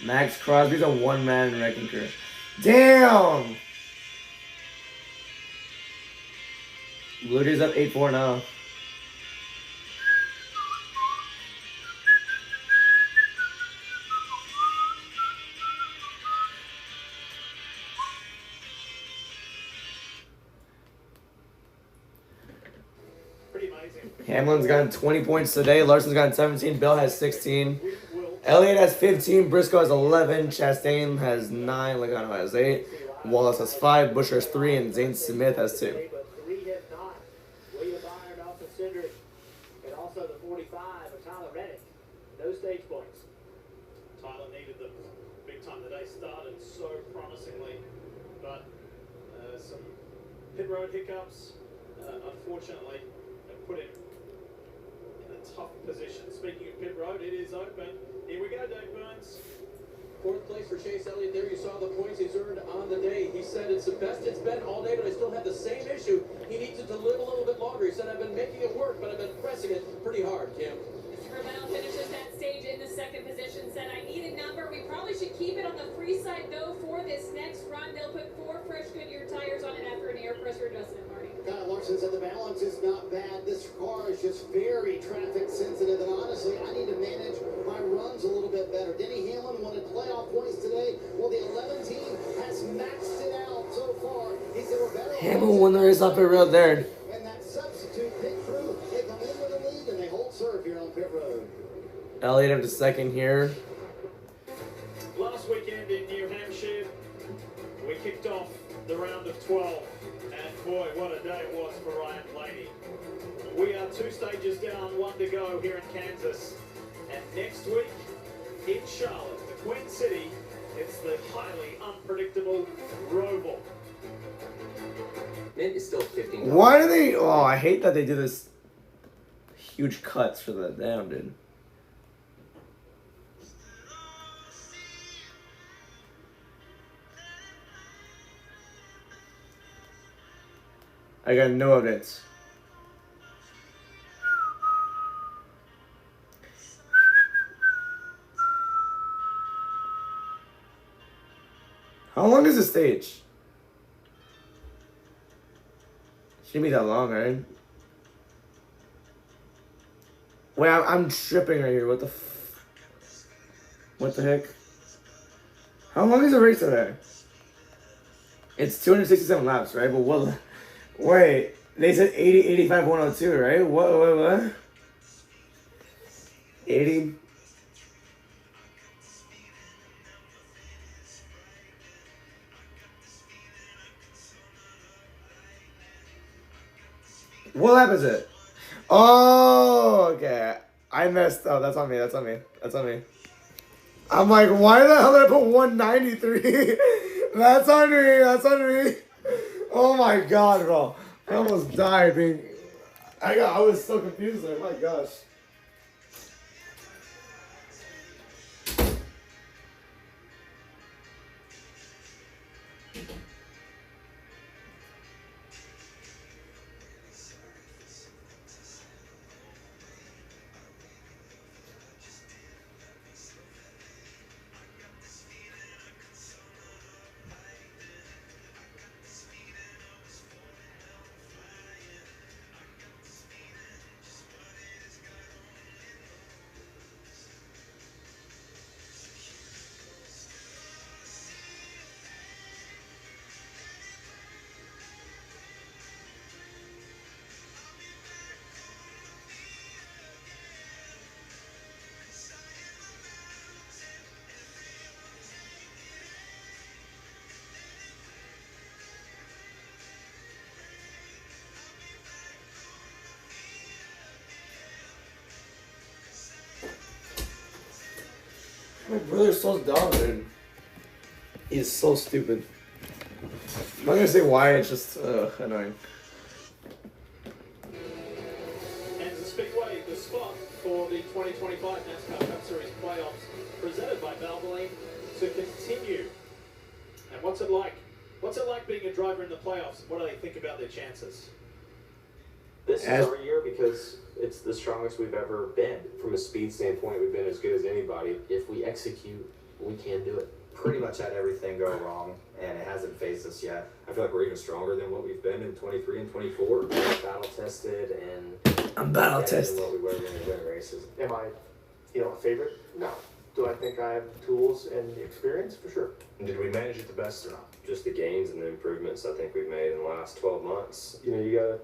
Speaker 4: Max Crosby's a one-man wrecking crew. Damn! Blue Jays up 8-4 now.
Speaker 8: Pretty amazing.
Speaker 4: Hamlin's gotten 20 points today. Larson's gotten 17. Bell has 16. Elliott has 15. Briscoe has 11. Chastain has 9. Logano has 8. Wallace has 5. Busher has 3. And Zane Smith has 2.
Speaker 1: But 3 have not. William Byron, Austin Cindric, and also the 45 of Tyler Reddick. No stage points.
Speaker 8: Tyler needed them big time. The day started so promisingly, but some pit road hiccups, unfortunately, have put him in a tough position. Speaking of pit road, it is open. Here we go, Dave Burns.
Speaker 3: 4th place for Chase Elliott there. You saw the points he's earned on the day. He said it's the best it's been all day, but I still have the same issue. He needs it to live a little bit longer. He said, I've been making it work, but I've been pressing it pretty hard, Kim.
Speaker 6: Mr. Ravel finishes that stage in the 2nd position, said, I need a number. We probably should keep it on the free side, though, for this next run. They'll put 4 fresh Goodyear tires on it after an air pressure adjustment, Marty.
Speaker 5: Kyle Larson said the balance is not bad. This car is just very traffic sensitive, and honestly, I need to manage my runs a little bit better. Denny Hamlin wanted playoff points today. Well, the 11 team has maxed it out so far. He said we're better.
Speaker 4: Hamlin won the race off pit road there.
Speaker 5: And that substitute pit crew, they come in with a lead and they hold serve here on pit road.
Speaker 4: Elliott up to 2nd here.
Speaker 8: Last weekend in New Hampshire, we kicked off the round of 12, and boy, what a day it was for Ryan Blaney. We are 2 stages down, 1 to go here in Kansas, and next week in Charlotte, the Queen City, it's the highly unpredictable Roval.
Speaker 10: Mint is still $15.
Speaker 4: Why do they... Oh, I hate that they do this huge cuts for the down, dude. I got no updates. How long is the stage? Shouldn't be that long, right? Wait, I'm tripping right here. What the What the heck? How long is the race today? It's 267 laps, right? But what? Wait, they said 80, 85, 102, right? What? 80. What lap is it? Oh, okay. I messed up. That's on me. That's on me. That's on me. I'm like, why the hell did I put 193? That's on me. That's on me. Oh my god, bro. I almost died being... I was so confused there. My gosh. My brother's so dumb, dude. He's so stupid. I'm not gonna say why, it's just annoying.
Speaker 8: And the Speedway, the spot for the 2025 NASCAR Cup Series playoffs presented by Valvoline to continue. And what's it like? What's it like being a driver in the playoffs? What do they think about their chances?
Speaker 10: This is our year because it's the strongest we've ever been. From a speed standpoint, we've been as good as anybody. If we execute, we can do it.
Speaker 11: Pretty much had everything go wrong, and it hasn't phased us yet. I feel like we're even stronger than what we've been in 23 and 24.
Speaker 10: Battle tested, and
Speaker 4: I'm battle tested.
Speaker 10: what we were going to win races.
Speaker 12: Am I, a favorite? No. Do I think I have the tools and the experience? For sure.
Speaker 11: And did we manage it the best or not?
Speaker 10: Just the gains and the improvements I think we've made in the last 12 months. You gotta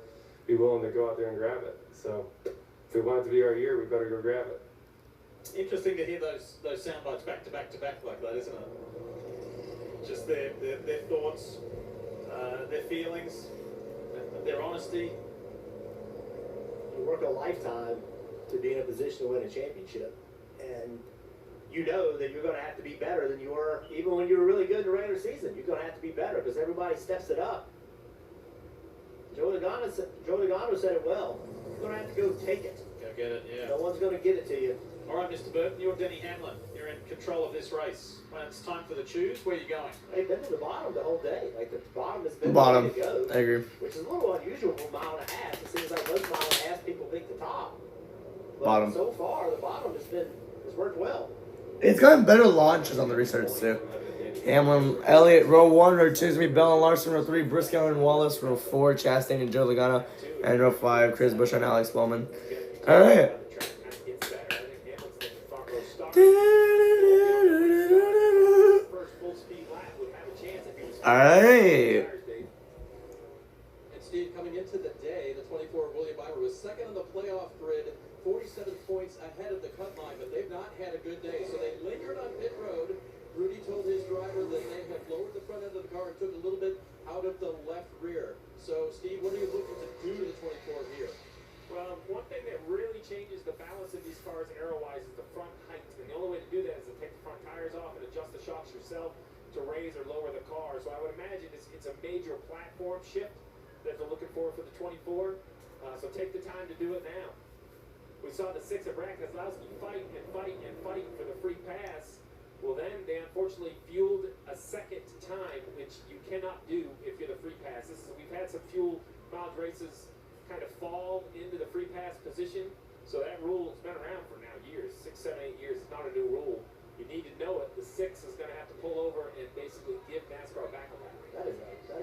Speaker 10: be willing to go out there and grab it. So if we want it to be our year, we better go grab it.
Speaker 8: Interesting to hear those sound bites back to back to back like that, isn't it? Just their thoughts, their feelings, their honesty.
Speaker 1: You work a lifetime to be in a position to win a championship, and you know that you're going to have to be better than you were even when you were really good in the regular season. You're going to have to be better because everybody steps it up. Joe Logano said it well. You're going to have to go take it.
Speaker 8: Go get it, yeah.
Speaker 1: No one's going to give it to you.
Speaker 8: All right, Mr. Burton, you're Denny Hamlin. You're in control of this race. When it's time for the choose, where are you going?
Speaker 1: They've been to the bottom the whole day. Like, the bottom has been
Speaker 4: Bottom.
Speaker 1: the way to go.
Speaker 4: I agree.
Speaker 1: Which is a little unusual for a mile and a half. It seems like most mile and a half people pick the top. But
Speaker 4: Bottom.
Speaker 1: so far, the bottom has worked well.
Speaker 4: It's gotten better launches on the restarts too. Hamlin, Elliott, row 1, row 2 is going to be Bell and Larson, row 3, Briscoe and Wallace, row 4, Chastain and Joe Logano, and row 5, Chris Buescher and Alex Bowman. All right. All right.
Speaker 3: And Steve, coming into the day, the 24 William Byron was second on the playoff grid, 47 points ahead of the cut line, but they've not had a good day. So they lingered on pit road. Rudy told his driver that they have lowered the front end of the car and took a little bit out of the left rear. So, Steve, what are you looking to do to the 24 here?
Speaker 9: Well, one thing that really changes the balance of these cars aero-wise is the front height. And the only way to do that is to take the front tires off and adjust the shocks yourself to raise or lower the car. So I would imagine it's a major platform shift that they're looking for the 24. So take the time to do it now. We saw the 6 of Brad Keselowski fight and fight and fight for the free pass. Well, then they unfortunately fueled a second time, which you cannot do if you're the free pass. We've had some fuel mileage races kind of fall into the free pass position. So that rule has been around for now years, 6, 7, 8 years. It's not a new rule. You need to know it. The 6 is going to have to pull over and basically give NASCAR back a lap.
Speaker 1: That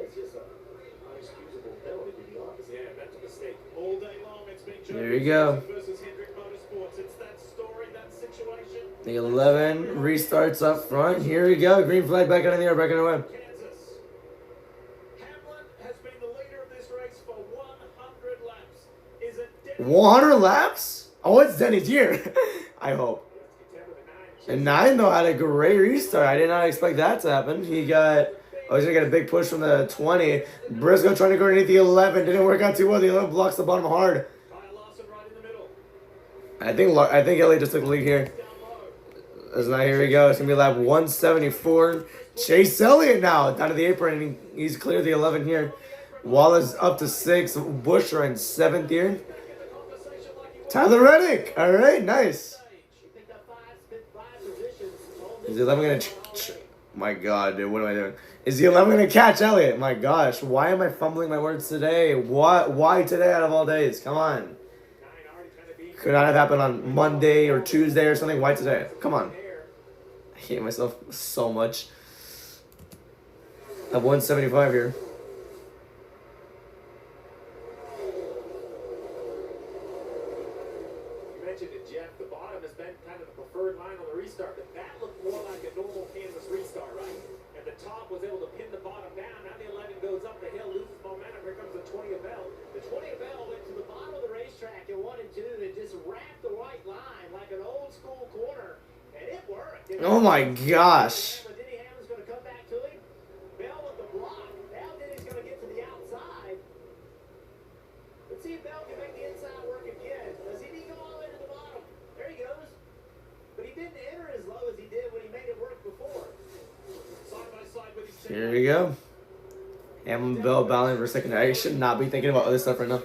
Speaker 1: is just an unexcusable penalty, to be honest.
Speaker 9: Yeah, that's a mistake.
Speaker 8: All day long, it's been Joe
Speaker 4: There you go.
Speaker 8: versus Hendrick Motorsports. It's that story, that situation.
Speaker 4: The 11 restarts up front. Here we go. Green flag back out in the air, back in the way.
Speaker 8: Kansas. Hamlin has been the leader of this race for 100 laps. Is it Denny?
Speaker 4: 100 laps? Oh, it's Denny's here. I hope. And 9 though had a great restart. I did not expect that to happen. He's gonna get a big push from the 20. Briscoe trying to go underneath the 11. Didn't work out too well. The 11 blocks the bottom hard. I think Elliott just took the lead here. That's not, here we go. It's gonna be lap 174. Chase Elliott now down to the apron, and he's cleared the 11 here. Wallace up to 6. Buescher in 7th here. Tyler Reddick. All right, nice. Is the 11 gonna? My God, dude, what am I doing? Is the 11 gonna catch Elliott? My gosh, why am I fumbling my words today? Why today out of all days? Come on. Could not have happened on Monday or Tuesday or something. Why today? Come on. I hate myself so much. At 175 here.
Speaker 9: You mentioned it, Jeff. The bottom has been kind of the preferred line on the restart, but that looked more like a normal Kansas restart, right? And the top was able to pin the bottom down. Now the 11 goes up the hill, loses momentum. Here comes the 20 of Bell.
Speaker 1: The 20 of Bell went to the bottom of the racetrack in 1 and 2 and just wrapped the white line like an old school corner, and it worked.
Speaker 4: Oh my gosh.
Speaker 1: But Denny Hamlin's going to come back to him. Bell with the block. Now Denny's going to get to the outside. Let's see if Bell can make the inside work again. Does he need to go all the way to the bottom? There he goes. But he didn't enter as low as he did when
Speaker 4: Here we go. Hamlin, Bell battling for second. I should not be thinking about other stuff right now.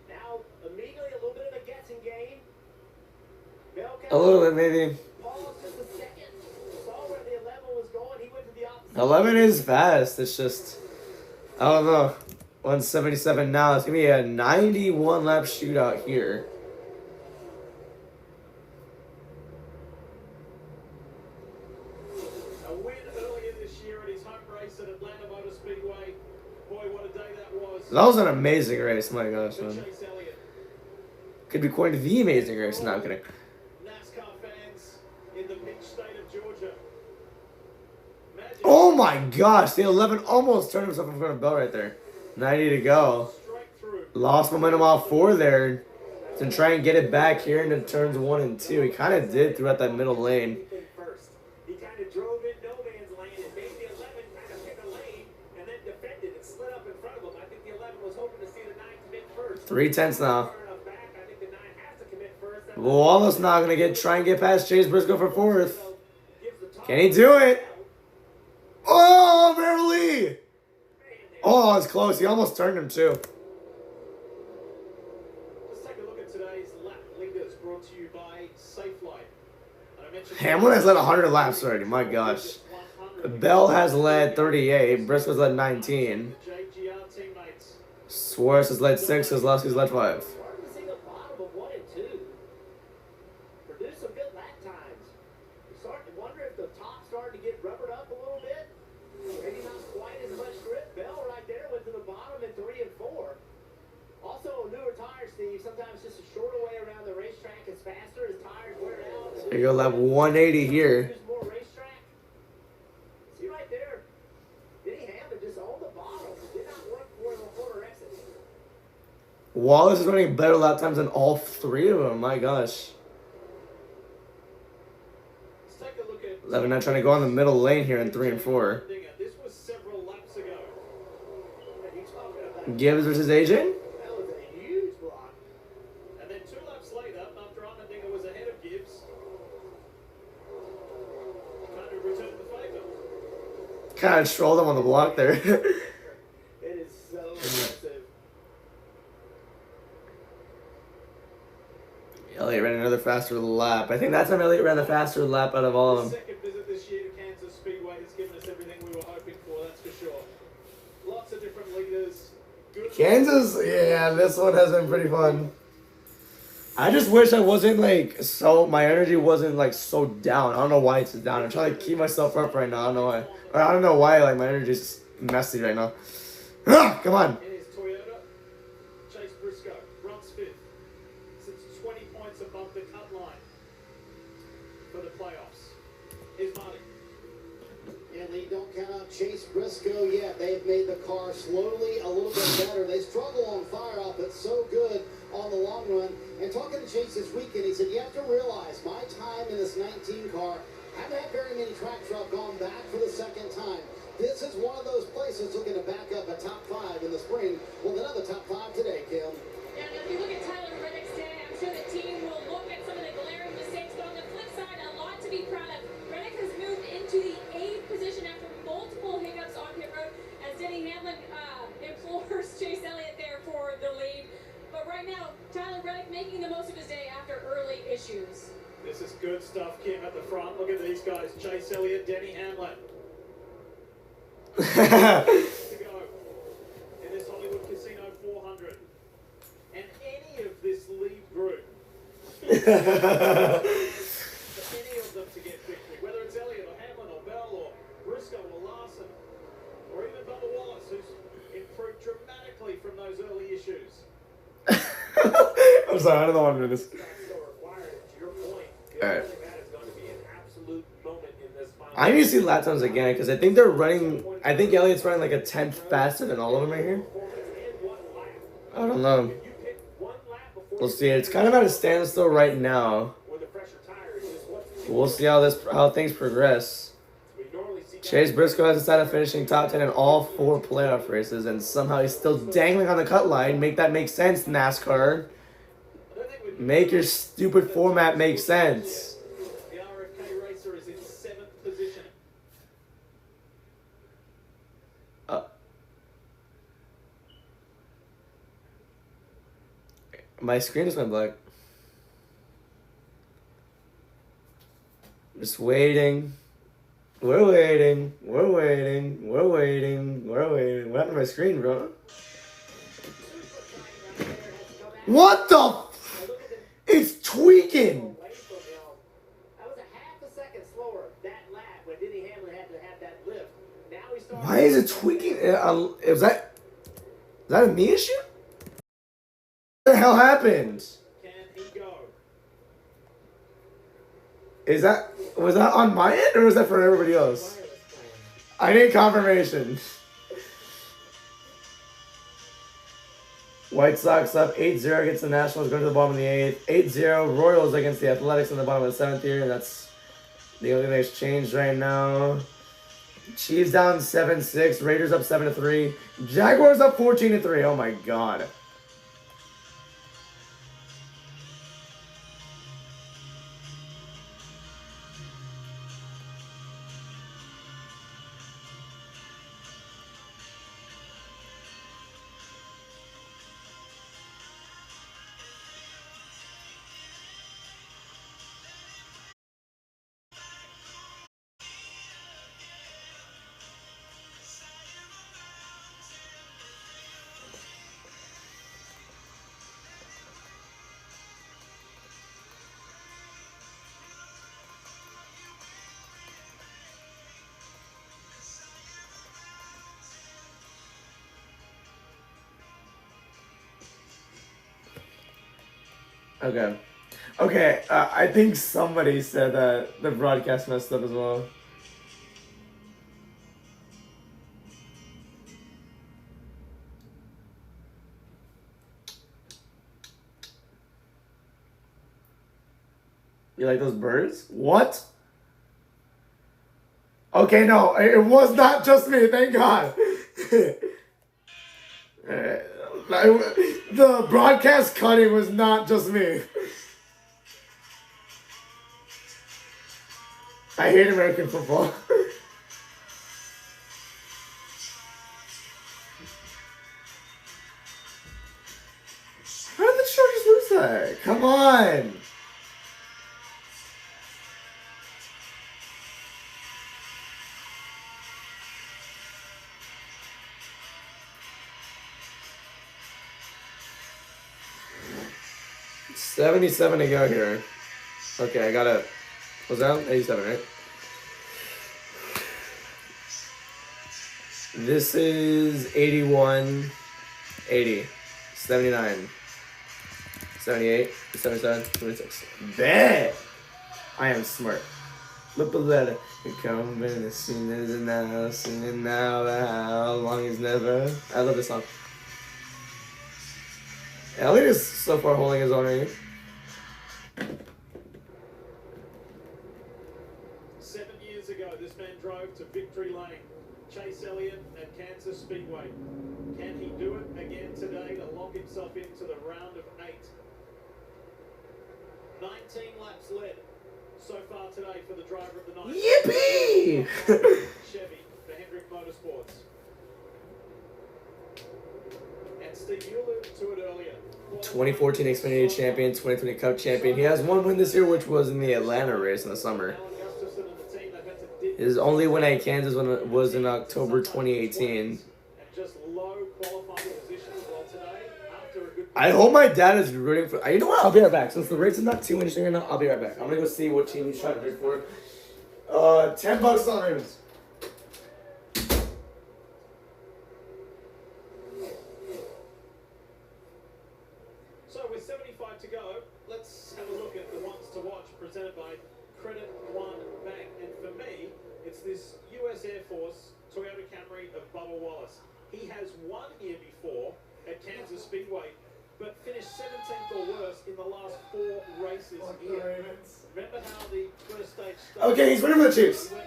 Speaker 1: Now, immediately a little bit of a guessing game.
Speaker 4: A little bit, maybe.
Speaker 1: Paused just a second. Saw where the 11 was going. He went to the opposite.
Speaker 4: 11 is fast. It's just, I don't know. 177 now. It's going to be a 91 lap shootout here.
Speaker 8: A win earlier this year at his home race at Atlanta Motor Speedway. Boy, what a day that was.
Speaker 4: That was an amazing race. My gosh, man.
Speaker 8: Chase Elliott.
Speaker 4: Could be quite the amazing race. No, I'm kidding.
Speaker 8: NASCAR fans in the Peach State of Georgia. Magic.
Speaker 4: Oh my gosh. The 11 almost turned himself in front of Bell right there. 90 to go.
Speaker 8: Straight through.
Speaker 4: Lost momentum off 4 there. To try and get it back here into turns 1 and 2. He kind of did throughout that middle lane.
Speaker 9: First, he kind of drove in no man's land and made the 11 kind of pick a lane and then defended and slid up in front of him. I think the 11 was hoping to see the 9 commit first.
Speaker 4: 3/10 now.
Speaker 9: Far enough back, I think the 9 has to commit first. That
Speaker 4: Wallace not going to try and get past Chase Briscoe for 4th.
Speaker 9: gives the top
Speaker 4: Can he do it? Oh, barely. Oh, it's close. He almost turned him too.
Speaker 8: Let's take a look at today's lap leaders brought to you by Safelite. And I mentioned
Speaker 4: Hamlin has led 100 laps already. My gosh. Bell has led 38. Briscoe's led 19.
Speaker 8: JGR teammates.
Speaker 4: Suarez has led 6. Kozlowski's led 5.
Speaker 1: Starting to see the bottom of 1 and 2. Produce some good lap times. You start to wonder if the top started to get rubbered up a little bit. Maybe not quite as much grip. Bell right there went to the bottom in 3 and 4. Also, newer tires, Steve. Sometimes just a shorter way around the racetrack is faster. His tires wear out.
Speaker 4: There you go, lap 180 here.
Speaker 1: Use more racetrack. See right there. Denny Hamlin just on the bottom. Did not work for the corner exit.
Speaker 4: Wallace is running better lap times than all 3 of them. My gosh.
Speaker 8: Let's take a look at
Speaker 4: 11 not trying to go on the middle lane here in 3 and 4.
Speaker 8: This was several laps ago.
Speaker 1: And you talking about
Speaker 4: Gibbs versus AJ?
Speaker 1: that was a huge block.
Speaker 8: And then 2 laps later, after Allmendinger was ahead of Gibbs, kind of returned the favour.
Speaker 4: Kind of strolled him on the block there.
Speaker 1: It is so impressive.
Speaker 4: Elliott ran another faster lap. I think that time Elliott ran the faster lap out of all of them.
Speaker 8: Second visit this year to Kansas Speedway has given us everything we were hoping for, that's for sure. Lots of different leaders. Good
Speaker 4: Kansas, yeah, this one has been pretty fun. I just wish I wasn't like my energy wasn't like so down. I don't know why it's down. I'm trying to keep myself up right now. I don't know why. Or I don't know why like my energy's messy right now. Come on.
Speaker 8: in his Toyota. Chase Briscoe runs 5th. Sits 20 points above the cut line for the playoffs. Here's Marty.
Speaker 5: And they don't count out Chase Briscoe yet. They've made the car slowly a little bit better. They struggle on fire up, but so good on the long run. And talking to Chase this weekend, he said, you have to realize my time in this 19 car, I haven't had very many tracks where I've gone back for the second time. This is one of those places looking to back up a top 5 in the spring with another top 5 today, Kim.
Speaker 6: Yeah, now if you look at Tyler Reddick's day, I'm sure the team will look at some of the glaring mistakes, but on the flip side, a lot to be proud of. Reddick has moved into the 8th position after multiple hiccups on pit road as Denny Hamlin implores Chase Elliott there for the lead. But right now, Tyler Reddick making the most of his day after early issues.
Speaker 8: This is good stuff, Kim, at the front. Look at these guys. Chase Elliott, Denny Hamlin. To go in this Hollywood Casino 400. And any of this lead group, any of them to get victory, whether it's Elliott or Hamlin or Bell or Briscoe or Larson, or even Bubba Wallace, who's improved dramatically from those early issues.
Speaker 4: I'm sorry, I don't know what I'm doing this.
Speaker 9: still required. To your point,
Speaker 4: All right.
Speaker 9: I think that is going to be an absolute moment in this final.
Speaker 4: I need to see lap times again because I think they're running. I think Elliott's running like a 10th faster than all of them right here. I don't know. We'll see. It's kind of at a standstill right now. We'll see how things progress. Chase Briscoe has decided finishing top 10 in all 4 playoff races, and somehow he's still dangling on the cut line. Make that make sense, NASCAR. Make your stupid format make sense.
Speaker 8: The RFK racer is in 7th position.
Speaker 4: My screen just went black. Just waiting. We're waiting. We're waiting. We're waiting. We're waiting. What happened to my screen, bro? What the? It's tweaking.
Speaker 1: That was a half a second slower that lap when Denny Hamlin had to have that lift. Now he started.
Speaker 4: Why is it tweaking? Is that a me issue? What the hell happened?
Speaker 8: Can he go?
Speaker 4: Was that on my end or was that for everybody else? I need confirmation. White Sox up 8-0 against the Nationals, going to the bottom of the 8th. 8-0 Royals against the Athletics in the bottom of the 7th here, and that's the only thing that's changed right now. Chiefs down 7-6, Raiders up 7-3, Jaguars up 14-3. Oh my god. Okay, I think somebody said that the broadcast messed up as well. You like those birds? What? Okay, no, it was not just me, thank God. The broadcast cutting was not just me. I hate American football. How did the Chargers lose that? Come on. $77 to go here. Okay, I got it. Was that 87, right? This is 81, 80, 79, 78, 77, 26. Bet! I am smart. Flip a letter. You come in as soon as now, singing now, how long is never. I love this song. Elliot is so far holding his own right.
Speaker 8: 7 years ago, this man drove to victory lane. Chase Elliott at Kansas Speedway. Can he do it again today to lock himself into the round of 8? 19 laps led so far today for the driver of the night.
Speaker 4: Yippee!
Speaker 8: Chevy for Hendrick Motorsports. And Steve, you alluded to it earlier.
Speaker 4: 2014 Xfinity champion, 2020 Cup champion. He has one win this year, which was in the Atlanta race in the summer. His only win at Kansas was in October 2018. I hope my dad is rooting for... You know what? I'll be right back. Since the race is not too interesting right now, I'll be right back. I'm going to go see what team he's trying to root for. $10 on Ravens.
Speaker 8: So with 75 to go, let's have a look at the ones to watch presented by Credit One Bank. And for me, it's this US Air Force Toyota Camry of Bubba Wallace. He has won here before at Kansas Speedway, but finished 17th or worse in the last 4 races here. Remember how the first stage started?
Speaker 4: Okay, he's winning for the Chiefs.
Speaker 8: In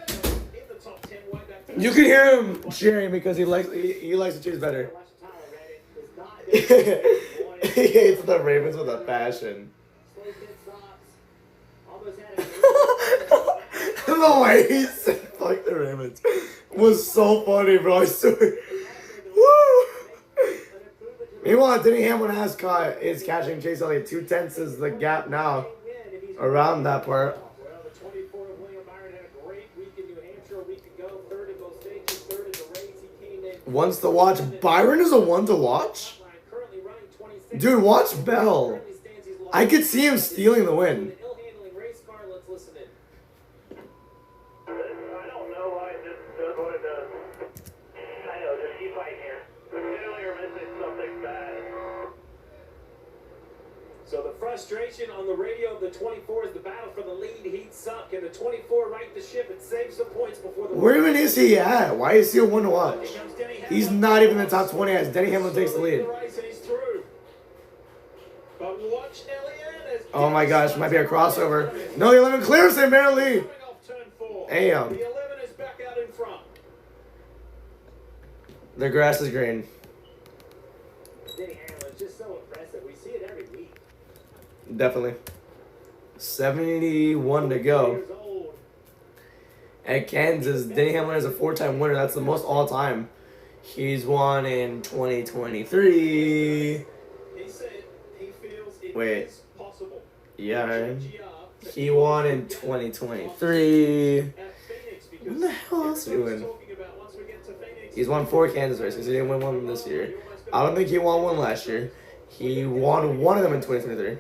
Speaker 8: the top 10 way back to
Speaker 4: You can hear him cheering because he likes the Chiefs better. He hates the Ravens with a passion. The way he said fuck the Ravens was so funny, bro. I swear. Woo! Meanwhile, Denny Hamlin has caught is catching Chase Elliott. 2/10 is the gap now around that part.
Speaker 9: Well, the 24 of William Byron had a great week in New Hampshire a week ago. Third in both stages, third in the race. He came in.
Speaker 4: Ones to watch. Byron is a one to watch?
Speaker 9: Currently running 26.
Speaker 4: Dude, watch Bell. I could see him stealing the win.
Speaker 9: Ill-handling race car. Let's listen in.
Speaker 2: I don't know why it just does what it does. I know, just keep fighting here. Generally you're missing something bad.
Speaker 9: So the frustration on the radio of the 24 is the battle for the lead heats up. Can the 24 right the ship and save some points before the...
Speaker 4: Where even is he at? Why is he a one to watch? He's not even in the top 20 as Denny Hamlin takes the lead. Oh my gosh, might be a crossover. No, the 11 clears him barely. Damn.
Speaker 9: The 11 is back out in front.
Speaker 4: The grass is green.
Speaker 5: Denny Hamlin is just so impressive. We see it every week.
Speaker 4: Definitely. 71 to go. At Kansas, Denny Hamlin is a 4-time winner. That's the most all-time. He's won in 2023.
Speaker 8: He said he feels it
Speaker 4: Wait.
Speaker 8: is possible.
Speaker 4: Yeah. He won in 2023. What the hell else did he win? He's won 4 Kansas races. He didn't win one this year. I don't think he won one last year. He won one of them in 2023.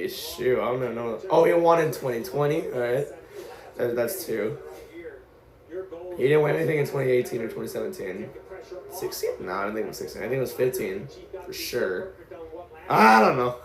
Speaker 4: Shoot, I don't know. Oh, he won in 2020. All right, that's 2. He didn't win anything in 2018 or 2017. 16? No, I don't think it was 16. I think it was 15 for sure. I don't know.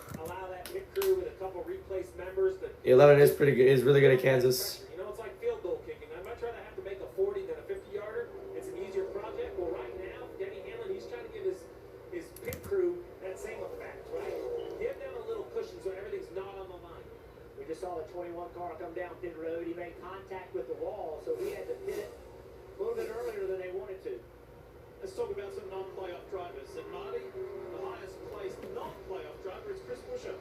Speaker 4: 11 is pretty good. He's really good at Kansas.
Speaker 9: You know, it's like field goal kicking. I'd much rather have to make a 40 than a 50-yarder. It's an easier project. Well, right now, Denny Hamlin, he's trying to give his pit crew that same effect, right? Give them a little cushion so everything's not on the line.
Speaker 5: We just saw the 21 car come down pit road. He made contact with the wall, so he had to pit it a little bit earlier than they wanted to.
Speaker 8: Let's talk about some non-playoff drivers. And Marty, the highest placed non-playoff driver is Chris Buescher.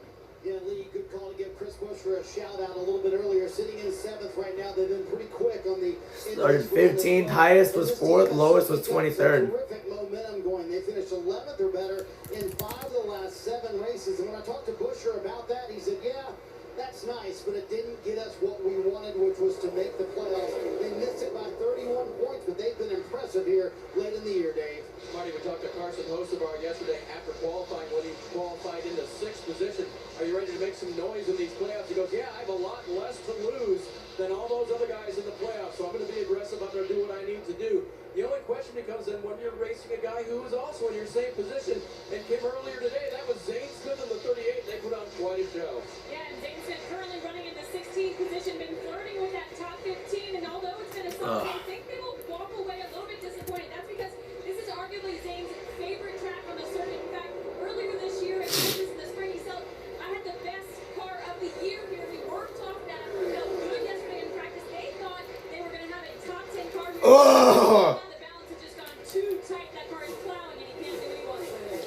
Speaker 5: Yeah, Lee, good call to give Chris Buescher a shout-out a little bit earlier. Sitting in 7th right now. They've been pretty quick on the...
Speaker 4: Started 15th, highest was 4th, lowest was 23rd.
Speaker 5: Terrific momentum going. They finished 11th or better in 5 of the last 7 races. And when I talked to Buescher about that, he said, yeah, that's nice, but it didn't get us what we wanted, which was to make the playoffs. They missed it by 31 points, but they've been impressive here late in the year, Dave.
Speaker 3: Marty, we talked to Carson Hocevar yesterday after qualifying when he qualified into 6th position. Are you ready to make some noise in these playoffs? He goes, yeah, I have a lot less to lose than all those other guys in the playoffs, so I'm going to be aggressive. I'm going to do what I need to do. The only question becomes then when you're racing a guy who is also in your same position, and Kim earlier today, that was Zane Smith in the 38. They put on quite a show.
Speaker 6: Yeah, and Zane Smith currently running in the 16th position, been flirting with that top 15, and although it's been a solid, I think they will walk away a little bit disappointed. That's because this is arguably Zane's favorite track on the circuit. In fact, earlier this year at Kansas in the spring, he said, I had the best car of the year here. We worked off that. We felt good yesterday in practice. They thought they were going to have a top 10 car here.
Speaker 4: Oh!
Speaker 6: The balance has just gone too tight. That car is plowing, and he can't do what he wants with it.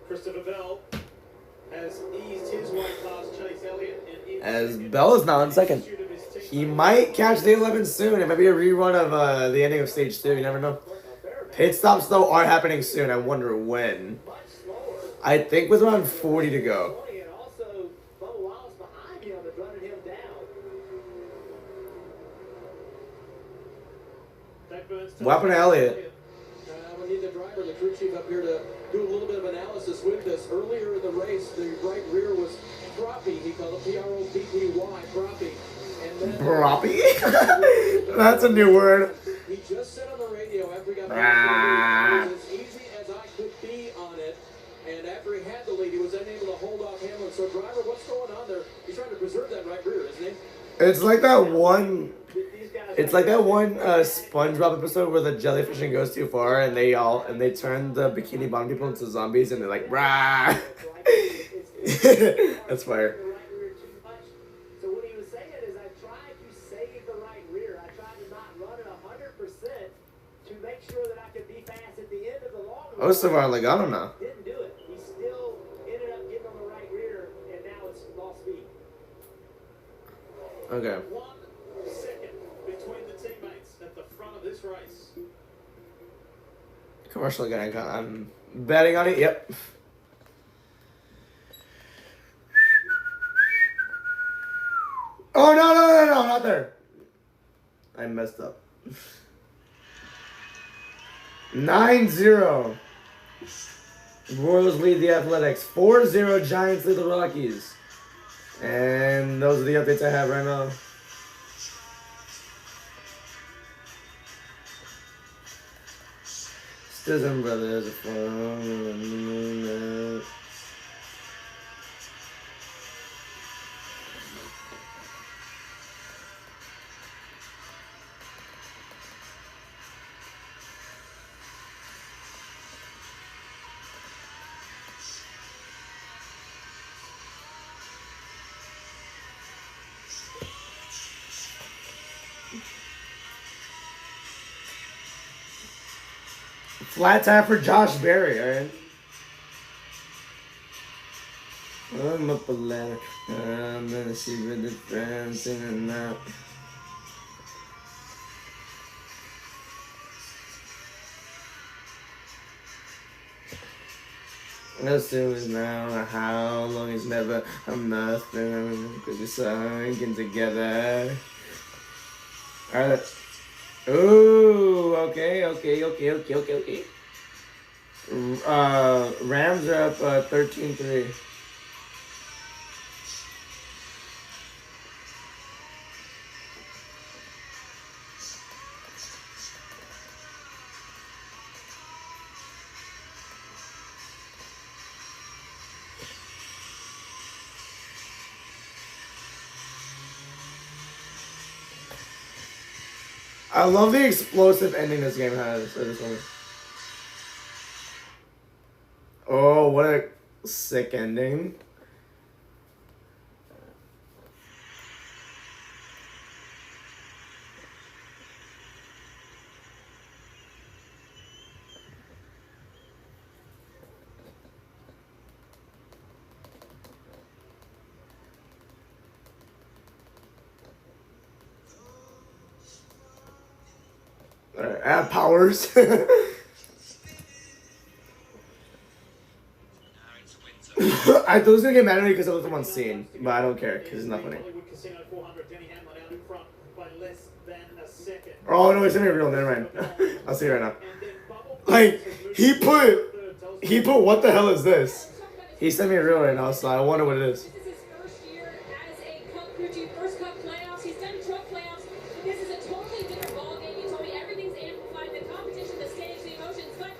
Speaker 8: Christopher Bell has eased his way past Chase Elliott.
Speaker 4: As Bell is now in 2nd. He might catch the 11 soon. It might be a rerun of the ending of stage 2. You never know. Pit stops, though, are happening soon. I wonder when. I think with around 40 to go.
Speaker 5: And also, Bubba Wallace behind him and running him down.
Speaker 4: What happened to Elliott?
Speaker 3: We need the driver, the crew chief up here to do a little bit of analysis with this. Earlier in the race, the right rear was proppy. He called it P-R-O-P-P-Y, proppy. And then
Speaker 4: Proppy? That's a new word.
Speaker 3: He just said on the radio after he got back, it was as easy as I could be on it. And after he had the lead, he was unable to hold off Hamlin. So, driver, what's going on there? He's trying to preserve that right rear, isn't he?
Speaker 4: It's like that one. It's like that one SpongeBob episode where the jellyfishing goes too far and they turn the Bikini Bottom people into zombies and they're like, rah. That's fire.
Speaker 5: So what he was saying is, I tried to save the right rear. I tried to not run it 100% to make sure that I could be fast at the end of the long run.
Speaker 4: Hocevar, like, I don't know.
Speaker 5: Didn't do it. He still ended up getting on the right rear, and now it's lost speed.
Speaker 4: Okay.
Speaker 8: 1 second between the teammates at the front of this race.
Speaker 4: Commercial again. I'm betting on it. Yep. Oh, no, not there. I messed up. 9-0. Royals lead the Athletics. 4-0 Giants lead the Rockies. And those are the updates I have right now. Stism Brothers. Flat tire for Josh Berry, alright? I'm up a ladder. I'm gonna see with the friends in and out. As soon as now, how long is never, I'm nothing, because we're sinking together. Alright. Ooh, okay. Rams are up 13-3. I love the explosive ending this game has. I just want to... Oh, what a sick ending. Alright, add powers. I thought it was gonna get mad at me because I was on scene, but I don't care because it's not funny. Oh no, it's in real. Never mind. I'll see it right now. Like he put what the hell is this? He sent me a reel right now, so I wonder what it is.
Speaker 6: This is his first year as a Cup crew chief, first Cup playoffs. He's done truck playoffs. This is a totally different ballgame. He told me everything's amplified, the competition, the stage, the emotions, but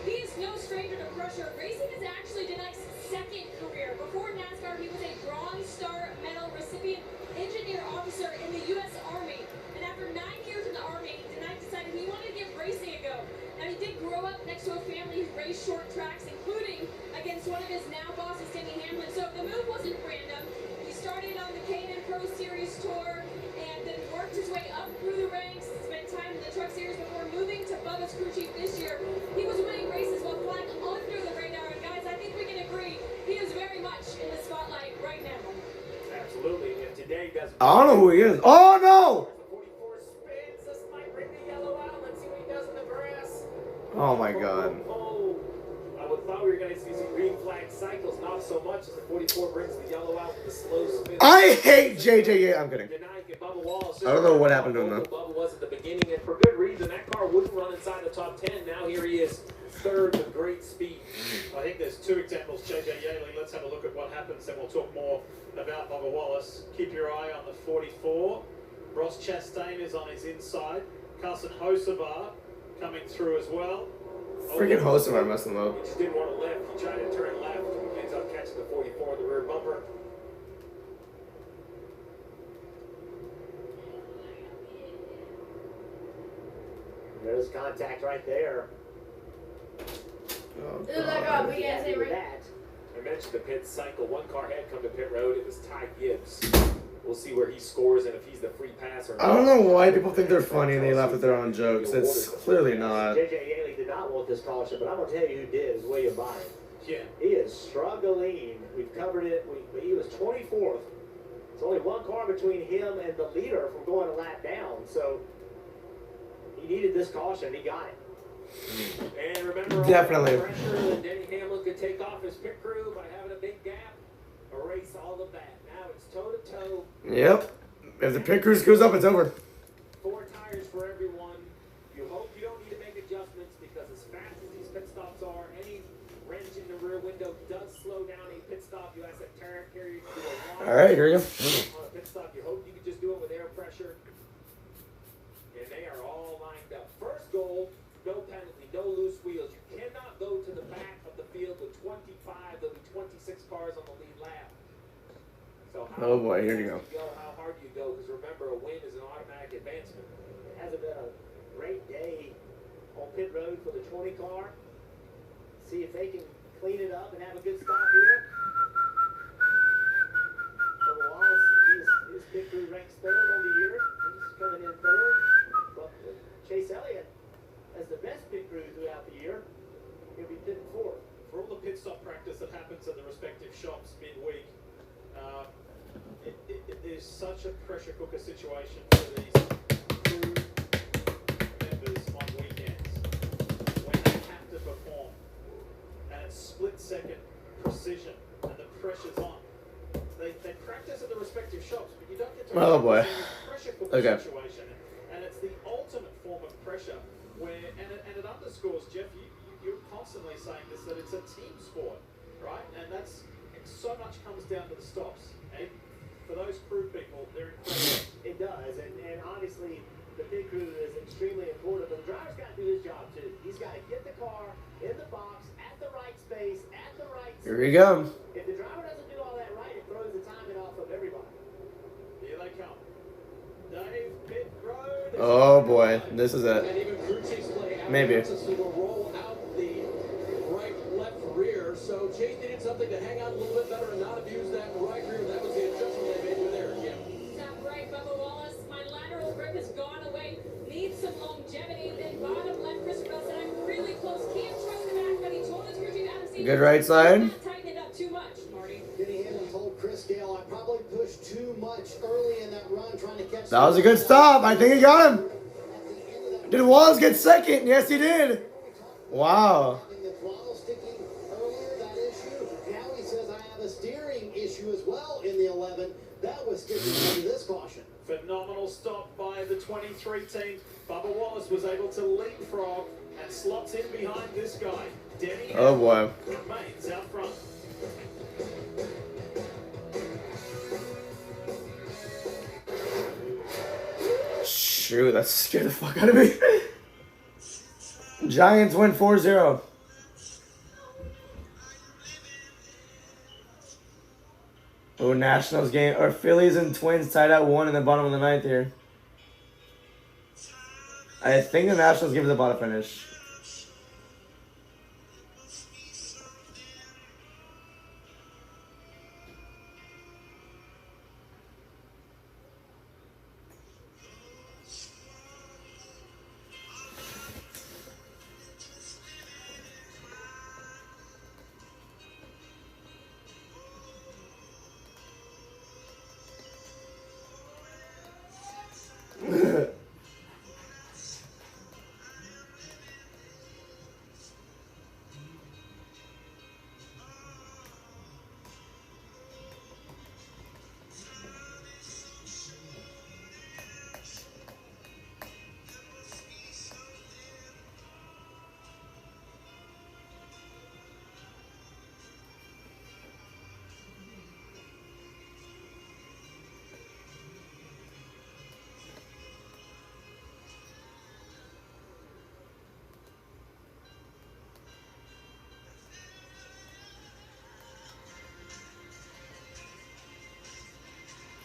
Speaker 6: he is no stranger to pressure. Racing is actually Denyk's second career. Before NASCAR, he was a Bronze Star Medal recipient, engineer officer in the U.S. Army. And after 9 years in the Army, Denyk decided he wanted to give racing a go. Now, he did grow up next to a family who raced short tracks, including against one of his now bosses, Denny Hamlin. So the move wasn't random. He started on the K&N Pro Series tour and then worked his way up through the ranks, spent time in the Truck Series before moving to Bubba's crew chief this year. He was winning races while flying under the radar. And guys, I think we can agree he is very much in the spotlight right now.
Speaker 9: Absolutely. And today doesn't.
Speaker 4: I don't know who he is. Oh no!
Speaker 9: 44 spins. This might bring the yellow out. Let's see what he does in the grass.
Speaker 4: Oh my god.
Speaker 9: Oh, I would thought we were going to see some green flag cycles. Not so much as the 44 brings the yellow out with the slow spin.
Speaker 4: I hate JJ. Yeah, I'm kidding.
Speaker 9: Denyk and Bubba Wallace.
Speaker 4: I don't know what happened to him though.
Speaker 9: Bubba was at the beginning, and for good reason. That car wouldn't run inside the top 10. Now here he is, third with great speed.
Speaker 8: I think there's two examples, JJ Yaley. Let's have a look at what happens, then we'll talk more about Bubba Wallace. Keep your eye on the 44. Ross Chastain is on his inside. Carson Hocevar coming through as well.
Speaker 4: Freaking Hocevar messed him up.
Speaker 9: He just didn't want to left. He tried to turn left. He ends up catching the 44 in the rear bumper.
Speaker 1: There's contact right there.
Speaker 4: Oh,
Speaker 6: Ooh, my God, we can't say
Speaker 1: With
Speaker 6: right.
Speaker 1: that.
Speaker 9: I mentioned the pit cycle. One car had come to pit road. It was Ty Gibbs. We'll see where he scores and if he's the free pass or not.
Speaker 4: I don't know why people think they're funny and they laugh at their own jokes. It's clearly not.
Speaker 1: JJ Yaley did not want this caution, but I'm going to tell you who did is William Byron.
Speaker 8: Yeah.
Speaker 1: He is struggling. We've covered it. He was 24th. It's only one car between him and the leader from going a lap down. So he needed this caution. He got it.
Speaker 9: And remember,
Speaker 4: Definitely.
Speaker 9: Pressure that Denny Hamlin could take off his pit crew by having a big gap, erase all of that. Now it's toe to toe.
Speaker 4: Yep. If the pit crew screws up, it's over.
Speaker 9: 4 tires for everyone. You hope you don't need to make adjustments because as fast as these pit stops are, any wrench in the rear window does slow down a pit stop. You ask that tire carrier to do a lot.
Speaker 4: All right, here we go.
Speaker 9: On a pit stop, you hope you could just do it with air pressure. And they are all lined up. First goal, no penalty, no loose wheels. You cannot go to the back of the field with 25. There'll be 26 cars on the lead lap. So
Speaker 4: Oh boy, here you go.
Speaker 9: How hard you go, because remember, a win is an automatic advancement.
Speaker 1: It hasn't been a great day on pit road for the 20 car. See if they can clean it up and have a good stop here. Bubba Wallace, his pit crew ranks 3rd on the year. He's coming in 3rd. But Chase Elliott has the best pit crew throughout the year. He'll be pitting 4th.
Speaker 8: For all the pit stop practice that happens at the respective shops midweek, there's such a pressure cooker situation for these crew members on weekends when they have to perform, and it's split-second precision, and the pressure's on. They practice at the respective shops, but you don't get to
Speaker 4: Oh boy.
Speaker 8: pressure cooker
Speaker 4: Okay.
Speaker 8: situation, and it's the ultimate form of pressure. Where and it underscores, Jeff, you're constantly saying this, that it's a team sport, right? And that's so much comes down to the stops. And for those crew people, they're incredible.
Speaker 1: It does, and obviously the pit crew is extremely important, but the driver's got to do his job too. He's got to get the car in the box, at the right space, at the right
Speaker 4: Here we go.
Speaker 1: If the driver doesn't do all that right, it throws the timing off of everybody.
Speaker 8: Here they come. Dave, pit road.
Speaker 4: Oh boy, this is
Speaker 3: And
Speaker 4: it.
Speaker 3: even crew chiefs play out
Speaker 4: Maybe.
Speaker 3: will roll out the right, left rear. So Chase needed something to hang out a little bit better and not abuse that right rear. That was the adjustment they made with there, Jim.
Speaker 6: Top right, Bubba Wallace. My lateral grip has gone away. Needs some longevity. Then bottom left, Christopher Bell said, I'm really close. Can't trust the back, but he told his crew chief Adam Stevens,
Speaker 4: Good right side.
Speaker 6: not tighten it up too much, Marty.
Speaker 5: Denny Hamlin told Chris Gale, I probably pushed too much early in that run trying to catch.
Speaker 4: That was a good stop. I think he got him. Did Wallace get second? Yes, he did. Wow.
Speaker 5: Having the throttle sticking earlier, that issue. Now he says I have a steering issue as well in the 11. That was sticking under this caution.
Speaker 8: Phenomenal stop by the 23 team. Bubba Wallace was able to leapfrog and slots in behind this guy. Denny
Speaker 4: Oh boy.
Speaker 8: remains out front.
Speaker 4: Shoot, that scared the fuck out of me. Giants win 4-0. Oh, Nationals game. Or Phillies and Twins tied at 1 in the bottom of the 9th here. I think the Nationals give it the bottom finish.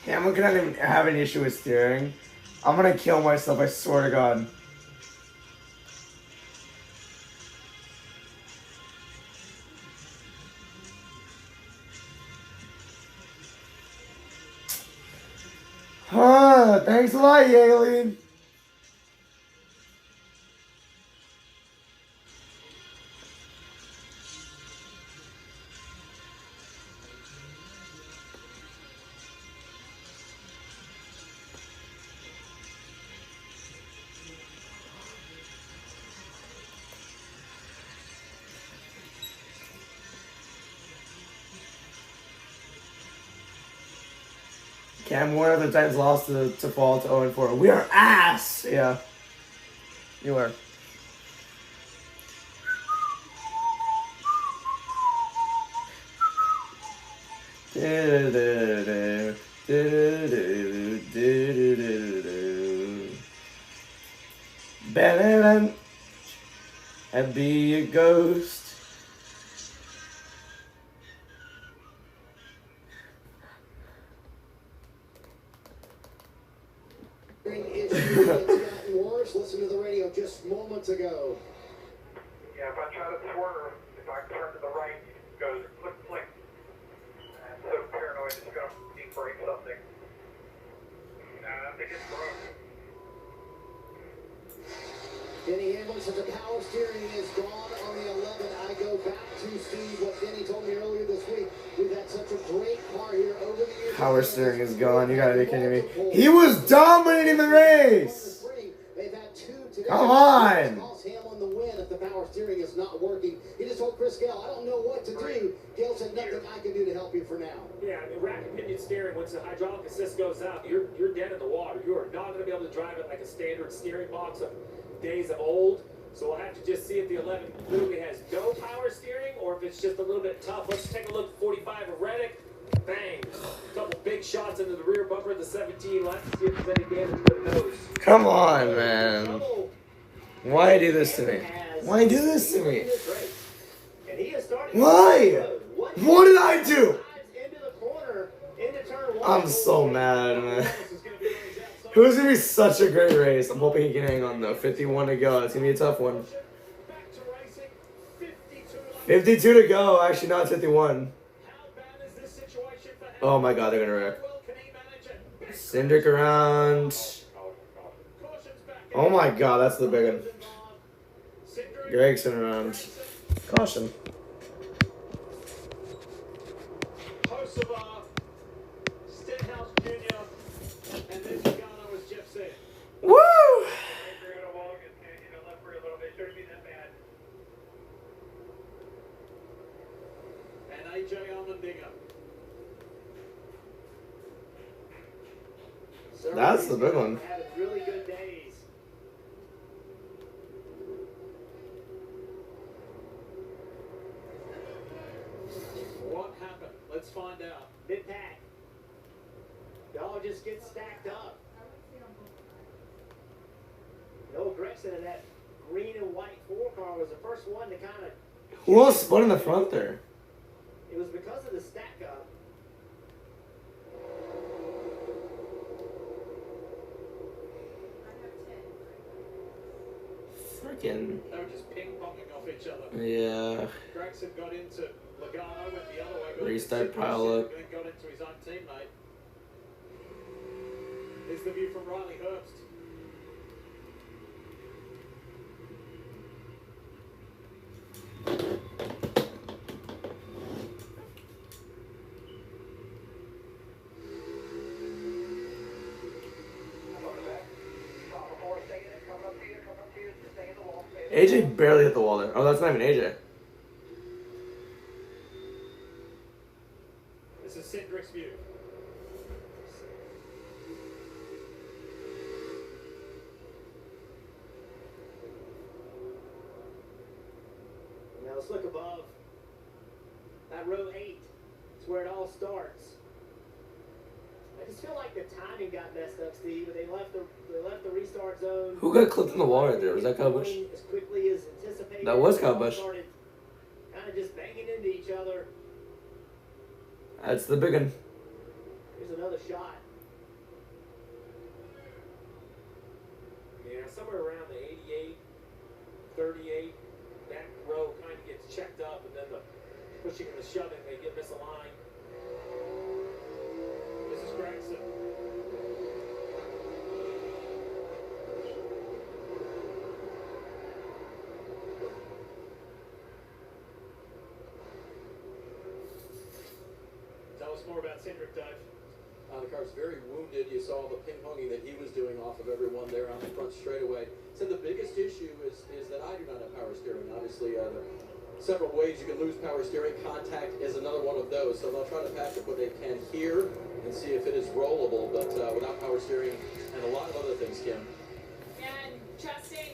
Speaker 4: Hamlin cannot even have an issue with steering. I'm gonna kill myself, I swear to God. Thanks a lot, Yaelin. Cam Warner of the Titans lost to fall to 0-4. We are ass! Yeah. You are. Bam, and be a ghost.
Speaker 5: It's gotten worse. Listen to the radio just moments ago.
Speaker 2: Yeah, if I try to swerve, if I turn to the right, it goes click, click. I'm so paranoid it's going to break something. I think it's broke.
Speaker 5: Denny Hamlin says the power steering is gone on the 11. I go back to Steve, what Denny told me earlier this week. We've had such a great car here over the years.
Speaker 4: Power steering is gone. You gotta be kidding me. He was dominating the race.
Speaker 5: They've had two today.
Speaker 4: Come on.
Speaker 5: Cost Hamlin the win if the power steering is not working. He just told Chris Gale, I don't know what to do. Gale said nothing I can do to help you for now.
Speaker 9: Yeah, rapid pinion steering, once the hydraulic assist goes out, you're dead in the water. You are not going to be able to drive it like a standard steering box of days of old. So we'll have to just see if the 11 literally has no power steering or if it's just a little bit tough. Let's take a look at 45 of Reddick. Bang. A couple big shots into the rear bumper of the 17. Let's see if there's any damage to the nose.
Speaker 4: Come on, man. Why do this to me? Why do this to me? Why? What did I do? I'm so mad, man. It was gonna be such a great race. I'm hoping he can hang on though. 51 to go. It's gonna be a tough one. 52 to go. Actually, not 51. Oh my God, they're gonna wreck. Cindric around. Oh my God, that's the big one. Gregson around. Caution. Woo!
Speaker 8: And AJ Allmendinger.
Speaker 4: That's the big one.
Speaker 1: Having really good days.
Speaker 8: What happened? Let's find out.
Speaker 1: Mid-pack. Y'all just get stacked up. Noah Gregson in that green and white 4-car was the first one to kind of...
Speaker 4: Who else spun in the front there?
Speaker 1: It was because of the stack up.
Speaker 4: Freaking.
Speaker 8: They were just ping-ponging off each other.
Speaker 4: Yeah.
Speaker 8: Gregson got into Logano, went the other way.
Speaker 4: Restart pile up.
Speaker 8: Then got into his own teammate. Here's the view from Riley Herbst.
Speaker 4: AJ barely hit the wall there. Oh, that's not even AJ.
Speaker 8: This is Cindric's view.
Speaker 1: Now let's look above. That row 8 is where it all starts. I just feel like the timing got messed up, Steve. They left the restart zone.
Speaker 4: Who got clipped in the wall right there? Was that Kyle Busch?
Speaker 1: As quickly as anticipated.
Speaker 4: That was Kyle Busch.
Speaker 1: Started kind of just banging into each other.
Speaker 4: That's the big one.
Speaker 1: Here's another shot.
Speaker 9: Yeah, somewhere around the 88, 38, that row kind of gets checked up, and then the pushing and the shoving, they get misaligned.
Speaker 8: This is Gregson. Tell us more about Cindric, Dave.
Speaker 3: The car's very wounded. You saw the ping-ponging that he was doing off of everyone there on the front straightaway. Said the biggest issue is that I do not have power steering. Obviously, there are several ways you can lose power steering. Contact is another one of those. So they'll try to patch up what they can here. and see if it is rollable, but without power steering and a lot of other things, Kim.
Speaker 6: And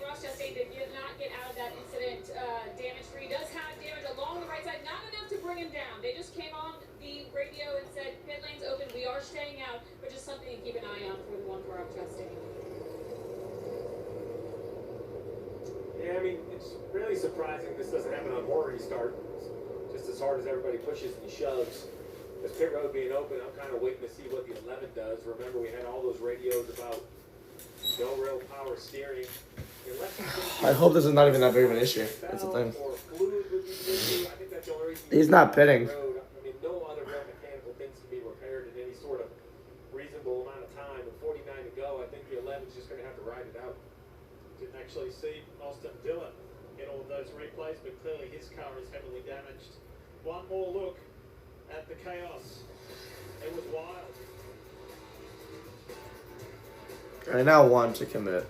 Speaker 6: Ross Chastain did not get out of that incident damage-free. Does have damage along the right side, not enough to bring him down. They just came on the radio and said, pit lane's open, we are staying out, but just something to keep an eye on for the one car of Chastain.
Speaker 9: Yeah, I mean, it's really surprising this doesn't happen on more restart. Just as hard as everybody pushes and shoves. This pit road being open, I'm kind of waiting to see what the 11 does. Remember, we had all those radios about no real power steering.
Speaker 4: I hope this is not even that big of an issue. That's the thing. He's not pitting.
Speaker 9: I mean, no other real mechanical things can be repaired in any sort of reasonable amount of time. With 49 to go, I think the 11 is just going to have to ride it out.
Speaker 8: Didn't actually see Austin Dillon in all of those replays, but clearly his car is heavily damaged. One more look at the chaos. It was wild.
Speaker 4: I now want to commit.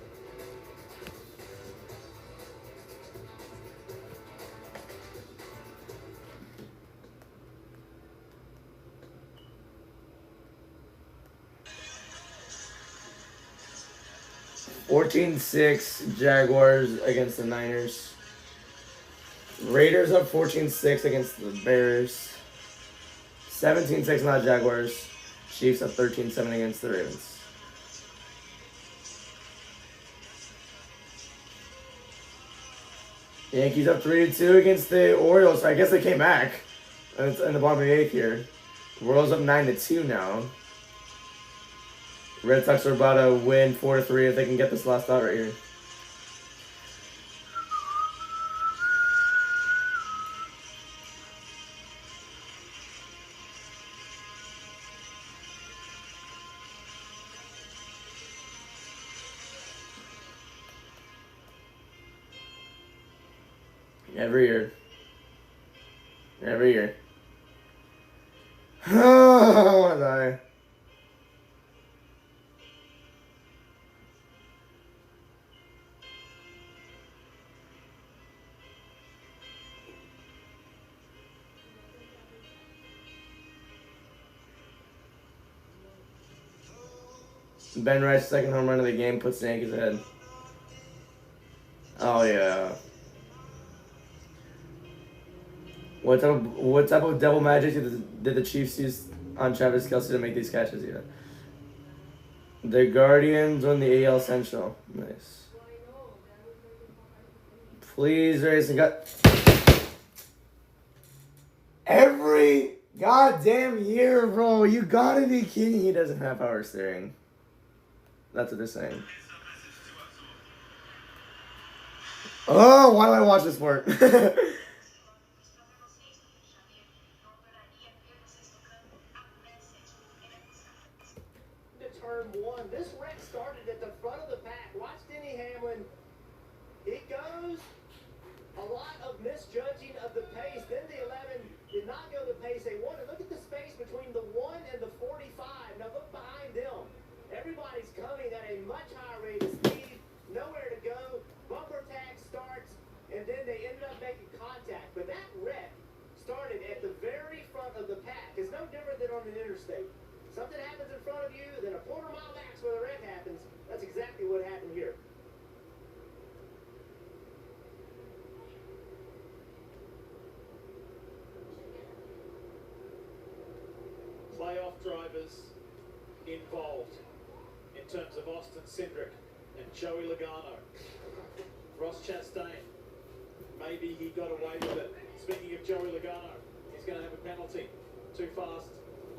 Speaker 4: (14-6) Jaguars against the Niners. Raiders up 14-6 against the Bears. 17-6 not Jaguars. Chiefs up 13-7 against the Ravens. Yankees up 3-2 against the Orioles. I guess they came back. It's in the bottom of the 8th here. Royals up 9-2 now. Red Sox are about to win 4-3 if they can get this last out right here. Every year. Every year. Oh, I die. Ben Wright's second home run of the game puts the Yankees ahead. Oh yeah. What type of devil magic did the Chiefs use on Travis Kelce to make these catches? Yeah. The Guardians won the AL Central. Nice. Please raise and got every goddamn year, bro. You gotta be kidding. He doesn't have power steering. That's what they're saying. Oh, why do I watch this sport?
Speaker 1: Turn one. This wreck started at the front of the pack. Watch Denny Hamlin. He goes. A lot of misjudging of the pace. Then the 11 did not go the pace they wanted. Look at the space between the 1 and the 45. Now look behind them. Everybody's coming at a much higher rate of speed. Nowhere to go. Bumper tag starts. And then they ended up making contact. But that wreck started at the very front of the pack. It's no different than on an interstate. Something happens in front of you, then a quarter mile max where the wreck happens. That's exactly what happened here.
Speaker 8: Playoff drivers involved in terms of Austin Cindric and Joey Logano. Ross Chastain, maybe he got away with it. Speaking of Joey Logano, he's going to have a penalty. Too fast,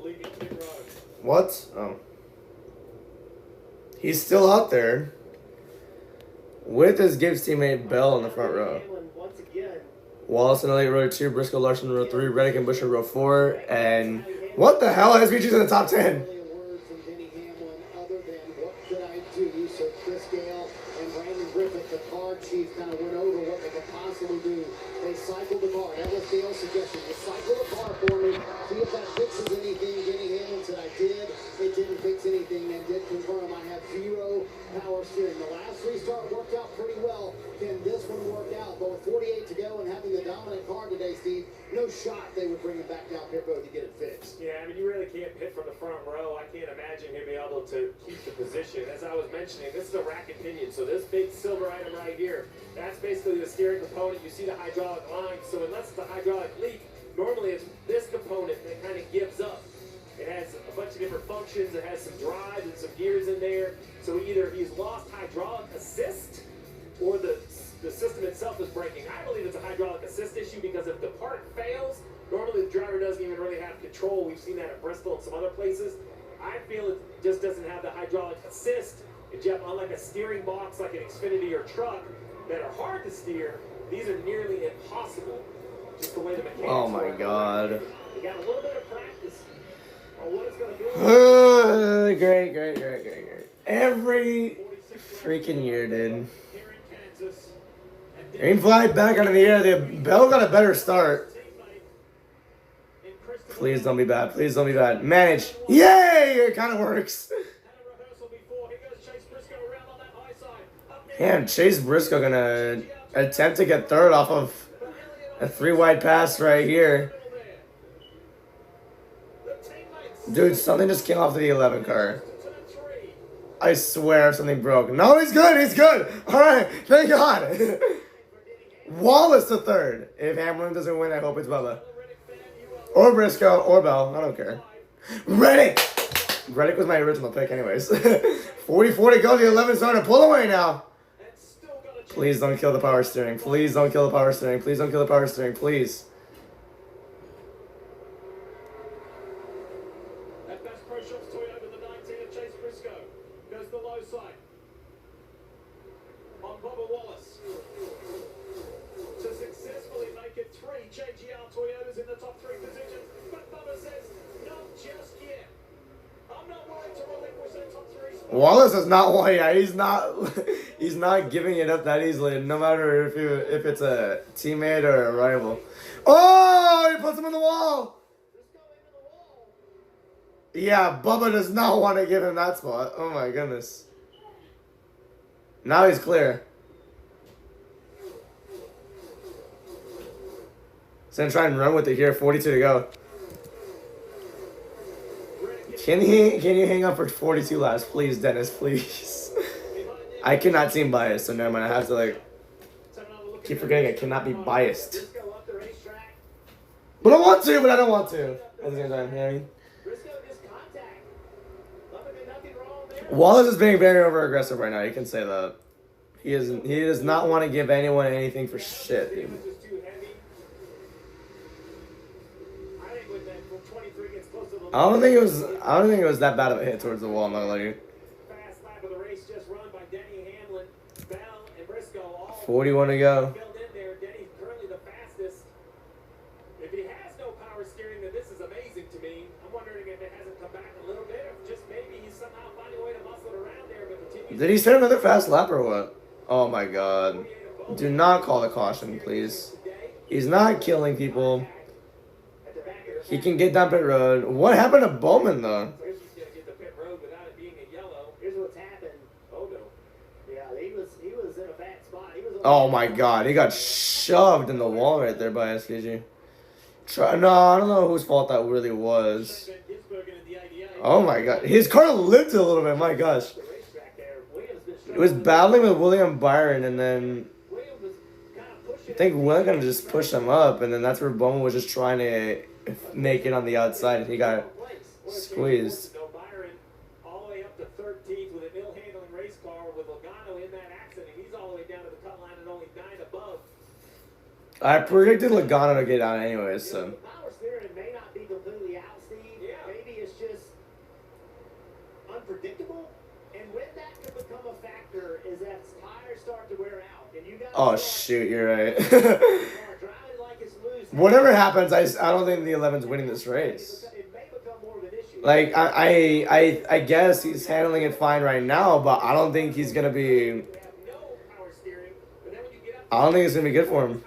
Speaker 8: leaving pit road.
Speaker 4: What? Oh. He's still out there with his Gibbs teammate Bell in the front row. Wallace in late row 2, Briscoe Larson in row 3, Reddick and Bush in row 4, and what the hell? SVG's in the top 10.
Speaker 5: Chief kind of went over what they could possibly do. They cycled the car. That was Dale's suggestion. You cycle the car for me. See if that fixes anything. Denny Hamlin said, I did. It didn't fix anything. And did confirm I have 0 power steering. The last restart worked out pretty well. Can this one work out? But with 48 to go and having the dominant car today, Steve, no shot they would bring him back down pit road to get it fixed.
Speaker 9: Yeah, I mean, you really can't pit from the front row. I can't imagine he'll be able to keep the position. As I was mentioning, this is a rack and pinion, so this big silver item right here, that's basically the steering component. You see the hydraulic line, so unless it's a hydraulic leak, normally it's this component that kind of gives up. It has a bunch of different functions. It has some drives and some gears in there. So either he's lost hydraulic assist or the system itself is breaking. I believe it's a hydraulic assist issue because if the part fails, normally the driver doesn't even really have control. We've seen that at Bristol and some other places. I feel it just doesn't have the hydraulic assist. And Jeff, unlike a steering box like an Xfinity or truck that are hard to steer, these are nearly impossible. Just the way the mechanics
Speaker 4: Oh my
Speaker 9: work.
Speaker 4: God.
Speaker 9: You got a little bit of practice on what it's going to do.
Speaker 4: Great. Every freaking year, dude. Green flag back out of the air. The Bell got a better start. Please don't be bad. Please don't be bad. Manage. Yay! It kind of works. Damn, Chase Briscoe gonna attempt to get third off of a 3-wide pass right here. Dude, something just came off the 11 car. I swear something broke. No, he's good. He's good. All right. Thank God. Wallace the third. If Hamlin doesn't win, I hope it's Bubba. Or Briscoe or Bell. I don't care. Reddick. Reddick was my original pick anyways. 44 to go. The 11's starting to pull away now. Please don't kill the power steering. Please don't kill the power steering. Please don't kill the power steering. Please.
Speaker 8: That best pro shops Toyota, the 19 of Chase Briscoe. Goes the low side. On Bubba Wallace. To successfully make it 3 JGR Toyotas in the top 3 positions. But Bubba says, not just yet. I'm not worried to relinquish that top 3 spot.
Speaker 4: Wallace is not one. Yeah, he's not giving it up that easily. No matter if it's a teammate or a rival. Oh, he puts him on the wall. Yeah, Bubba does not want to give him that spot. Oh my goodness. Now he's clear. He's gonna try and run with it here. 42 to go. Can you hang up for 42 laps, please, Dennis? Please. I cannot seem biased, so never mind. I have to like keep forgetting I cannot be biased. But I want to, but I don't want to. At the same time, you know what I mean? Wallace is being very over aggressive right now. You can say that. He does not want to give anyone anything for shit, dude. I don't think it was that bad of a hit towards the wall, I'm not gonna lie to you. 41 to go.
Speaker 9: If he has no power steering, then this is amazing to me. I'm wondering if it hasn't come back a little bit, or just maybe he's somehow finding a way to muscle it around there, but continues.
Speaker 4: Did he start another fast lap or what? Oh my God. Do not call the caution, please. He's not killing people. He can get down pit road. What happened to Bowman, though?
Speaker 9: Here's who's going to get the pit road without it being a yellow.
Speaker 1: Here's what's happened.
Speaker 9: Oh, no.
Speaker 1: Yeah, he was in a bad spot. He was
Speaker 4: Oh my God. He got shoved in the wall right there by SVG. No, I don't know whose fault that really was. Oh my God. His car lived a little bit. My gosh. It was battling with William Byron, and then I think William kind of just pushed him up, and then that's where Bowman was just trying to make it on the outside, and he got squeezed.
Speaker 9: All the way up to 13th with an ill-handling race car with Logano in that accident. He's all the way down to the cut line and only 9 above.
Speaker 4: I predicted Logano to get out anyways, so.
Speaker 1: power steering may not be completely out, Steve.
Speaker 9: Yeah.
Speaker 1: Maybe it's just unpredictable. And when that can become a factor is as tires start to wear out. And you got
Speaker 4: Oh shoot, you're right.
Speaker 1: driving like it's loose.
Speaker 4: Whatever happens, I don't think the 11's winning this race.
Speaker 1: It may become more of an issue.
Speaker 4: Like I guess he's handling it fine right now, but I don't think he's gonna be. I don't think it's gonna be good for him.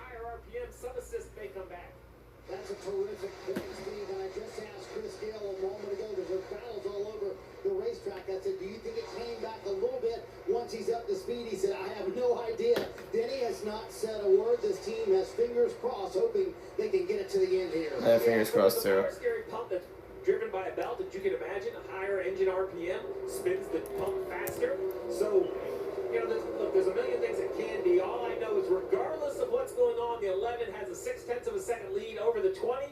Speaker 5: That's a terrific point, Steve. And I just asked Chris Gale a moment ago, because there's battles all over the racetrack. I said, do you think it came back a little bit once he's up to speed? He said, I have no idea. Denny has not said a word. This team has fingers crossed, hoping they can get it to the end here.
Speaker 4: Yeah, fingers crossed too.
Speaker 9: Power steering pump that's driven by a belt that you can imagine, a higher engine RPM, spins the pump faster. So, you know, there's a million things it can be. All I know is regardless of what's going on, the 11 has a 0.6 of a second lead over the 20.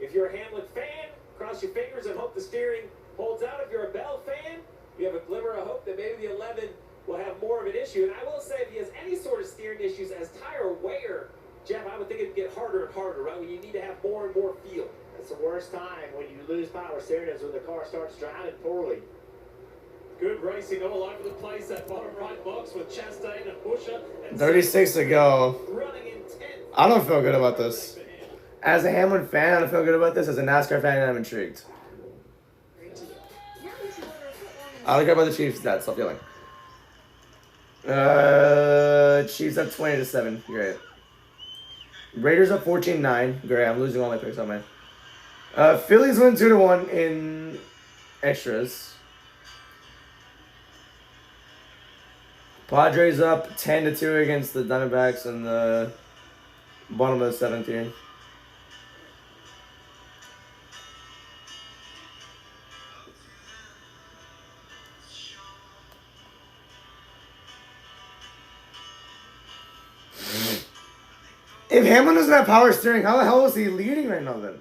Speaker 9: If you're a Hamlin fan, cross your fingers and hope the steering holds out. If you're a Bell fan, you have a glimmer of hope that maybe the 11 will have more of an issue. And I will say, if he has any sort of steering issues as tire wear, Jeff, I would think it'd get harder and harder, right? When you need to have more and more feel.
Speaker 1: That's the worst time when you lose power steering is when the car starts driving poorly.
Speaker 8: Good racing all over the place. That bottom right box with Chastain and Busher. And
Speaker 4: 36 to go.
Speaker 8: running in 10.
Speaker 4: I don't feel good about this. As a Hamlin fan, I don't feel good about this. As a NASCAR fan, I'm intrigued. I don't care about the Chiefs. That's stop yelling. Chiefs up 20-7. Great. Raiders up 14-9. Great. I'm losing all my picks on mine. Phillies win 2-1 in extras. Padres up 10-2 against the Diamondbacks in the bottom of the 7th here. If Hamlin doesn't have power steering, how the hell is he leading right now then?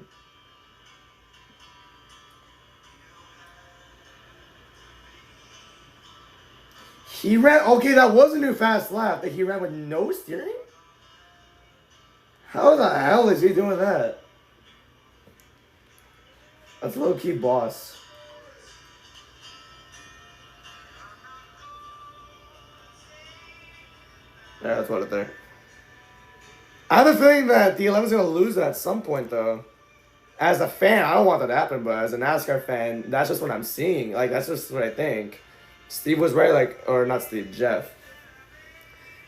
Speaker 4: He ran, okay, that was a new fast lap, that he ran with no steering? How the hell is he doing that? That's low-key boss. Yeah, that's what it there. I have a feeling that the 11's going to lose at some point, though. As a fan, I don't want that to happen, but as a NASCAR fan, that's just what I'm seeing. Like, that's just what I think. Steve was right, like, or not Steve, Jeff.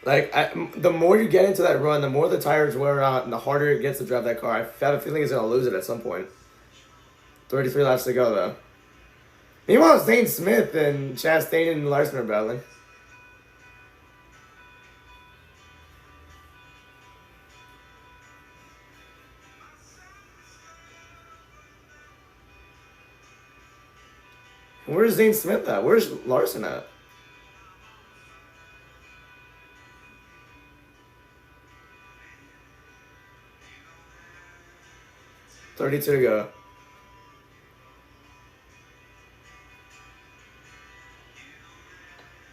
Speaker 4: Like, the more you get into that run, the more the tires wear out, and the harder it gets to drive that car. I have a feeling he's going to lose it at some point. 33 laps to go, though. Meanwhile, Zane Smith and Chastain and Larson are battling. Where's Zane Smith at? Where's Larson at? $32 to go.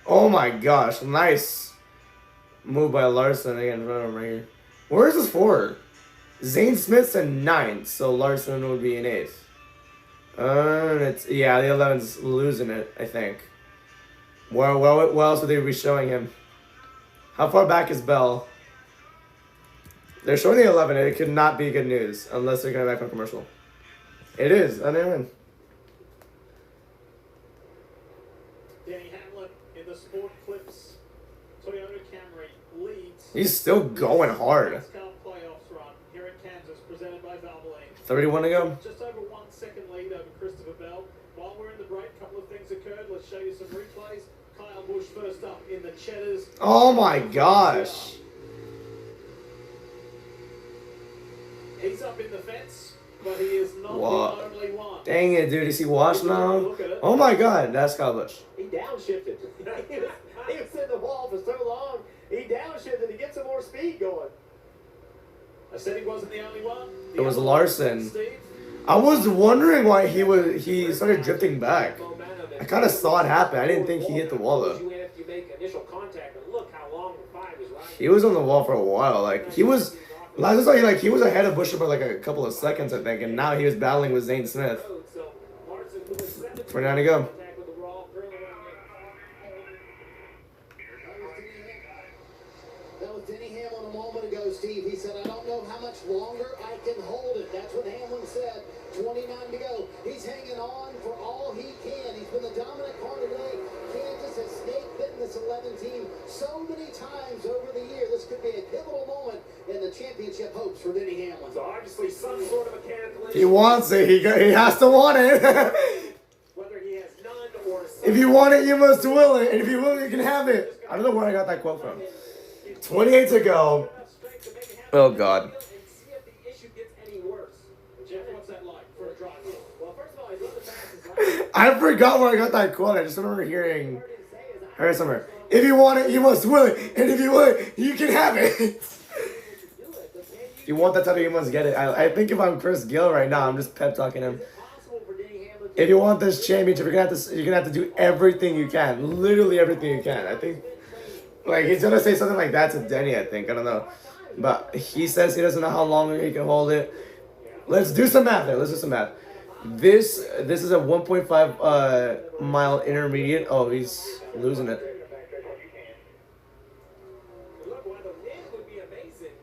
Speaker 4: Oh my gosh, nice move by Larson again in front of him right here. Where is this for? Zane Smith's in 9th, so Larson would be in 8th. It's yeah, the 11's losing it, I think. Well, what else would they be showing him? How far back is Bell? They're showing the 11. It could not be good news unless they're going back on commercial. It is. I know.
Speaker 8: Danny Hamlin in the Sport Clips Toyota Camry leads.
Speaker 4: He's still going hard.
Speaker 8: NASCAR playoffs run here in Kansas, presented by Valvoline.
Speaker 4: 31 to go.
Speaker 8: Just over 1 second lead over Christopher Bell. While we're in the break, a couple of things occurred. Let's show you some replays. Kyle Busch first up in the Cheddars.
Speaker 4: Oh my gosh.
Speaker 8: He's up in the fence, but he is not
Speaker 4: What?
Speaker 8: the only one.
Speaker 4: Dang it, dude. Is he washed now? Oh my god, that's Kyle Busch.
Speaker 1: He downshifted. he was in the wall for so long. He downshifted to get some more speed going.
Speaker 8: I said he wasn't the only one.
Speaker 4: It was Larson. I was wondering why he started drifting back. I kind of saw it happen. I didn't think he hit the wall though. He was on the wall for a while. Like he was, last I saw, he was ahead of Buescher by like a couple of seconds, I think, and now he was battling with Zane Smith. 29 to go.
Speaker 5: That was Denny Hamlin a moment ago, Steve. He said, I don't know how much longer I can hold it. That's what Hamlin said. 29 to go. He's hanging on for all he can. He's been the dominant car today. Kansas has snake-bitten this 11 team so many times over the year. This could be a pivotal moment in the championship hopes for Denny Hamlin.
Speaker 9: So obviously some sort of mechanical issue.
Speaker 4: He wants it. He has to want it.
Speaker 9: Whether he has none or
Speaker 4: If you want it, you must will it. And if you will it, you can have it. I don't know where I got that quote from. 28 to go. Oh, God. I forgot where I got that quote. I just remember hearing her somewhere. If you want it, you must will it. And if you will it, you can have it. If you want that title, you must get it. I think if I'm Chris Gill right now, I'm just pep talking him. If you want this championship, you're gonna have to do everything you can. Literally everything you can. I think like he's gonna say something like that to Denny, I think. I don't know. But he says he doesn't know how long he can hold it. Let's do some math there. Let's do some math. This is a 1.5 mile intermediate. Oh, he's losing it.
Speaker 9: Look, while the win would be amazing,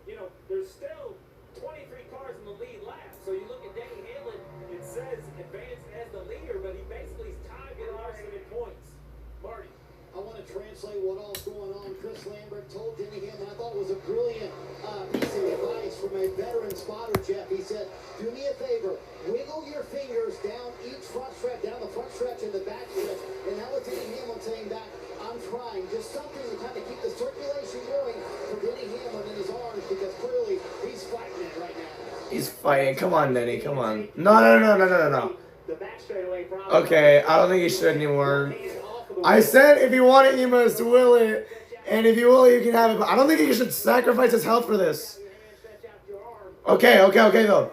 Speaker 9: you know, there's still 23 cars in the lead lap. So you look at Denny Hamlin, it says advanced as the leader, but he basically is tied with Larson in points. Marty.
Speaker 5: I want to translate what all's going on. Chris Lambert told Denny Hamlin, I thought it was a brilliant piece of advice from a veteran spotter, Jeff. He said, do me a favor, wiggle your fingers down each front stretch, down the front stretch and the back stretch. And that was Denny Hamlin saying back, I'm trying. Just something to kind of keep the circulation going for Denny Hamlin in his arms, because clearly he's fighting it right now.
Speaker 4: He's fighting. Come on, Denny. Come on. No. Okay, I don't think he should anymore. I said if you want it, you must will it. And if you will it, you can have it. But I don't think he should sacrifice his health for this. Okay, though.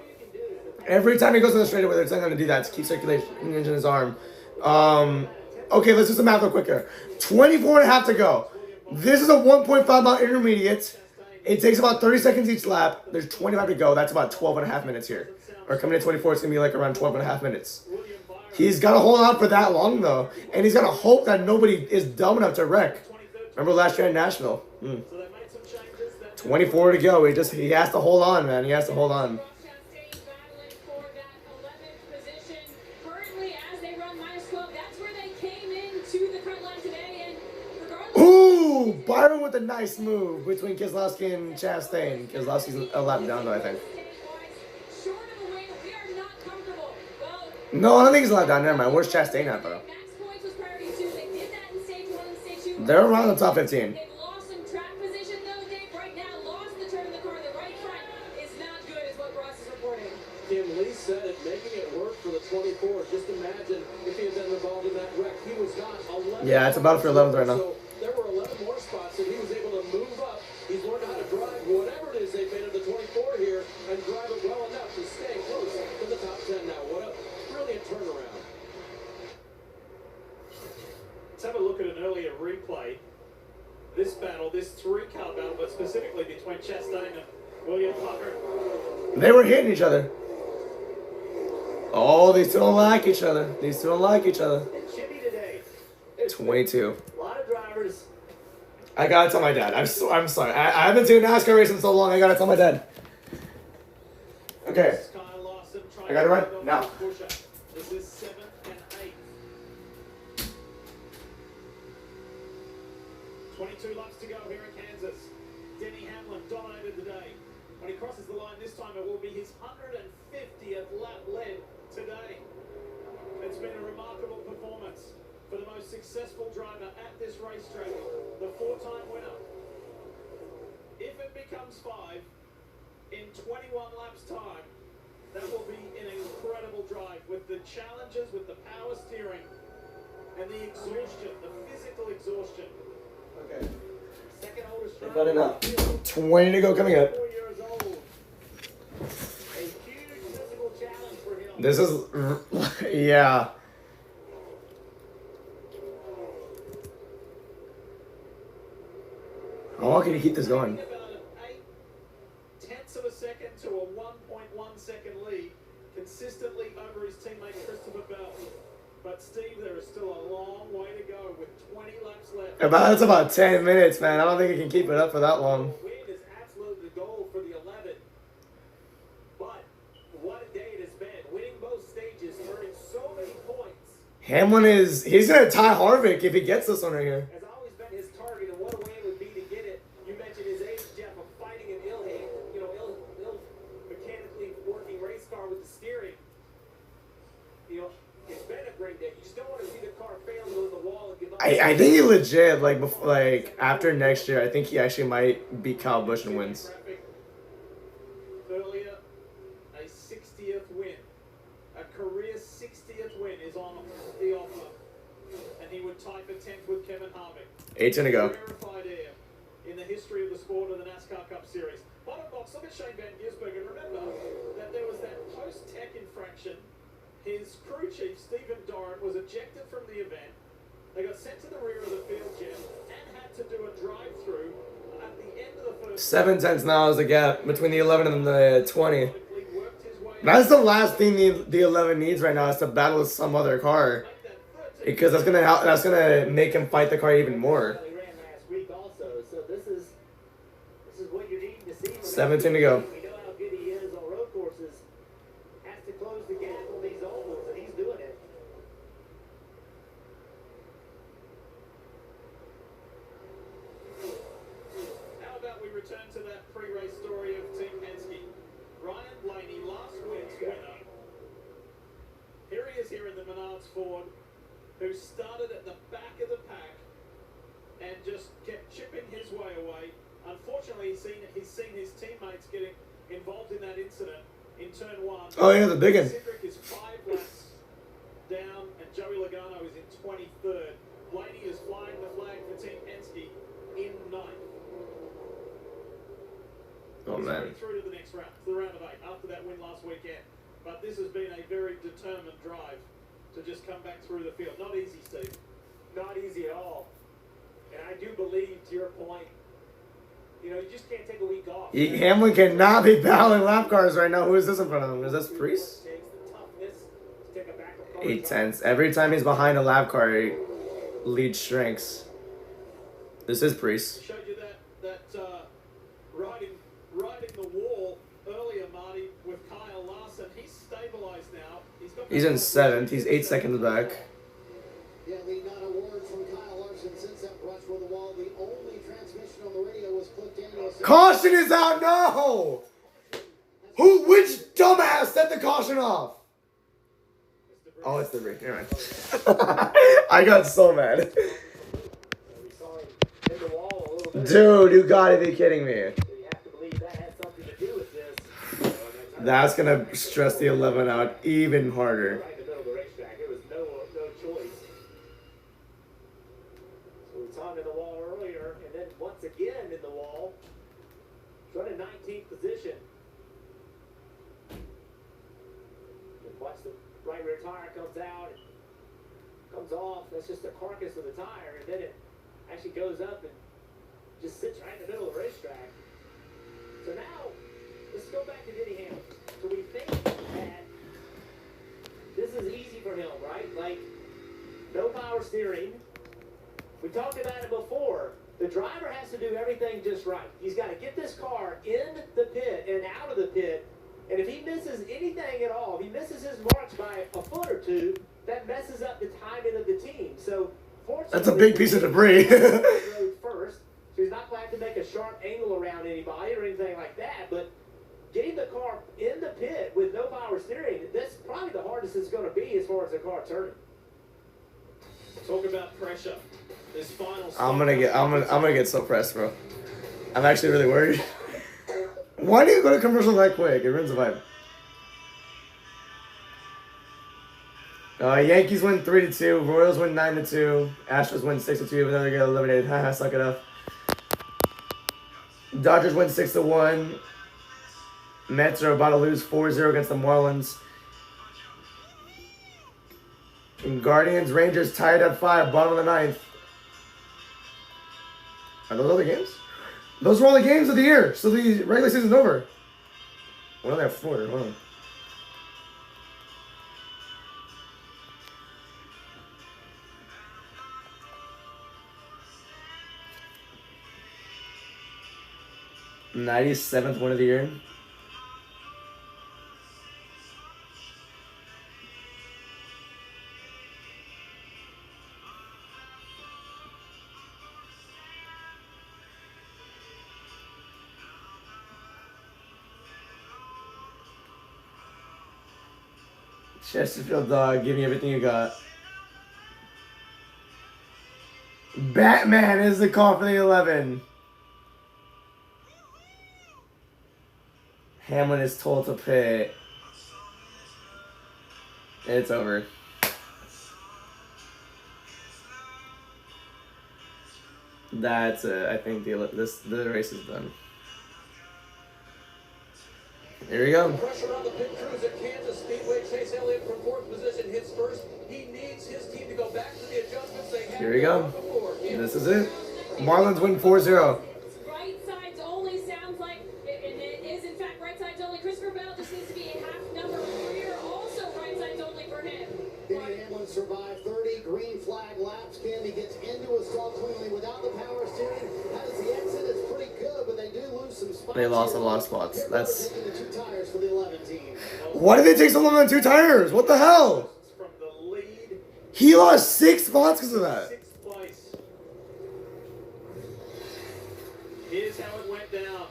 Speaker 4: Every time he goes to the straightaway, they're telling him to do that to keep circulation in his arm. Okay, let's do some math real quick here. 24 and a half to go. This is a 1.5 mile intermediate. It takes about 30 seconds each lap. There's 25 to go. That's about 12 and a half minutes here. Or coming in 24, it's going to be like around 12 and a half minutes. He's got to hold on for that long, though. And he's got to hope that nobody is dumb enough to wreck. Remember last year in Nashville? 24 to go. He has to hold on, man. He has to hold on. Ooh, Byron with a nice move between Keselowski and Chastain. Keselowski's a lap down, though, I think. No, I don't think he's a lap down. Never mind. Where's Chastain at, though? They're around the top 15.
Speaker 3: Kim Lee said it, making it work for the 24. Just imagine if he had been involved in that wreck. He was not 11.
Speaker 4: Yeah, it's about for 11th right now.
Speaker 3: So there were 11 more spots, and he was able to move up. He's learned how to drive whatever it is they've made of the 24 here and drive it well enough to stay close to the top 10 now. What a brilliant turnaround.
Speaker 8: Let's have a look at an earlier replay. This battle, this three-car battle, but specifically between Chastain and William Byron.
Speaker 4: They were hitting each other. Oh, these two don't like each other. 22.
Speaker 1: A lot of drivers.
Speaker 4: I gotta tell my dad. I'm sorry. I haven't seen a NASCAR race in so long. I gotta tell my dad. Okay. I got it right now.
Speaker 8: This is 7th and 8th. 22 laps to go here in Kansas. Denny Hamlin dominated the day. When he crosses the line this time, it will be his 150th lap led today. It's been a remarkable performance for the most successful driver at this racetrack, the 4-time winner. If it becomes 5 in 21 laps time, that will be an incredible drive with the challenges, with the power steering, and the exhaustion, the physical exhaustion.
Speaker 4: Okay. Second oldest driver. Enough. 20 to go coming up.
Speaker 1: 4 years old. A huge physical challenge for him.
Speaker 4: This is, yeah. How long can you keep this going?
Speaker 8: About an 0.8 of a second to a 1.1 second lead, consistently over his teammate Christopher Bell. But Steve, there is still a long way to go with 20 laps left.
Speaker 4: That's about 10 minutes, man. I don't think he can keep it up for that long.
Speaker 9: Win is absolutely the goal for the 11. But what a day it has been. Winning both stages, earning so many points.
Speaker 4: Hamlin he's going to tie Harvick if he gets this one right here.
Speaker 9: Has always been his target, and what a way it would be to get it. You mentioned his age, Jeff, of fighting an ill mechanically working race car with the steering. You know, it's been a great day. You just don't want to see the car fail and go to the wall and give up.
Speaker 4: I think he legit, like after next year, I think he actually might beat Kyle Busch and wins.
Speaker 8: Earlier, a 60th win. A A career 60th win is on the offer. And he would tie for 10th with Kevin Harvick.
Speaker 4: 18 to go.
Speaker 8: Rarefied air in the history of the sport of the NASCAR Cup Series. Bottom box, look at Shane Van Gisbergen. Remember that there was that post-tech infraction. His crew chief, Stephen Doran, was ejected from the event. They got sent to the rear of the field, Jim, and had to do a drive-through at the end of the first...
Speaker 4: 7 tenths now is the gap between the 11 and the 20. That's the last thing the 11 needs right now, is to battle with some other car. Because that's gonna make him fight the car even more. 17 to go.
Speaker 1: We know how good he is on road courses. Has to close the gap on these ovals, and he's doing it.
Speaker 8: How about we return to that pre-race story of Team Penske? Ryan Blaney, last week's winner. Here he is here in the Menards Ford, who started at the back of the pack and just kept chipping his way away. Unfortunately, he's seen his teammates getting involved in that incident in turn 1.
Speaker 4: Oh yeah, the big one.
Speaker 8: Cedric is 5 laps down, and Joey Logano is in 23rd. Blaney is flying the flag for Team Penske in 9th.
Speaker 4: Oh
Speaker 8: He's
Speaker 4: man.
Speaker 8: going through to the next round, to the round of 8, after that win last weekend. But this has been a very determined drive to just come back through the field. Not easy, Steve.
Speaker 9: Not easy at all. And I do believe, to your point, you know, you just can't take a week off.
Speaker 4: Hamlin cannot be battling lap cars right now. Who is this in front of him? Is this Priest? 8 tenths. Every time he's behind a lap car, he leads strengths. This is Priest.
Speaker 8: Showed you that riding the wall earlier, Marty, with Kyle Larson. He's stabilized now.
Speaker 4: He's in 7th. He's 8 seconds back.
Speaker 5: Yeah, Lee, not a word from Kyle Larson since that brush with the wall. The only transmission on the radio was Cliff Daniels.
Speaker 4: Caution is out! No! Which dumbass set the caution off? Oh, it's the ring. Never mind. I got so mad. Dude, you gotta be kidding me. That's gonna stress the 11 out even harder.
Speaker 1: Again in the wall, running 19th position. And watch the right rear tire comes out, and comes off. That's just the carcass of the tire, and then it actually goes up and just sits right in the middle of the racetrack. So now, let's go back to Denny Hamlin. So we think that this is easy for him, right? Like, no power steering. We talked about it before. The driver has to do everything just right. He's got to get this car in the pit and out of the pit. And if he misses anything at all, if he misses his marks by a foot or two, that messes up the timing of the team. So, fortunately,
Speaker 4: that's a big piece of debris.
Speaker 1: First, so he's not going to have to make a sharp angle around anybody or anything like that. But getting the car in the pit with no power steering, that's probably the hardest it's going to be as far as the car turning.
Speaker 8: Talk about pressure. This final
Speaker 4: I'm gonna get so pressed, bro. I'm actually really worried. Why do you go to commercial that quick? It ruins the vibe. Yankees win 3-2. Royals win 9-2. Astros win 6-2. Even though they get eliminated. Haha, suck it up. Dodgers win 6-1. Mets are about to lose 4-0 against the Marlins. And Guardians, Rangers tied at 5, bottom of the 9th. Are those all the games? Those were all the games of the year. So the regular season's over. We only have 4. Hold on. '97th win of the year. Chesterfield dog, give me everything you got. Batman is the call for the 11. Hamlin is told to pit. It's over. That's it. I think the race is done. Here we go.
Speaker 3: Pressure on the pit crews at Kansas Speedway. Chase Elliott from 4th position hits first. He needs his team to go back to the adjustments they had.
Speaker 4: Here we go. This is it. Marlins win 4-0.
Speaker 6: Right sides only sounds like, and it is in fact right sides only. Christopher Bell just needs to be a half number rear. Also right sides only for him.
Speaker 5: Denny Hamlin survived 30 green flag laps. Candy gets into a stall cleanly without the power steering. Has the exit. It's pretty good, but they do lose some spots.
Speaker 4: They lost a lot of spots. That's.
Speaker 5: Taking the 2 tires for the 11 team.
Speaker 4: Why did they take so long on 2 tires? What the hell?
Speaker 8: From the lead.
Speaker 4: He lost 6 spots because of that.
Speaker 8: 6th place. Here's how it went down.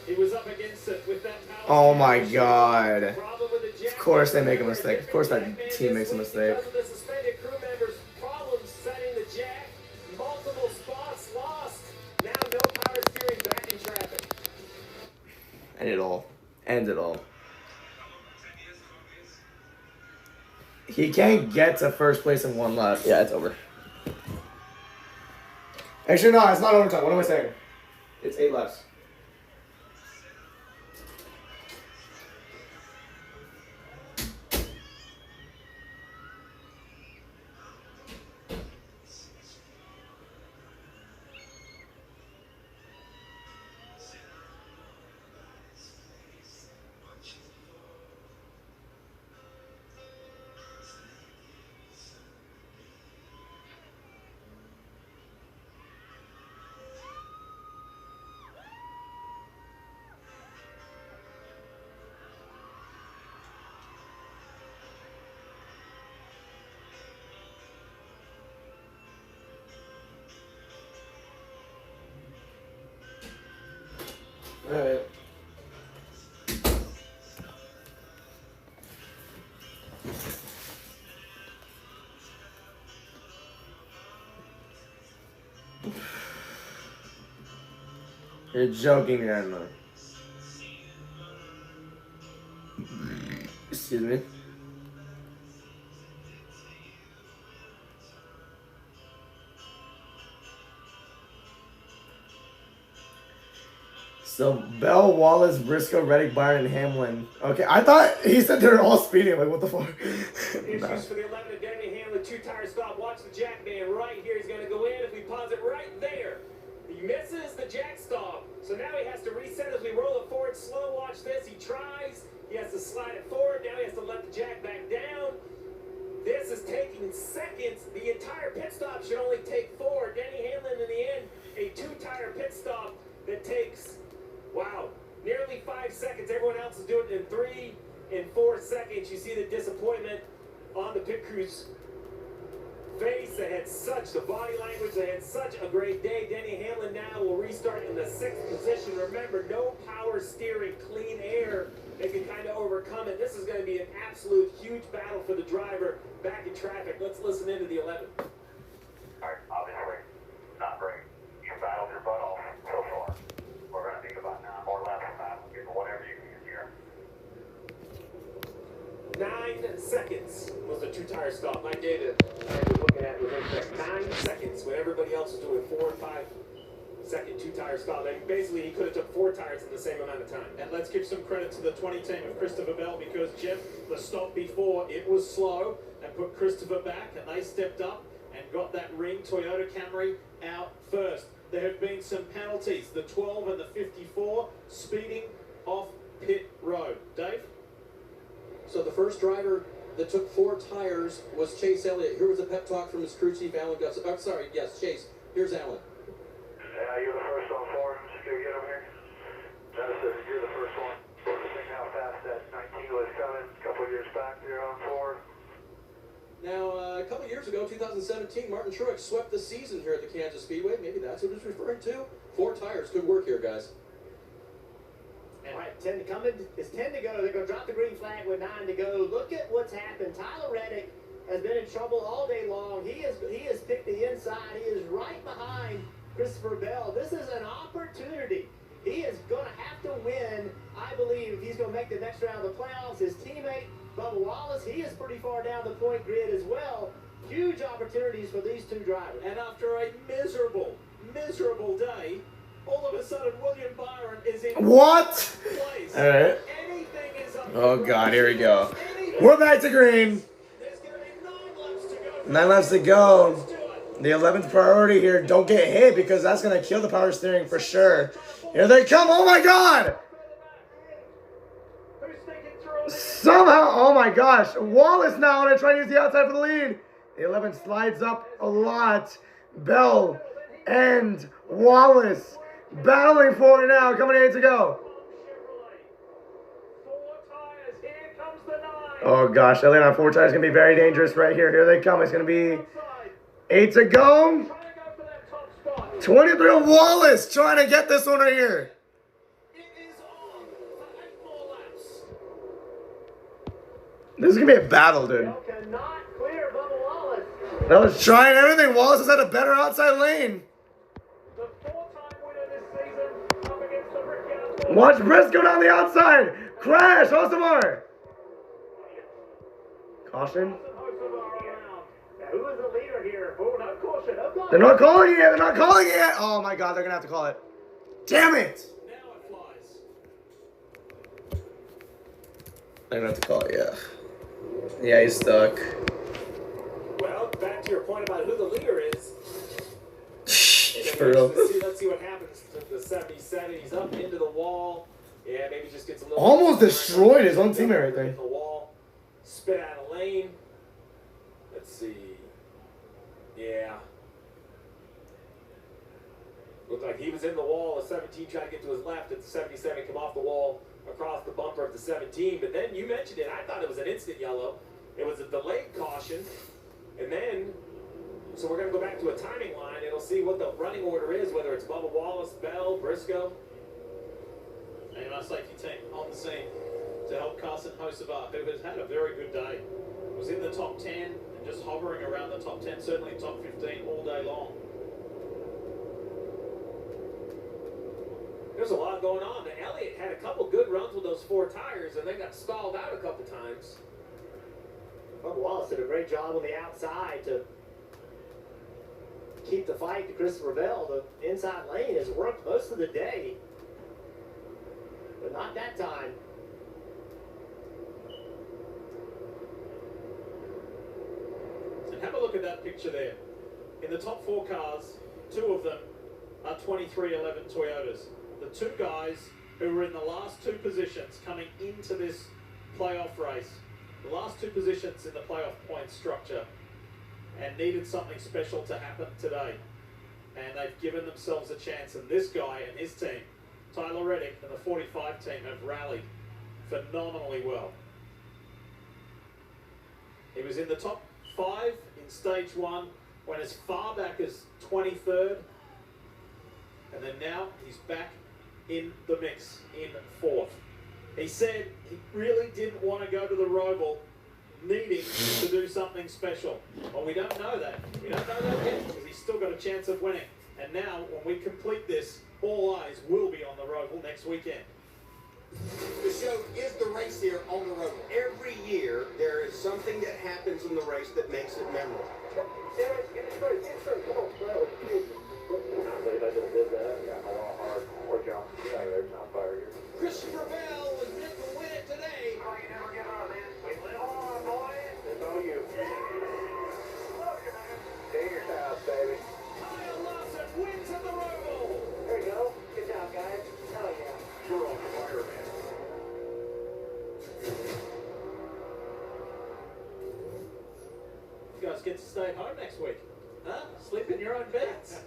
Speaker 8: He was up against it with that power.
Speaker 4: Oh my god. Of course they make a mistake. Of course that team makes a mistake.
Speaker 9: Because of the suspended crew members' problems setting the jack, multiple spots lost. Now no power steering, back in traffic.
Speaker 4: End it all. End it all. He can't get to first place in 1 lap. Yeah, it's over. Actually, no, it's not overtime. What am I saying? It's 8 laps. Alright. You're joking, Grandma. Excuse me. So, Bell, Wallace, Briscoe, Reddick, Byron, and Hamlin. Okay, I thought he said they were all speeding. Like, what the fuck?
Speaker 9: Issues for the 11 of Denny Hamlin, 2-tire stop. Watch the jack man right here. He's going to go in. If we pause it right there, he misses the jack stop. So now he has to reset as we roll it forward. Slow watch this. He tries. He has to slide it forward. Now he has to let the jack back down. This is taking seconds. The entire pit stop should only take 4. Denny Hamlin, in the end, a 2-tire pit stop that takes, wow, nearly 5 seconds. Everyone else is doing it in 3 and 4 seconds. You see the disappointment on the pit crew's face. They had such the body language. They had such a great day. Denny Hamlin now will restart in the 6th position. Remember, no power steering, clean air. They can kind of overcome it. This is going to be an absolute huge battle for the driver back in traffic. Let's listen into the 11.
Speaker 2: All right, obviously, not great. You battled your butt off so far. We're going to think about now more laps than that. Get whatever you can get here.
Speaker 9: 9 seconds was the 2-tire stop. My data I was looking at was incorrect. 9 seconds when everybody else was doing 4 and 5 second 2-tire stop. And basically, he could have took 4 tires in the same amount of time.
Speaker 8: And let's give some credit to the 20 team of Christopher Bell, because Jeff, the stop before, it was slow and put Christopher back, and they stepped up and got that ring Toyota Camry out first. There have been some penalties. The 12 and the 54 speeding off pit road. Dave?
Speaker 3: So the first driver that took 4 tires was Chase Elliott. Here was a pep talk from his crew chief, Alan Gus. Oh, sorry, yes, Chase. Here's Alan.
Speaker 2: You're the first on 4. I'm just going to get over here. Genesis, you're the first one. Noticing how fast that 19 was coming. A couple of years back, you're on 4.
Speaker 3: Now, a couple of years ago, 2017, Martin Truex swept the season here at the Kansas Speedway. Maybe that's what he's referring to. 4 tires. Good work here, guys.
Speaker 1: All right, 10 to come in. It's 10 to go. They're going to drop the green flag with 9 to go. Look at what's happened. Tyler Reddick has been in trouble all day long. He has picked the inside. He is right behind Christopher Bell. This is an opportunity. He is going to have to win, I believe, if he's going to make the next round of the playoffs. His teammate, Bubba Wallace, he is pretty far down the point grid as well. Huge opportunities for these two drivers.
Speaker 8: And after a miserable day, all of a sudden William Byron is in
Speaker 4: What?
Speaker 8: place.
Speaker 4: All right.
Speaker 8: Anything is up.
Speaker 4: Oh God, here we go. We're back to green.
Speaker 8: There's going to be 9 laps to go.
Speaker 4: 9 laps to go. The 11th priority here. Don't get hit because that's going to kill the power steering for sure. Here they come. Oh my God. Somehow, oh my gosh. Wallace now going to try to use the outside for the lead. The 11th slides up a lot. Bell and Wallace battling for it now. Coming 8 to go. Oh gosh, Elliott on 4 tires is going to be very dangerous right here. Here they come. It's going to be 8 to go. 23 Wallace trying to get this one right here. This is going to be a battle, dude. That was trying everything. Wallace has had a better outside lane. Watch Briscoe down the outside. Crash. Hosamar. Caution.
Speaker 1: Who is the leader here? Oh, not caution.
Speaker 4: They're not calling it yet. They're not calling it yet. Oh my God, they're going to have to call it. Damn it.
Speaker 8: Now it flies.
Speaker 4: They're going to have to call it, yeah. Yeah, he's stuck.
Speaker 9: Well, back to your point about who the leader is.
Speaker 4: For real.
Speaker 9: Let's see what happens to the 77. He's up into the wall. Yeah, maybe just gets a little...
Speaker 4: Almost destroyed his own teammate right there.
Speaker 9: The wall. Spit out of lane. Let's see. Yeah. Looked like he was in the wall. The 17 tried to get to his left. And the 77 come off the wall across the bumper of the 17. But then you mentioned it. I thought it was an instant yellow. It was a delayed caution. And then, so we're going to go back to a timing line. It'll see what the running order is, whether it's Bubba Wallace, Bell, Briscoe.
Speaker 8: And our safety team on the scene to help Carson Hocevar, who has had a very good day. Was in the top 10 and just hovering around the top 10, certainly top 15 all day long.
Speaker 9: There's a lot going on. Elliott had a couple good runs with those 4 tires, and they got stalled out a couple times.
Speaker 1: Bubba Wallace did a great job on the outside to keep the fight to Christopher Bell. The inside lane has worked most of the day, but not that time.
Speaker 8: And have a look at that picture there. In the top 4 cars, 2 of them are 2311 Toyotas. The 2 guys who were in the last 2 positions coming into this playoff race, the last 2 positions in the playoff point structure, and needed something special to happen today. And they've given themselves a chance. And this guy and his team, Tyler Reddick and the 45 team, have rallied phenomenally well. He was in the top 5 in stage 1, went as far back as 23rd, and then now he's back in the mix in 4th. He said he really didn't want to go to the Roval needing to do something special. Well, we don't know that. We don't know that yet because he's still got a chance of winning. And now, when we complete this, all eyes will be on the Roval next weekend.
Speaker 13: The show is the race here on the road. Every year, there is something that happens in the race that makes it memorable.
Speaker 9: Christopher Bell was meant to win it today.
Speaker 2: Oh, you never get out of this. We live on, boys. It's all you. Take your time, baby.
Speaker 9: Kyle Lawson wins at the Roval.
Speaker 1: There you go. Good job, guys. Hell yeah.
Speaker 2: You're on fire, man.
Speaker 8: You guys get to stay at home next week. Huh? Sleep in your own beds.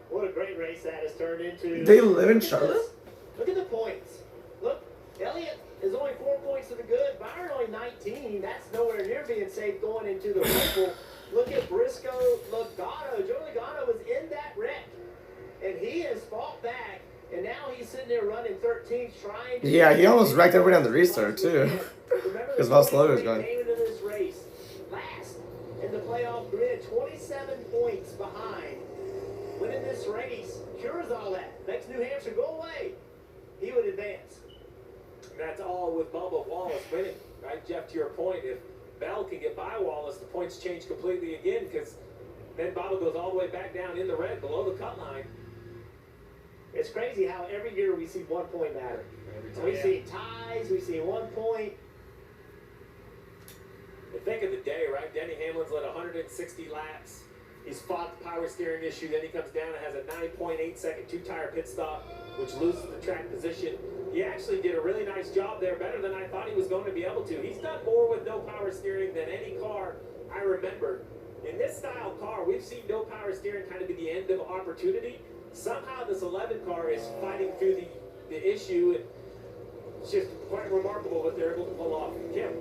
Speaker 1: What a great race that has turned into.
Speaker 4: They live in Charlotte?
Speaker 1: Look at the points. Look, Elliott is only 4 points to the good. Byron only 19. That's nowhere near being safe going into the Roval. Look at Briscoe Logano. Joe Logano was in that wreck, and he has fought back, and now he's sitting there running 13th, trying to...
Speaker 4: Yeah, he almost wrecked everybody on the restart, too. Because of how slow he was going.
Speaker 1: Came into this race last in the playoff grid, 27 points behind. Winning this race, cures all that, makes New Hampshire go away, he would advance.
Speaker 9: That's all with Bubba Wallace winning, right, Jeff? To your point, if Bell can get by Wallace, the points change completely again, because then Bubba goes all the way back down in the red below the cut line.
Speaker 1: It's crazy how every year we see 1 point matter. We see ties, we see 1 point.
Speaker 9: And think of the day, right? Denny Hamlin's led 160 laps. He's fought the power steering issue. Then he comes down and has a 9.8 second two-tire pit stop, which loses the track position. He actually did a really nice job there, better than I thought he was going to be able to. He's done more with no power steering than any car I remember. In this style car, we've seen no power steering kind of be the end of opportunity. Somehow this 11 car is fighting through the issue. It's just quite remarkable what they're able to pull off. Kim.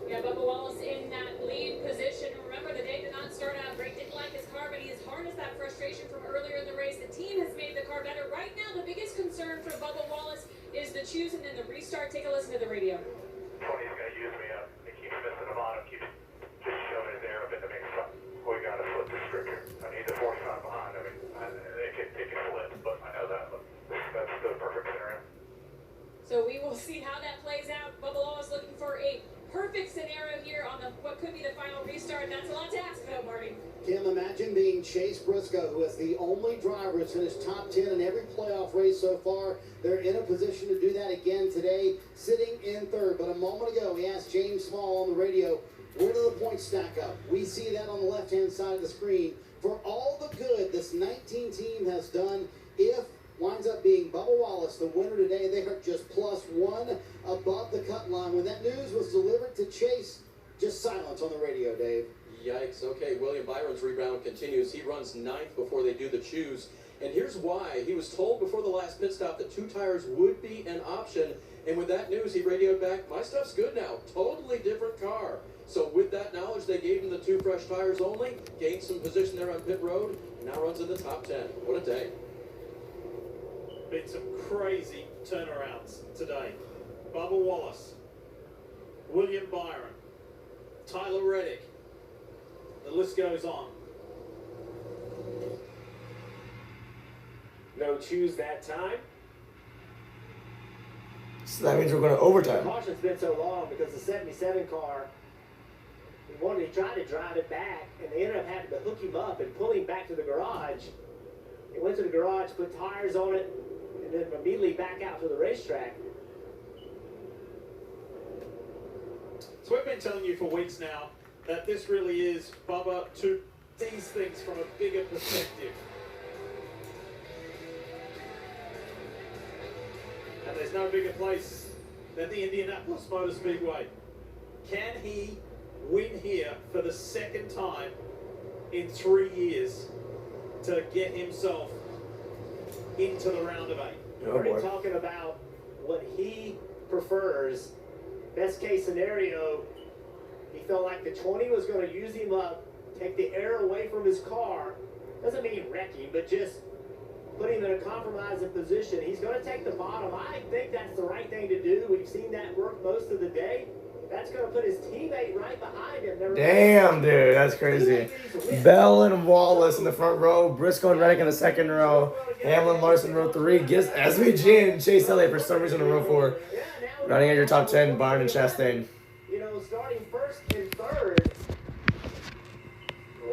Speaker 6: Yeah, Bubba Wallace in that lead position. Remember, the day did not start out great. Didn't like his car, but he has harnessed that frustration from earlier in the race. The team has made the car better. Right now, the biggest concern for Bubba Wallace is the choose and then the restart. Take a listen to the radio.
Speaker 2: Tony's going to use me up. He keeps missing the bottom, keeps just shoving his air up into me. So we got to flip the script here. I need the 45 behind. I mean, it can flip, but I know that. But that's the perfect scenario.
Speaker 6: So we will see how that plays out. Bubba Wallace looking for a perfect scenario here on what could be the final restart. That's a lot to ask, though, Marty.
Speaker 5: Kim, imagine being Chase Briscoe, who is the only driver that's finished top 10 in every playoff race so far. They're in a position to do that again today, sitting in third. But a moment ago, we asked James Small on the radio, where do the points stack up? We see that on the left-hand side of the screen. For all the good this 19 team has done, if winds up being Bubba Wallace, the winner today, they are just +1 above the cut line. When that news was delivered to Chase, just silence on the radio, Dave.
Speaker 3: Yikes. Okay, William Byron's rebound continues. He runs 9th before they do the choose. And here's why. He was told before the last pit stop that 2 tires would be an option. And with that news, he radioed back, my stuff's good now. Totally different car. So with that knowledge, they gave him the 2 fresh tires only, gained some position there on pit road, and now runs in the top 10. What a day.
Speaker 8: Been some crazy turnarounds today. Bubba Wallace, William Byron, Tyler Reddick. The list goes on.
Speaker 9: No choose that time.
Speaker 4: So that means we're going to overtime.
Speaker 1: The caution's been so long because the 77 car, he tried to drive it back, and they ended up having to hook him up and pull him back to the garage. He went to the garage, put tires on it, and then immediately back out to the racetrack.
Speaker 8: So we've been telling you for weeks now that this really is Bubba to these things from a bigger perspective. And there's no bigger place than the Indianapolis Motor Speedway. Can he win here for the second time in 3 years to get himself into the round of 8?
Speaker 1: We're talking about what he prefers. Best case scenario, he felt like the 20 was going to use him up, take the air away from his car. Doesn't mean wrecking, but just put him in a compromising position. He's going to take the bottom. I think that's the right thing to do. We've seen that work most of the day. That's going to put his teammate right behind him.
Speaker 4: Damn, dude, that's crazy. Bell and Wallace in the front row, Briscoe and Reddick in the second row, Hamlin, Larson row 3, gives SVG and Chase Elliott for some reason in row 4. Running at your top 10, Byron and Chastain.
Speaker 1: You know, starting first and third.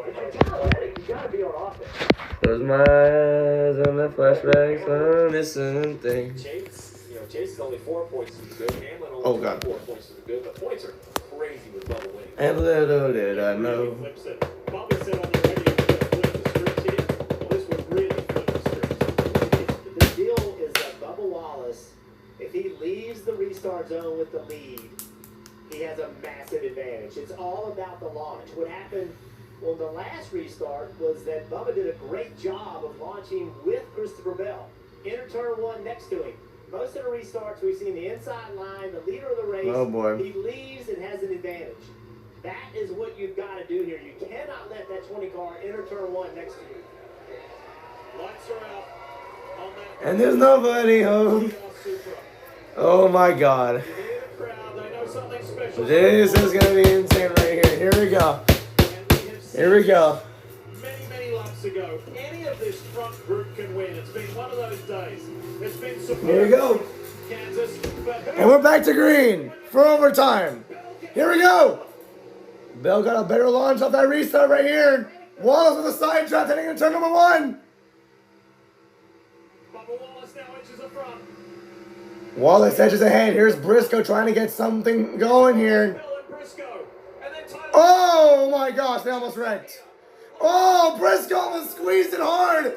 Speaker 1: If you're Tyler Reddick, you got to be on offense.
Speaker 4: Close my eyes on the flashbacks on missing things.
Speaker 9: Chase is only 4 points to the good. Hamlin only 4 points to the good. The points are crazy with Bubba winning.
Speaker 4: And little did I know.
Speaker 8: Bubba said on the radio that flip the script here. Well, this would really flip the script.
Speaker 1: The deal is that Bubba Wallace, if he leaves the restart zone with the lead, he has a massive advantage. It's all about the launch. What happened on the last restart was that Bubba did a great job of launching with Christopher Bell. Enter turn 1 next to him. Most of the restarts we've seen the inside line, the leader of the race.
Speaker 4: Oh boy.
Speaker 1: He leaves and has an advantage. That is what you've got to do here. You cannot let that 20 car enter turn 1 next to you.
Speaker 8: Lights are out on that.
Speaker 4: And there's nobody home. Oh my god. This is going to be insane right here. Here we go. Here we go.
Speaker 8: Many laps ago. go. Any of this front group can win. It's been one of those days. It's been superb.
Speaker 4: Here we go.
Speaker 8: Kansas,
Speaker 4: And we're back to green for overtime. Here we go. Bell got a better launch off that restart right here. Wallace with a side trap heading into turn number 1.
Speaker 8: Wallace now edges the front.
Speaker 4: Wallace edges ahead. Here's Briscoe trying to get something going here. Oh my gosh, they almost wrecked. Oh, Briscoe almost squeezed it hard.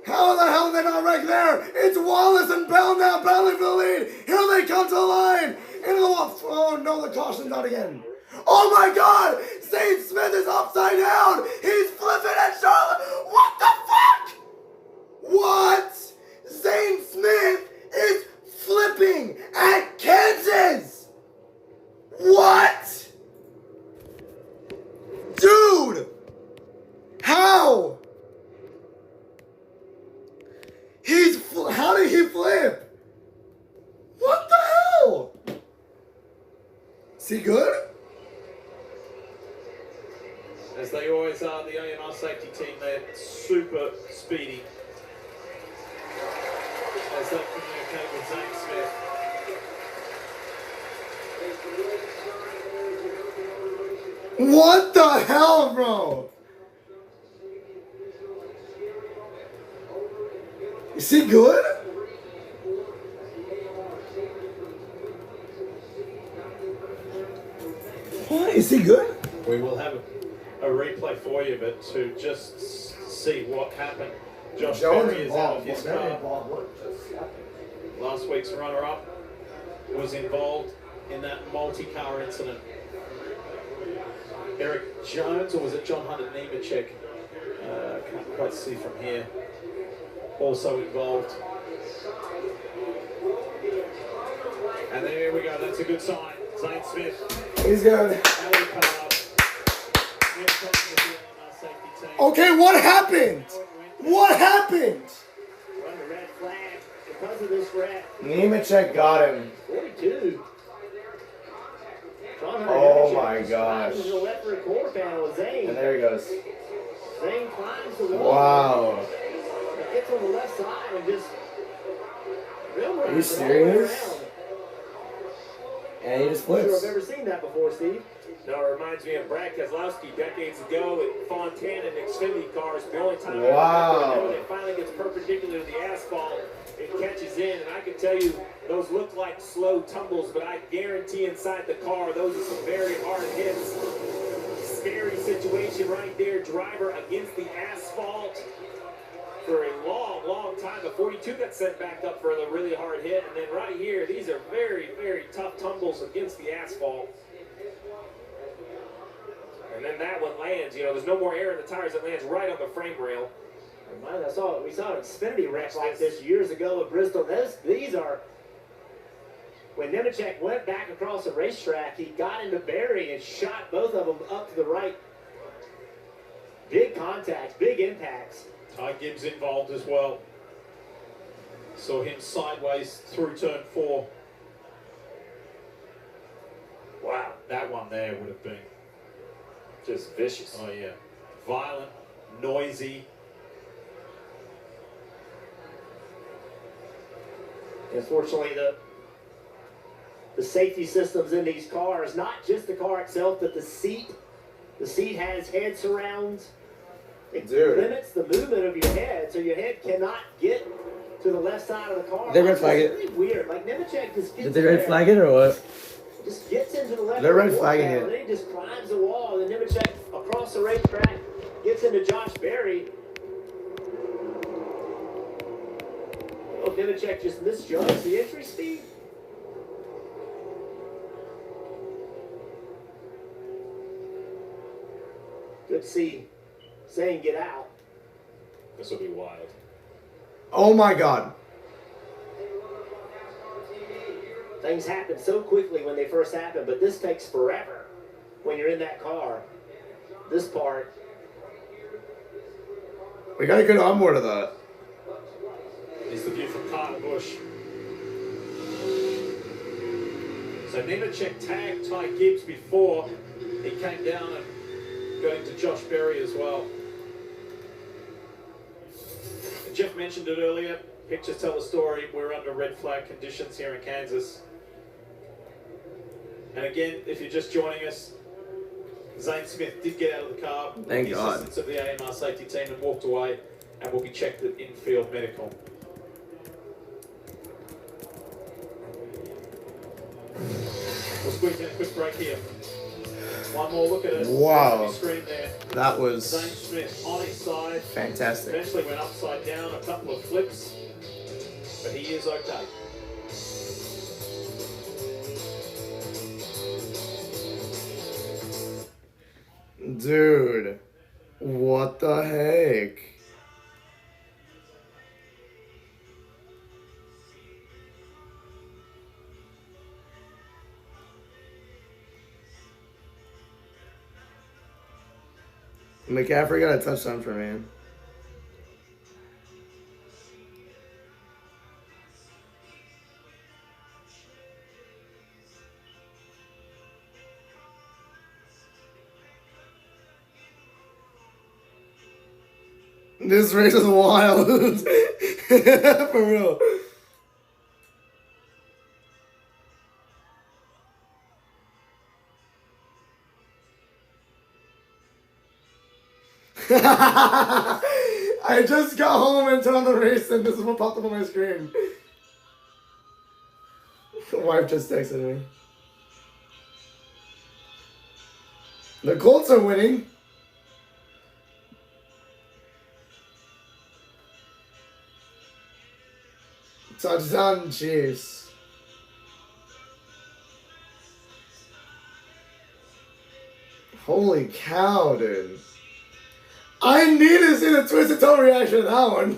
Speaker 4: How the hell did they not wreck there? It's Wallace and Bell now battling for the lead. Here they come to the line. Into the wall. Oh no, the caution's out again. Oh my God! Zane Smith is upside down. He's flipping at Charlotte. What the fuck? What? Zane Smith is flipping at Kansas. What? Dude! How? How did he flip? What the hell? Is he good?
Speaker 8: As they always are, the AMR safety team, they're super speedy. As they communicate with Zane Smith.
Speaker 4: What the hell, bro? Is he good? What? Is he good?
Speaker 8: We will have a replay for you, but to just see what happened. Josh Berry is out of his car. Last week's runner-up was involved in that multi-car incident. Eric Jones, or was it John Hunter Nemechek? Can't quite see from here. Also involved. And there we go, that's a good sign. Zane Smith.
Speaker 4: He's good. Okay, what happened? What happened?
Speaker 1: Run the red flag because of this red.
Speaker 4: Nemechek got him.
Speaker 1: 42.
Speaker 4: Oh my gosh.
Speaker 1: To the left rear quarter panel with Zane.
Speaker 4: And there he goes.
Speaker 1: Zane climbs the wall.
Speaker 4: Wow.
Speaker 1: Gets on the left side and just.
Speaker 4: Are you serious? And he just flips.
Speaker 1: I'm not sure I've ever seen that before, Steve.
Speaker 9: No, it reminds me of Brad Keselowski decades ago at Fontana and Xfinity cars. The only time I remember when it finally gets perpendicular to the asphalt, it catches in. And I can tell you, those look like slow tumbles, but I guarantee inside the car, those are some very hard hits. Scary situation right there. Driver against the asphalt for a long, long time. The 42 got sent back up for a really hard hit. And then right here, these are very, very tough tumbles against the asphalt. And then that one lands, you know, there's no more air in the tires. It lands right on the frame rail.
Speaker 1: We saw an Xfinity wreck like this years ago at Bristol. These are, when Nemechek went back across the racetrack, he got into Barry and shot both of them up to the right. Big contacts, big impacts.
Speaker 8: Ty Gibbs involved as well. Saw him sideways through turn 4. Wow, that one there would have been
Speaker 9: just vicious.
Speaker 8: Oh yeah, violent, noisy.
Speaker 1: Unfortunately, the safety systems in these cars, not just the car itself, but the seat has head surrounds. It limits the movement of your head, so your head cannot get to the left side of the car.
Speaker 4: Did they red flag it?
Speaker 1: It's really weird. Like Nemechek just gets
Speaker 4: Did they red flag it or what?
Speaker 1: Just gets into the left.
Speaker 4: They're red flagging it.
Speaker 1: And then he just climbs the wall. And then Nemechek across the racetrack gets into Josh Berry. Oh, Nemechek just misjudged the entry speed. Good to see Zane get out.
Speaker 8: This will be wild.
Speaker 4: Oh my God.
Speaker 1: Things happen so quickly when they first happen, but this takes forever when you're in that car. This part.
Speaker 4: We got a good onboard of that.
Speaker 8: It's the view from Carter Busch. So Nemechek tagged Ty Gibbs before he came down and got into Josh Berry as well. Jeff mentioned it earlier. Pictures tell the story. We're under red flag conditions here in Kansas. And again, if you're just joining us, Zane Smith did get out of the car with
Speaker 4: Thank
Speaker 8: the
Speaker 4: God.
Speaker 8: assistance of the AMR safety team and walked away and will be checked at infield medical. We'll squeeze in a quick break here. One more look at it.
Speaker 4: Wow.
Speaker 8: Screen there.
Speaker 4: That was
Speaker 8: Zane Smith on his side.
Speaker 4: fantastic.
Speaker 8: Eventually went upside down, a couple of flips, but he is okay.
Speaker 4: Dude, what the heck? McCaffrey got a touchdown for me. This race is wild. For real. I just got home and turned on the race and this is what popped up on my screen. Wife just texted me. The Colts are winning. Touchdown Chiefs. Holy cow, dude. I need to see the twisted toe reaction to that one.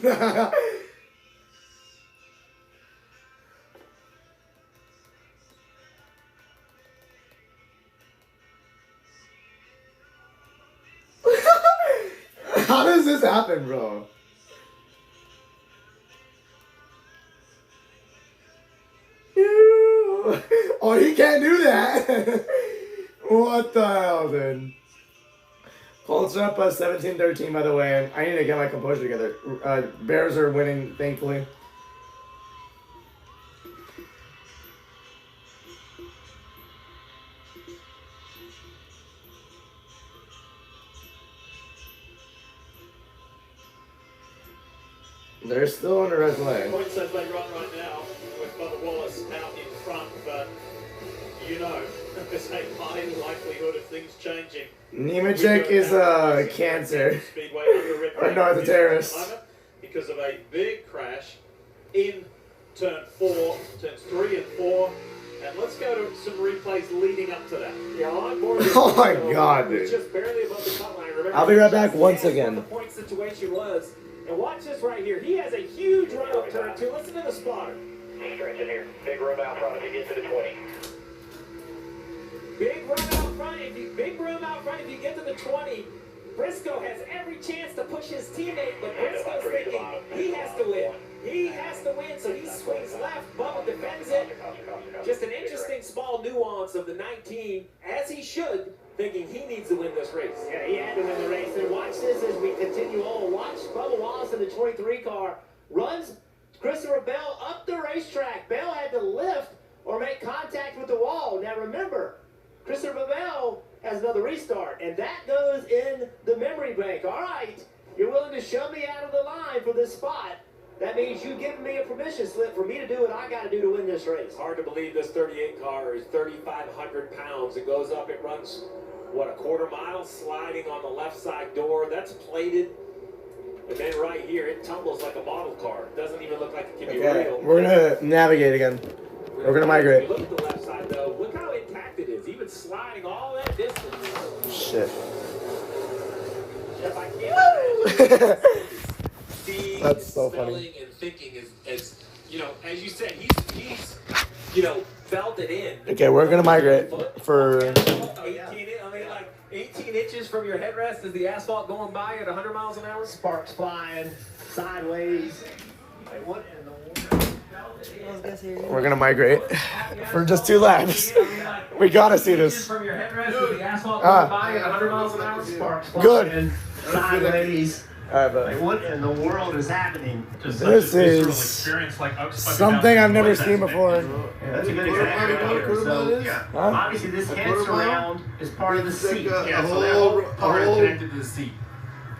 Speaker 4: How does this happen, bro? Oh, he can't do that. What the hell, dude? Colts are up 17-13, by the way. I need to get my composure together. Bears are winning, thankfully. They're still on the red flag.
Speaker 8: Points as they run right now with Bubba Wallace out in front, but you know there's a high likelihood of things changing.
Speaker 4: Nemechek is cancer. Or no, it's a terrorist.
Speaker 8: Because of a big crash in turn 4, turns 3 and 4. And let's go to some replays leading up to that.
Speaker 9: Yeah, on board.
Speaker 4: Oh my God, dude.
Speaker 9: Just barely above the cut line. Remember,
Speaker 4: I'll be right back once again.
Speaker 9: What the point situation was. And watch this right here. He has a huge run up turn 2. Listen to the spotter.
Speaker 2: Stretch in here. Big room out front if you get to the 20.
Speaker 9: Big room out front. Big room out front if you get to the 20. Briscoe has every chance to push his teammate, but Briscoe's thinking he has to win. He has to win, so he swings left. Bubba defends it. Just an interesting small nuance of the 19, as he should, thinking he needs to win this race.
Speaker 1: Yeah, he had to win the race. And watch this as we continue on. Watch Bubba Wallace in the 23 car runs Christopher Bell up the racetrack. Bell had to lift or make contact with the wall. Now remember, Christopher Bell has another restart, and that goes in the memory bank. All right, you're willing to shove me out of the line for this spot. That means you giving me a permission slip for me to do what I got to do to win this race.
Speaker 9: Hard to believe this 38 car is 3,500 pounds. It goes up, it runs, what, a quarter mile, sliding on the left side door. That's plated. And then right here, it tumbles like a model car. It doesn't even look like it can be real.
Speaker 4: We're going to navigate again. We're going to migrate.
Speaker 9: If you look at the left side, though, look how intact it is. Even sliding all that distance.
Speaker 4: Shit.
Speaker 9: If I can't
Speaker 4: That's so funny.
Speaker 9: And thinking as you know, as you said, he's you know, belted in.
Speaker 4: Okay, we're going to migrate for...
Speaker 9: 18 inches from your headrest is the asphalt going by at 100 miles an hour?
Speaker 1: Sparks flying, sideways. Like, what in the world?
Speaker 4: We're going to migrate for just 2 laps. We got to see this.
Speaker 9: From your headrest is the asphalt going by at 100 miles an hour?
Speaker 1: Sparks flying,
Speaker 4: Good.
Speaker 1: sideways.
Speaker 4: Alright, but
Speaker 14: Like, what in the world is happening?
Speaker 15: Just
Speaker 4: this
Speaker 15: such a visceral
Speaker 4: is
Speaker 15: experience, like I was talking
Speaker 4: something
Speaker 15: about
Speaker 4: I've never
Speaker 15: voice
Speaker 4: seen
Speaker 15: aspect.
Speaker 4: before.
Speaker 14: Yeah, that's a good example right here. So,
Speaker 15: Yeah.
Speaker 4: Huh?
Speaker 14: obviously, this head surround is part of the seat.
Speaker 15: Yeah, so that whole part is connected to the seat.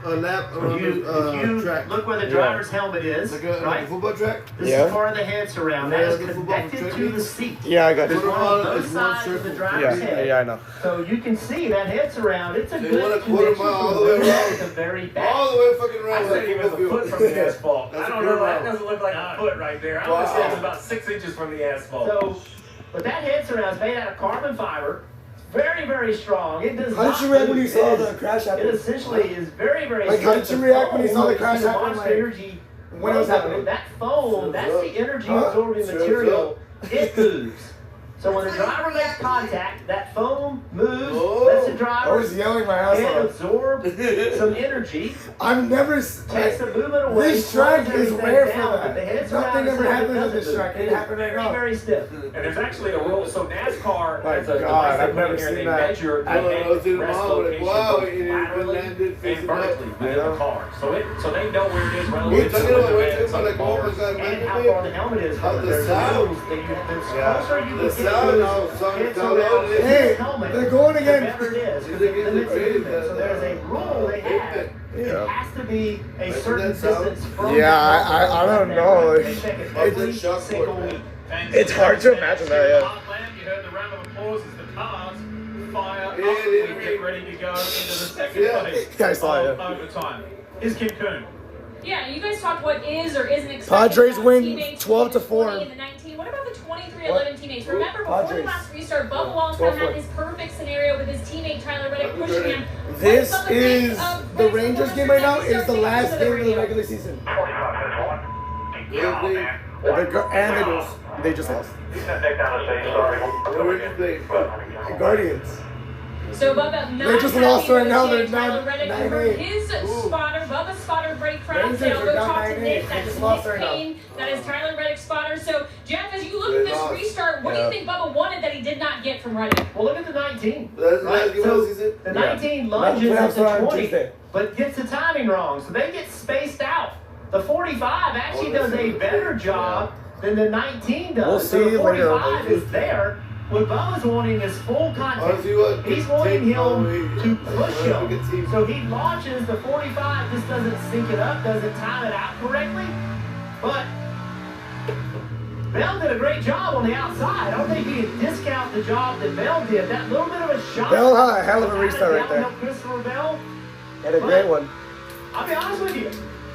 Speaker 16: A lap
Speaker 14: If
Speaker 16: around
Speaker 14: you
Speaker 16: the track.
Speaker 14: look where the driver's helmet is,
Speaker 16: Like a
Speaker 14: right?
Speaker 16: football track?
Speaker 14: This
Speaker 4: Yeah.
Speaker 14: is part of the head surround. That
Speaker 16: Yeah,
Speaker 14: is
Speaker 16: like a football
Speaker 14: connected to
Speaker 16: track.
Speaker 14: the seat.
Speaker 4: Yeah, I got
Speaker 14: There's
Speaker 4: you.
Speaker 14: one on
Speaker 16: It's
Speaker 14: both
Speaker 16: one
Speaker 14: sides of the
Speaker 16: circle.
Speaker 14: driver's
Speaker 4: Yeah,
Speaker 14: head.
Speaker 4: yeah, I know.
Speaker 14: So you can see that head surround. It's a
Speaker 16: They
Speaker 14: good
Speaker 16: want a quarter
Speaker 14: connection
Speaker 16: mile all
Speaker 14: from
Speaker 16: the way
Speaker 14: the
Speaker 16: around.
Speaker 14: to the very back.
Speaker 16: All the way fucking around.
Speaker 9: I said he was a foot from the asphalt.
Speaker 16: That's
Speaker 9: I
Speaker 16: a
Speaker 9: don't
Speaker 16: good
Speaker 9: know. That
Speaker 16: round.
Speaker 9: doesn't look like a foot right there. I
Speaker 16: Wow.
Speaker 9: would say it's about 6 inches from the asphalt.
Speaker 14: So, but that head surround is made out of carbon fiber. It's very, very strong. It does
Speaker 4: How
Speaker 14: not
Speaker 4: did you react when you
Speaker 14: move.
Speaker 4: saw
Speaker 14: It
Speaker 4: the
Speaker 14: is-
Speaker 4: crash
Speaker 14: It
Speaker 4: happen?
Speaker 14: essentially is very, very
Speaker 4: Like, how did you react when you saw the crash
Speaker 14: It's a
Speaker 4: happen,
Speaker 14: Monster
Speaker 4: like,
Speaker 14: Energy
Speaker 4: when it was
Speaker 14: logo.
Speaker 4: happening?
Speaker 14: That foam, that's the energy
Speaker 4: Huh?
Speaker 14: absorbing material. It moves. So when the driver makes contact, that foam moves, lets the
Speaker 4: I
Speaker 14: driver
Speaker 4: was yelling my ass
Speaker 14: and
Speaker 4: off.
Speaker 14: absorb some energy,
Speaker 4: I've never.
Speaker 14: takes the movement away.
Speaker 4: This track
Speaker 14: slows
Speaker 4: is
Speaker 14: everything
Speaker 4: rare for
Speaker 14: down,
Speaker 4: that.
Speaker 14: but the head
Speaker 4: Nothing
Speaker 14: surround
Speaker 4: ever
Speaker 14: itself
Speaker 4: happens at
Speaker 14: doesn't
Speaker 4: this
Speaker 14: move.
Speaker 4: track. It
Speaker 14: It is
Speaker 4: happened right
Speaker 14: very,
Speaker 4: now.
Speaker 14: very stiff.
Speaker 9: And there's actually a rule. So NASCAR
Speaker 4: My
Speaker 9: has a
Speaker 4: God,
Speaker 9: device they
Speaker 4: I've
Speaker 9: put
Speaker 4: never
Speaker 9: in here.
Speaker 4: seen
Speaker 9: They
Speaker 4: that.
Speaker 9: measure the
Speaker 16: I don't know,
Speaker 9: magnetic
Speaker 16: see the
Speaker 9: rest
Speaker 16: mom, like,
Speaker 9: location
Speaker 16: wow,
Speaker 9: both
Speaker 16: it
Speaker 9: laterally
Speaker 16: landed
Speaker 9: and
Speaker 16: facing
Speaker 9: vertically
Speaker 16: up.
Speaker 9: within the car. So they know where it is
Speaker 16: We're
Speaker 9: relative to
Speaker 16: talking
Speaker 9: where
Speaker 16: about
Speaker 9: the
Speaker 16: right
Speaker 9: vents
Speaker 16: there,
Speaker 9: on the
Speaker 16: like, oh my
Speaker 9: bars.
Speaker 16: God,
Speaker 14: And how far the helmet is from it.
Speaker 16: the
Speaker 14: There's
Speaker 16: sound.
Speaker 14: rules that you, the
Speaker 4: Yeah.
Speaker 14: closer you
Speaker 16: The
Speaker 14: can get
Speaker 16: sound
Speaker 14: to
Speaker 16: now,
Speaker 14: this
Speaker 16: sound
Speaker 14: head
Speaker 16: down
Speaker 14: surround
Speaker 16: low.
Speaker 14: to the
Speaker 4: Hey,
Speaker 14: helmet,
Speaker 4: they're going
Speaker 14: the
Speaker 4: again.
Speaker 14: better it is. Because
Speaker 16: They
Speaker 14: it
Speaker 16: get
Speaker 14: limits
Speaker 16: the
Speaker 14: the
Speaker 16: grade,
Speaker 14: movement. So there's a rule they have.
Speaker 4: Yeah.
Speaker 14: It has to be a
Speaker 16: Like
Speaker 14: certain
Speaker 16: that sound?
Speaker 14: distance from
Speaker 4: Yeah,
Speaker 14: the
Speaker 4: I don't
Speaker 14: helmet.
Speaker 4: know.
Speaker 14: They check it every
Speaker 16: It's a shock
Speaker 14: single
Speaker 16: board,
Speaker 14: week.
Speaker 4: It's hard to imagine that, yeah.
Speaker 15: Heartland, you heard the round of applause as the cars fire up.
Speaker 16: Yeah,
Speaker 15: We
Speaker 16: yeah,
Speaker 15: get ready to go into the second
Speaker 16: Yeah.
Speaker 15: phase
Speaker 4: Yeah, I saw it,
Speaker 15: of overtime. Here's Kim Coon.
Speaker 6: Yeah, you guys talked what is or isn't expected.
Speaker 4: Padres
Speaker 6: about
Speaker 4: win
Speaker 6: teammates
Speaker 4: 12-4.
Speaker 6: 20 and the 19. What about the 23-11 teammates? Remember, before
Speaker 4: Padres.
Speaker 6: the last restart, Bubba Wallace
Speaker 4: 12-4.
Speaker 6: had this perfect scenario with his teammate Tyler Reddick pushing him.
Speaker 4: This
Speaker 6: What does Bubba think
Speaker 4: is
Speaker 6: of
Speaker 4: the
Speaker 6: Reddick's
Speaker 4: Rangers
Speaker 6: performance
Speaker 4: game right
Speaker 6: in that
Speaker 4: now. Is
Speaker 6: restart?
Speaker 4: the
Speaker 6: Take us
Speaker 4: last
Speaker 6: to
Speaker 4: game of the
Speaker 6: radio.
Speaker 4: regular season.
Speaker 16: Yeah,
Speaker 4: And the Eagles, they just lost. The Guardians.
Speaker 6: So Bubba not
Speaker 4: They just
Speaker 6: happy
Speaker 4: lost
Speaker 6: with
Speaker 4: right now.
Speaker 6: his
Speaker 4: They're
Speaker 6: teammate Tyler
Speaker 4: down
Speaker 6: Reddick. You
Speaker 4: 9-8.
Speaker 6: heard his spotter, Bubba's spotter, Brady
Speaker 4: Rangers
Speaker 6: Crownsdale.
Speaker 4: are
Speaker 6: Go
Speaker 4: down
Speaker 6: talk to
Speaker 4: 9-8.
Speaker 6: Nick.
Speaker 4: They
Speaker 6: That's
Speaker 4: just
Speaker 6: Nick
Speaker 4: lost right now.
Speaker 6: Payne. That is Tyler Reddick's spotter. So, Jeff, as you look at
Speaker 16: They
Speaker 6: this
Speaker 16: lost.
Speaker 6: restart, what do
Speaker 4: Yeah.
Speaker 6: you think Bubba wanted that he did not get from Reddick?
Speaker 14: Well, look at the 19.
Speaker 16: That's
Speaker 14: Right?
Speaker 16: last game
Speaker 14: So
Speaker 16: of the season.
Speaker 14: the
Speaker 4: Yeah.
Speaker 14: 19 lunges
Speaker 4: Playoffs
Speaker 14: at the
Speaker 4: are on
Speaker 14: 20,
Speaker 4: Tuesday.
Speaker 14: but gets the timing wrong, so they get spaced out. The 45 actually
Speaker 16: Oh,
Speaker 14: does a better job than the 19 does.
Speaker 4: We'll
Speaker 14: so
Speaker 4: see
Speaker 14: the
Speaker 4: later on.
Speaker 14: 45 is there. What Bubba's wanting is full contact.
Speaker 16: Honestly, what?
Speaker 14: He's wanting him
Speaker 16: Take
Speaker 14: to push
Speaker 16: away. Look at
Speaker 14: him.
Speaker 16: team.
Speaker 14: So he launches the 45, just doesn't sync it up, doesn't time it out correctly. But Bell did a great job on the outside. I don't think you can discount the job that Bell did. That little bit of a shot.
Speaker 4: Bell had a hell of a restart right there.
Speaker 14: Help Christopher Bell.
Speaker 4: Had a great one.
Speaker 14: I'll be honest with you.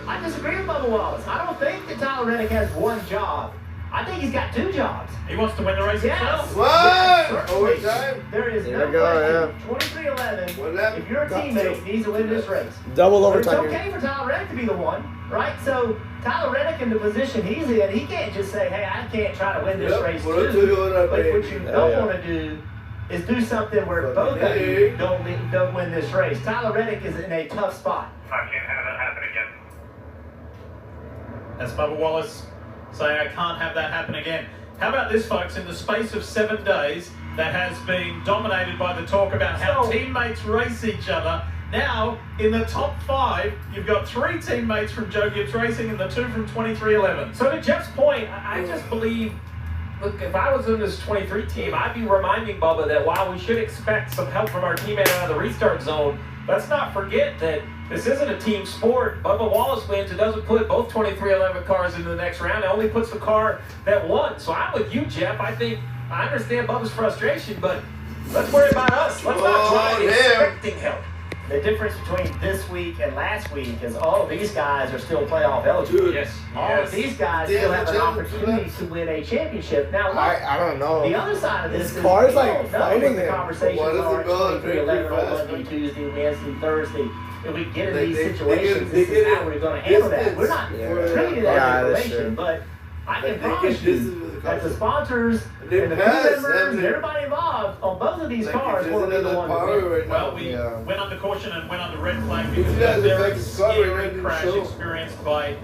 Speaker 14: I disagree with Bubba Wallace. I don't think that Tyler Reddick has one job. I think he's got two jobs.
Speaker 15: He wants to win the race
Speaker 14: Yes.
Speaker 15: himself.
Speaker 16: What?
Speaker 14: Certainly.
Speaker 16: Overtime?
Speaker 14: There is
Speaker 4: There
Speaker 14: no
Speaker 4: we go,
Speaker 14: question. 23-11.
Speaker 16: What happened?
Speaker 14: If your teammate needs to win this race.
Speaker 4: Double
Speaker 14: But it's
Speaker 4: overtime.
Speaker 14: okay for Tyler Reddick to be the one, right? So Tyler Reddick in the position he's in, he can't just say, hey, I can't try to win this
Speaker 16: Yep,
Speaker 14: race
Speaker 16: well, I'll tell
Speaker 14: too.
Speaker 16: you what I
Speaker 14: But
Speaker 16: mean.
Speaker 14: what you
Speaker 4: Oh,
Speaker 14: don't
Speaker 4: yeah.
Speaker 14: want to do is do something where both of you don't win this race. Tyler Reddick is in a tough spot.
Speaker 2: I can't have that happen again.
Speaker 15: That's Bubba Wallace saying, I can't have that happen again. How about this, folks? In the space of 7 days, that has been dominated by the talk about how
Speaker 14: So-
Speaker 15: teammates race each other. Now, in the top 5, you've got 3 teammates from Joe Gibbs Racing and the 2 from 2311.
Speaker 9: So to Jeff's point, I just believe, look, if I was in this 23 team, I'd be reminding Bubba that while we should expect some help from our teammate out of the restart zone, let's not forget that this isn't a team sport. Bubba Wallace wins. It doesn't put both 2311 cars into the next round. It only puts the car that won. So I'm with you, Jeff. I understand Bubba's frustration, but let's worry about us. Let's not try expecting help.
Speaker 14: The difference between this week and last week is all of these guys are still playoff eligible.
Speaker 9: Yes.
Speaker 14: All of these guys still have an opportunity to win a championship. Now, look,
Speaker 4: I don't know.
Speaker 14: the other side of this
Speaker 4: His
Speaker 14: is
Speaker 4: car's
Speaker 14: we
Speaker 4: like
Speaker 14: don't know
Speaker 4: fighting
Speaker 14: what the
Speaker 4: him.
Speaker 14: conversations
Speaker 16: Why does
Speaker 14: are
Speaker 16: it go
Speaker 14: at 23-11 on
Speaker 16: fast?
Speaker 14: Monday, Tuesday, Wednesday, Thursday. If we get in
Speaker 16: They-
Speaker 14: these
Speaker 16: they-
Speaker 14: situations,
Speaker 16: they
Speaker 14: this
Speaker 16: get
Speaker 14: is how
Speaker 16: in
Speaker 14: we're going to handle that.
Speaker 16: distance.
Speaker 14: We're not
Speaker 4: Yeah.
Speaker 14: privy to
Speaker 4: Yeah,
Speaker 14: that
Speaker 4: that's
Speaker 14: information,
Speaker 4: true.
Speaker 14: but I
Speaker 16: They
Speaker 14: can
Speaker 16: get
Speaker 14: promise
Speaker 16: distance
Speaker 14: you
Speaker 16: with the
Speaker 14: that the
Speaker 16: cars.
Speaker 14: sponsors
Speaker 16: They
Speaker 14: and the
Speaker 16: pass,
Speaker 14: crew members
Speaker 16: and
Speaker 14: and
Speaker 16: they-
Speaker 14: everybody involved on both of these
Speaker 16: Like,
Speaker 14: cars
Speaker 16: if
Speaker 14: want to
Speaker 16: there's
Speaker 14: be the
Speaker 16: another
Speaker 14: one to
Speaker 16: power
Speaker 14: win.
Speaker 16: right now.
Speaker 15: Well, we
Speaker 4: Yeah.
Speaker 15: went under caution and went under red flag
Speaker 16: If
Speaker 15: because
Speaker 16: you guys
Speaker 15: of a
Speaker 16: are
Speaker 15: very
Speaker 16: back to Scott,
Speaker 15: scary
Speaker 16: we're gonna
Speaker 15: crash
Speaker 16: show.
Speaker 15: experienced by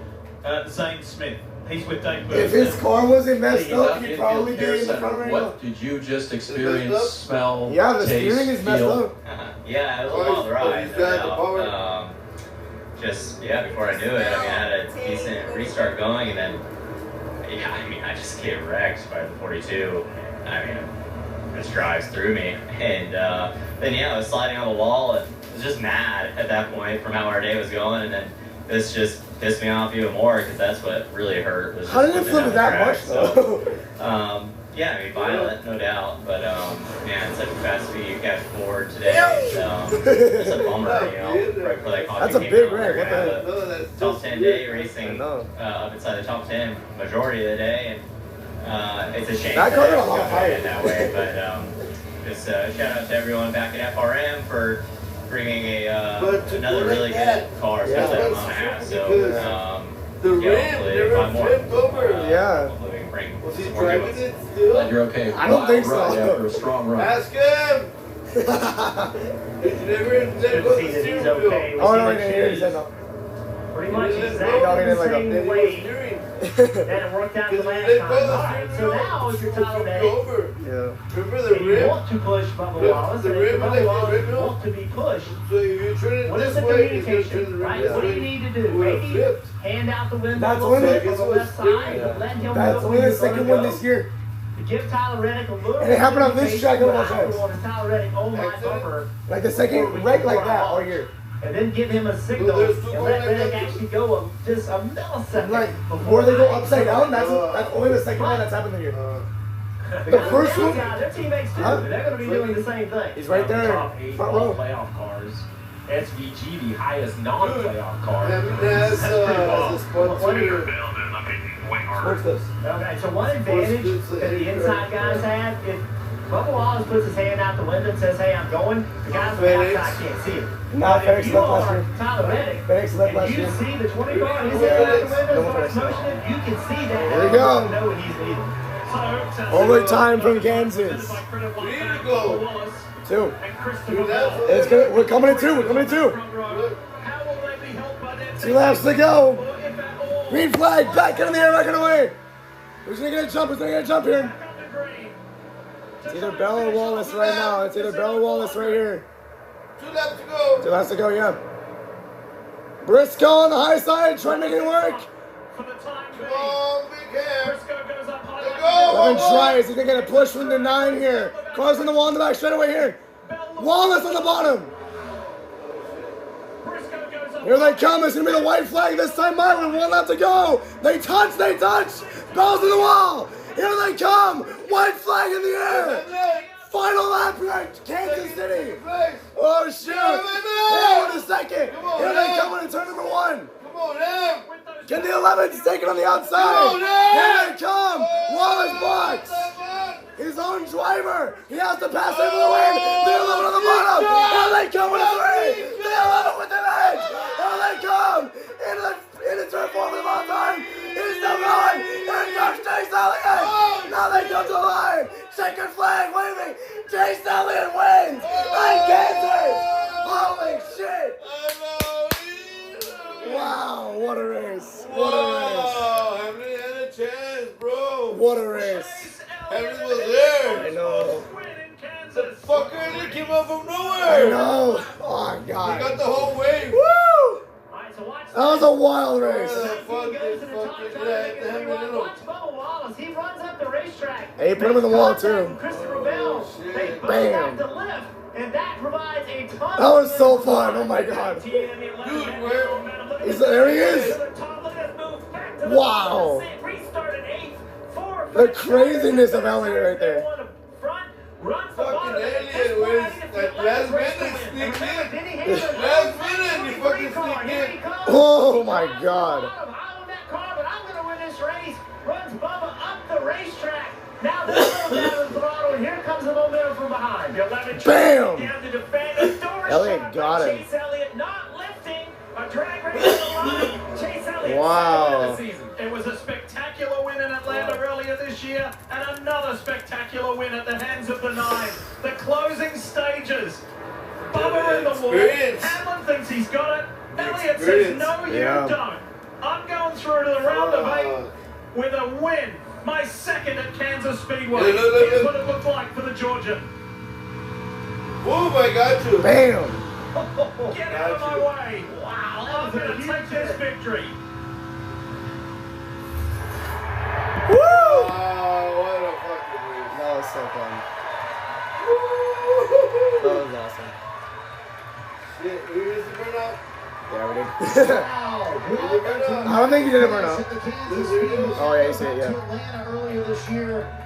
Speaker 15: Zane Smith. He's with Dave
Speaker 4: If
Speaker 15: Booth.
Speaker 4: his car wasn't messed
Speaker 17: He's
Speaker 4: up,
Speaker 17: out
Speaker 4: he'd
Speaker 17: in
Speaker 4: probably
Speaker 17: Care
Speaker 4: be in the
Speaker 17: Center.
Speaker 4: front right now.
Speaker 17: What did you just
Speaker 16: up?
Speaker 17: experience, smell,
Speaker 4: Yeah, the
Speaker 17: taste,
Speaker 4: steering is messed
Speaker 17: feel?
Speaker 4: up.
Speaker 18: Yeah, it was a
Speaker 16: Oh,
Speaker 18: long ride.
Speaker 16: he's got the
Speaker 18: no
Speaker 16: power.
Speaker 18: doubt.
Speaker 17: just, before I knew it, I had a decent restart going, and then, I just get wrecked by the 42. It just drives through me. And then, I was sliding on the wall, and I was just mad at that point from how our day was going, and then this just pissed me off even more, because that's what really hurt. Was
Speaker 4: how did it flip that much, though?
Speaker 17: So, violent, no doubt, but man, such a fast speed catch forward today. It's a bummer, right before that
Speaker 4: That's a big wreck. What the heck?
Speaker 17: Top 10 day racing up inside the top 10 majority of the day, and it's a shame
Speaker 4: that
Speaker 17: that
Speaker 4: got a lot of fire
Speaker 17: in that way. But just shout out to everyone back at FRM for bringing another really good car, especially at mile and a half. So
Speaker 16: the rim,
Speaker 17: hopefully
Speaker 16: never
Speaker 17: 5 more.
Speaker 16: flipped over.
Speaker 17: Hopefully we can bring
Speaker 16: Was he
Speaker 17: some more
Speaker 16: driving
Speaker 17: goals.
Speaker 16: it still?
Speaker 18: Glad you're okay.
Speaker 4: I don't think so.
Speaker 18: After a strong run.
Speaker 16: Ask him. Did you never let go
Speaker 14: See
Speaker 16: the
Speaker 14: that he's
Speaker 16: steering
Speaker 14: okay.
Speaker 16: wheel?
Speaker 4: Oh, no, he said no.
Speaker 14: Pretty much
Speaker 16: He let
Speaker 14: exactly
Speaker 16: go.
Speaker 14: the
Speaker 4: He let
Speaker 14: same
Speaker 16: Then he was
Speaker 14: way
Speaker 16: steering.
Speaker 14: that it worked out the
Speaker 16: Because
Speaker 14: last
Speaker 16: he let
Speaker 14: time.
Speaker 16: go of the
Speaker 14: Alright,
Speaker 16: steering
Speaker 14: so
Speaker 16: wheel.
Speaker 14: now if you're
Speaker 16: Flipped
Speaker 14: Talladega,
Speaker 16: over.
Speaker 4: Yeah.
Speaker 16: Remember the
Speaker 14: and you
Speaker 16: rim?
Speaker 14: want to push Bubba
Speaker 16: The-
Speaker 14: Wallace,
Speaker 16: the
Speaker 14: and
Speaker 16: rim
Speaker 14: if
Speaker 16: is
Speaker 14: Bubba
Speaker 16: like the
Speaker 14: Wallace
Speaker 16: rim, no?
Speaker 14: wants to be pushed,
Speaker 16: So if you turn it
Speaker 14: what is
Speaker 16: this
Speaker 14: the
Speaker 16: way, it's going to turn
Speaker 14: communication,
Speaker 16: the rim
Speaker 14: right?
Speaker 16: this
Speaker 14: What do
Speaker 16: way.
Speaker 14: you need to
Speaker 16: It
Speaker 14: do?
Speaker 16: would have
Speaker 14: Maybe
Speaker 16: flipped.
Speaker 14: hand out the window
Speaker 4: That's
Speaker 14: a little
Speaker 4: only-
Speaker 14: bit on the left side,
Speaker 16: Yeah.
Speaker 14: let him
Speaker 4: That's
Speaker 14: know
Speaker 4: only
Speaker 14: where
Speaker 4: the
Speaker 14: you're
Speaker 4: second
Speaker 14: gonna
Speaker 4: one
Speaker 14: go.
Speaker 4: this year.
Speaker 14: To give Tyler Reddick a little
Speaker 4: And it happened on this
Speaker 14: indication
Speaker 4: track a
Speaker 14: what
Speaker 4: little
Speaker 14: I would
Speaker 4: times.
Speaker 14: want is Tyler Reddick, oh my
Speaker 16: Exit.
Speaker 14: bumper,
Speaker 4: Like the second wreck like that all year.
Speaker 14: and then give him a signal
Speaker 16: Well, there's two
Speaker 14: and
Speaker 16: more
Speaker 14: let
Speaker 16: like
Speaker 14: Reddick
Speaker 16: that.
Speaker 14: actually go just a millisecond.
Speaker 4: Like,
Speaker 14: before
Speaker 4: before they go
Speaker 14: I
Speaker 4: upside down, that's only the second one that's happened here. The first one,
Speaker 14: Their teammates too.
Speaker 4: Huh?
Speaker 14: They're going to be doing the same thing.
Speaker 4: he's right there,
Speaker 9: Top 8
Speaker 4: front
Speaker 9: all
Speaker 4: row.
Speaker 9: playoff cars. SVG, the highest non-playoff car.
Speaker 16: That's
Speaker 9: pretty wild.
Speaker 16: a spot
Speaker 14: What are
Speaker 16: too.
Speaker 14: your-
Speaker 4: What's this?
Speaker 14: Okay, so one advantage that the inside guys have, if Bubba Wallace puts his hand out the window and says, hey, I'm going, the guys on the
Speaker 16: FedEx.
Speaker 14: outside can't see it.
Speaker 4: Nah,
Speaker 14: But
Speaker 4: FedEx
Speaker 14: if you
Speaker 4: left last
Speaker 14: are
Speaker 4: year.
Speaker 14: Tyler Reddick,
Speaker 4: FedEx left
Speaker 14: and
Speaker 4: last
Speaker 14: you
Speaker 4: year.
Speaker 14: see the 20 car and he's hand out the window
Speaker 4: No
Speaker 14: and starts
Speaker 4: FedEx.
Speaker 14: motioning, you can see that.
Speaker 4: There you go.
Speaker 14: You know when he's leaving.
Speaker 4: Overtime from Kansas.
Speaker 16: 3 to go.
Speaker 4: 2.
Speaker 16: Dude, that's
Speaker 4: It's good. We're coming in 2. We're coming in 2. 2 laps to go. Green flag. Back in the air. Back in the way. Who's gonna get a jump? Who's gonna get a jump here? It's either Bell or Wallace right now. It's either Bell or Wallace right here.
Speaker 16: 2 laps to go.
Speaker 4: 2 laps to go. Yeah. Briscoe on the high side, trying to make it work.
Speaker 16: Come on, big hair. Let go.
Speaker 4: 11 tries. He's gonna push from the 9 here. Cars on the wall in the back, straight away here. Wallace on the bottom. Here they come. It's gonna be the white flag this time. Myron, 1 lap to go. They touch. They touch. Bell's in the wall. Here they come. White flag in the air. Final lap here, Kansas City. Oh shoot. Oh, in a second. Here they come in turn number 1.
Speaker 16: Come on, Em.
Speaker 4: Can the 11s take it on the outside?
Speaker 16: Come on,
Speaker 4: Here
Speaker 16: Em.
Speaker 4: they come. Wallace blocks. His own driver. He has to pass him for the win. The 11 on the bottom. Here they come with a 3. The 11 with the edge. Here they come. Into turn 4 for the last time. He's still going. Here comes Chase Elliott. Now they come to the line. Second flag waving. Chase Elliott wins. And Kansas. Holy shit. Wow, what a race. What a
Speaker 16: Wow, Hamlin had a chance, bro.
Speaker 4: race. What a race.
Speaker 16: Hamlin was there.
Speaker 4: I know.
Speaker 16: The fucker that came out from
Speaker 4: I
Speaker 16: nowhere.
Speaker 4: know. Oh,
Speaker 16: He
Speaker 4: God.
Speaker 16: got the whole wave.
Speaker 4: Woo!
Speaker 14: Alright, so watch
Speaker 4: That was a wild race.
Speaker 14: Bubba Wallace, he runs up the racetrack.
Speaker 4: Hey, put him in the wall, too.
Speaker 14: Christopher Bell, they both
Speaker 4: Bam.
Speaker 14: back to lift, and that provides a ton
Speaker 4: That was so fun. Oh, my God.
Speaker 16: Dude, where?
Speaker 4: There he is. Wow. The craziness of Elliott right there.
Speaker 16: Fucking Elliott was that last minute sneak in. Last minute, you fucking sneak in.
Speaker 4: Oh, my God.
Speaker 14: Runs Bubba up the racetrack. Now they're down the throttle, and here comes the momentum from behind. The 11
Speaker 4: Bam!
Speaker 14: down to defend.
Speaker 4: Elliott got him.
Speaker 14: Chase Elliott not lifting. A drag race on the line. Chase Elliott.
Speaker 4: Wow.
Speaker 15: It was a spectacular win in Atlanta earlier this year, and another spectacular win at the hands of the 9. The closing stages. Bubba in the wall.
Speaker 16: Experience.
Speaker 15: Hamlin thinks he's got it. Elliott says,
Speaker 16: Experience.
Speaker 15: no, you
Speaker 4: Yeah.
Speaker 15: don't. I'm going through to the round of 8 with a win. My second at Kansas Speedway.
Speaker 16: Look, look,
Speaker 15: Here's
Speaker 16: look.
Speaker 15: what it looked like for the Georgian.
Speaker 16: Boom, I got you.
Speaker 4: Bam.
Speaker 15: Get out of my way! Wow, I'm going to take this victory.
Speaker 4: Woo!
Speaker 16: Wow, what a fucking race.
Speaker 4: That was so fun. That was awesome.
Speaker 16: Shit, we used to burn out.
Speaker 4: Yeah, we did. I don't think you did it burn out. Oh, yeah, you said it, yeah.
Speaker 5: Atlanta earlier this year.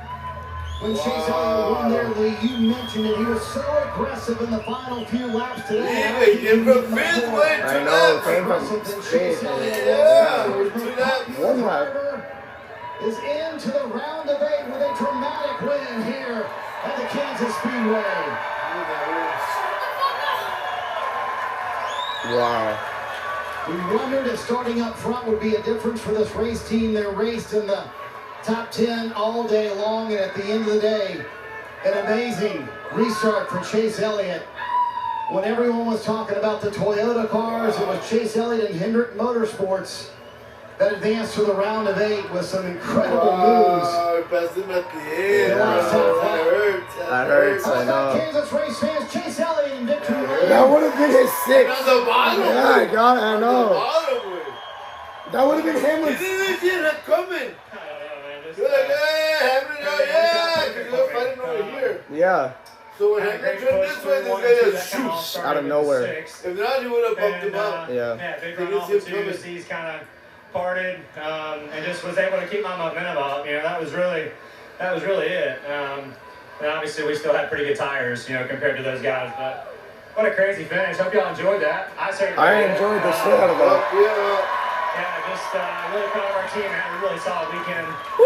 Speaker 5: When Chase Elliott won their league, you mentioned it. He was so aggressive in the final few laps today.
Speaker 16: Yeah, he came from fifth way to
Speaker 4: I know, came from fifth.
Speaker 16: Yeah, to that.
Speaker 4: One lap.
Speaker 5: Is into the round of 8 with a dramatic win here at the Kansas Speedway.
Speaker 4: Wow.
Speaker 5: We wondered if starting up front would be a difference for this race team. They raced in the top 10 all day long, and at the end of the day, an amazing restart for Chase Elliott. When everyone was talking about the Toyota cars, it was Chase Elliott and Hendrick Motorsports that advanced to the round of 8 with some incredible moves.
Speaker 16: Passed him at the end.
Speaker 5: That
Speaker 16: hurts.
Speaker 4: That hurts, I know.
Speaker 5: Kansas race fans, Chase Elliott in victory lane.
Speaker 4: That would have been his 6th.
Speaker 16: On the bottom.
Speaker 4: Yeah, I got it, I know.
Speaker 16: Bottom way.
Speaker 4: That would have been Hamlin's.
Speaker 16: He didn't see that coming. You're like, hey, Hamlin, oh yeah, because you're fighting over here.
Speaker 4: Yeah.
Speaker 16: So when Hamlin turned this way, this guy just shoots.
Speaker 4: Out of nowhere.
Speaker 16: If not, he would have bumped him up.
Speaker 4: Yeah.
Speaker 15: Yeah, big run off the 2 C's kind of parted and just was able to keep my momentum up. You know, that was really it. And obviously we still had pretty good tires, you know, compared to those guys. But what a crazy finish. Hope y'all enjoyed that. I
Speaker 4: enjoyed the shit out of that.
Speaker 15: Yeah, just really proud of our team. Had a really solid weekend.
Speaker 4: Woo!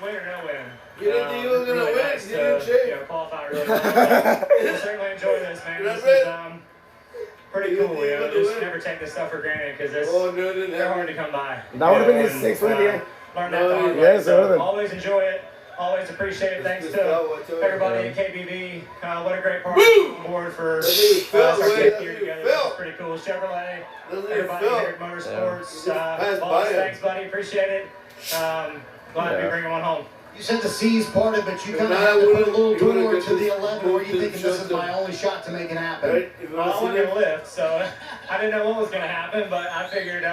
Speaker 15: Win or no win.
Speaker 16: You didn't think you were gonna win.
Speaker 15: Nice
Speaker 16: You didn't shake.
Speaker 15: You know, qualify really well. We'll certainly enjoy this, man. This is pretty cool. You know, just never take this stuff for granted because they're hard to come by.
Speaker 4: That would have been his 6th win again.
Speaker 15: Learn that the hard way.
Speaker 4: Yes,
Speaker 15: So always enjoy it. Always appreciate it. Thanks to everybody at KBB. What a great part on board for us getting here together. That's pretty cool. Chevrolet, everybody here at Motorsports. Boss, thanks, buddy. Appreciate it. Glad to be bringing one home.
Speaker 5: You said the C's parted, but you kind of had to put a little door to the 11 where you're thinking this is my only shot to make it happen.
Speaker 15: Well, I wanted to lift, so I didn't know what was going to happen, but I figured,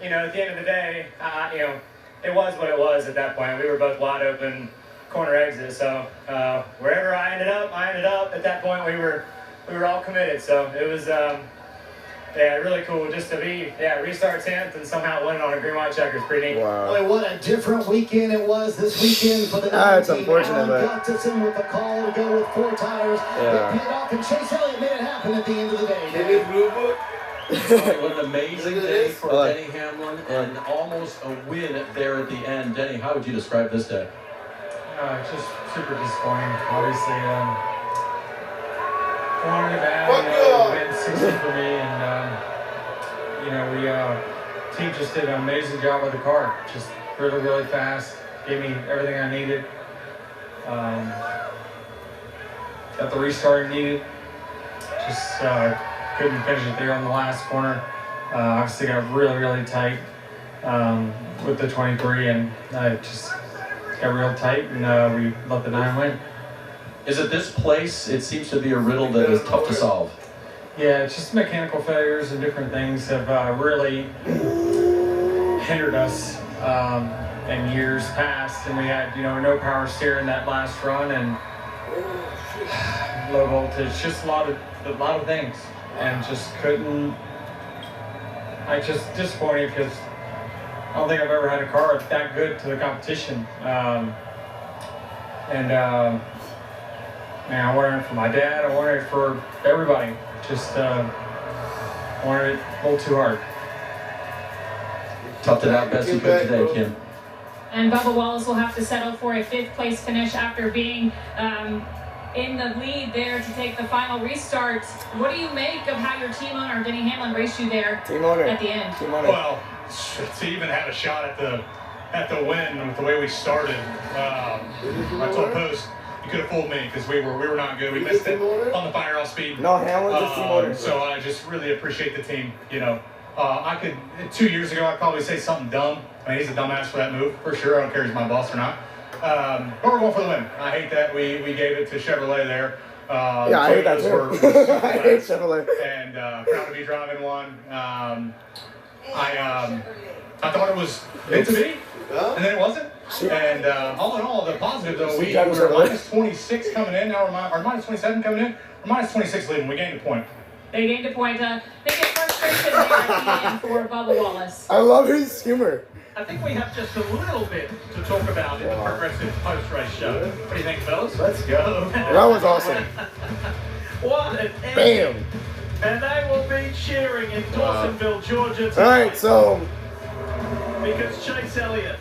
Speaker 15: you know, at the end of the day, you know, it was what it was at that point. We were both wide open corner exits, so wherever I ended up. At that point, we were all committed, so it was yeah, really cool just to be restart 10th and somehow winning on a green white checker is pretty neat.
Speaker 4: Wow.
Speaker 5: Boy, what a different weekend it was this weekend for the
Speaker 4: it's unfortunate, but
Speaker 5: Gustafson with the call to go with 4 tires. It paid off, and Chase Elliott made it happen at the end of the day.
Speaker 18: What an amazing day for Denny Hamlin and almost a win there at the end. Denny, how would you describe this day?
Speaker 19: Just super disappointing. Obviously, wanted it bad. Win 60 for me, and you know, team just did an amazing job with the car. Just really, really fast. Gave me everything I needed. Got the restart I needed. Just couldn't finish it there on the last corner. Obviously got really, really tight with the 23, and just got real tight, and we let the 9 win.
Speaker 18: Is it this place? It seems to be a riddle that is tough to solve.
Speaker 19: Yeah, it's just mechanical failures and different things have really hindered us in years past, and we had, you know, no power steering that last run and low voltage, just a lot of things, and just couldn't. I just disappointed because I don't think I've ever had a car that good to the competition, man, I wanted it for my dad. I wanted it for everybody. Just wanted it a little too hard.
Speaker 18: Toughed it out best you could today, Kim.
Speaker 6: And Bubba Wallace will have to settle for a 5th place finish after being in the lead there to take the final restart. What do you make of how your team owner, Denny Hamlin, raced you there at the end?
Speaker 15: Well, to even have a shot at the win with the way we started, I told Post, you could have fooled me because we were not good. We missed it on the fire off speed.
Speaker 4: No, Hamlin's a team owner.
Speaker 15: So I just really appreciate the team. You know, I could 2 years ago I'd probably say something dumb. I mean, he's a dumbass for that move for sure. I don't care if he's my boss or not. But we're going for the win. I hate that we gave it to Chevrolet there.
Speaker 4: Yeah, I hate that too. I hate Chevrolet.
Speaker 15: And proud to be driving one. I thought it was meant to be, and then it wasn't. And all in all, the positive though, we were minus 26 coming in. Now we're minus 27 coming in. We're minus 26 leading. We gained a point.
Speaker 6: They gained a point. They get frustration there at the end for Bubba Wallace.
Speaker 4: I love his humor.
Speaker 18: I think we have just a little bit to talk about in the Progressive post-race show. What do you think, fellas?
Speaker 4: Let's go. That was awesome.
Speaker 18: What an
Speaker 4: Bam.
Speaker 18: ending. And they will be cheering in Dawsonville, Georgia tonight.
Speaker 4: All right, so.
Speaker 18: Because Chase Elliott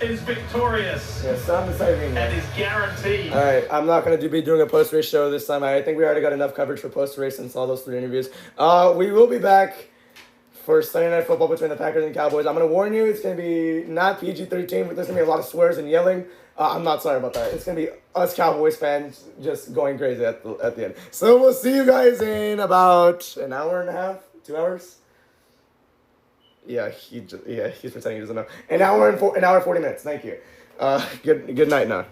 Speaker 18: is victorious.
Speaker 4: Yes, I'm deciding.
Speaker 18: And is guaranteed.
Speaker 4: All right, I'm not going to be doing a post-race show this time. I think we already got enough coverage for post-race since all those 3 interviews. We will be back for Sunday Night Football between the Packers and Cowboys. I'm going to warn you, it's going to be not PG-13, but there's going to be a lot of swears and yelling. I'm not sorry about that. It's going to be us Cowboys fans just going crazy at the end. So we'll see you guys in about an hour and a half, 2 hours. Yeah, he's pretending he doesn't know. An hour 40 minutes. Thank you. Good night now.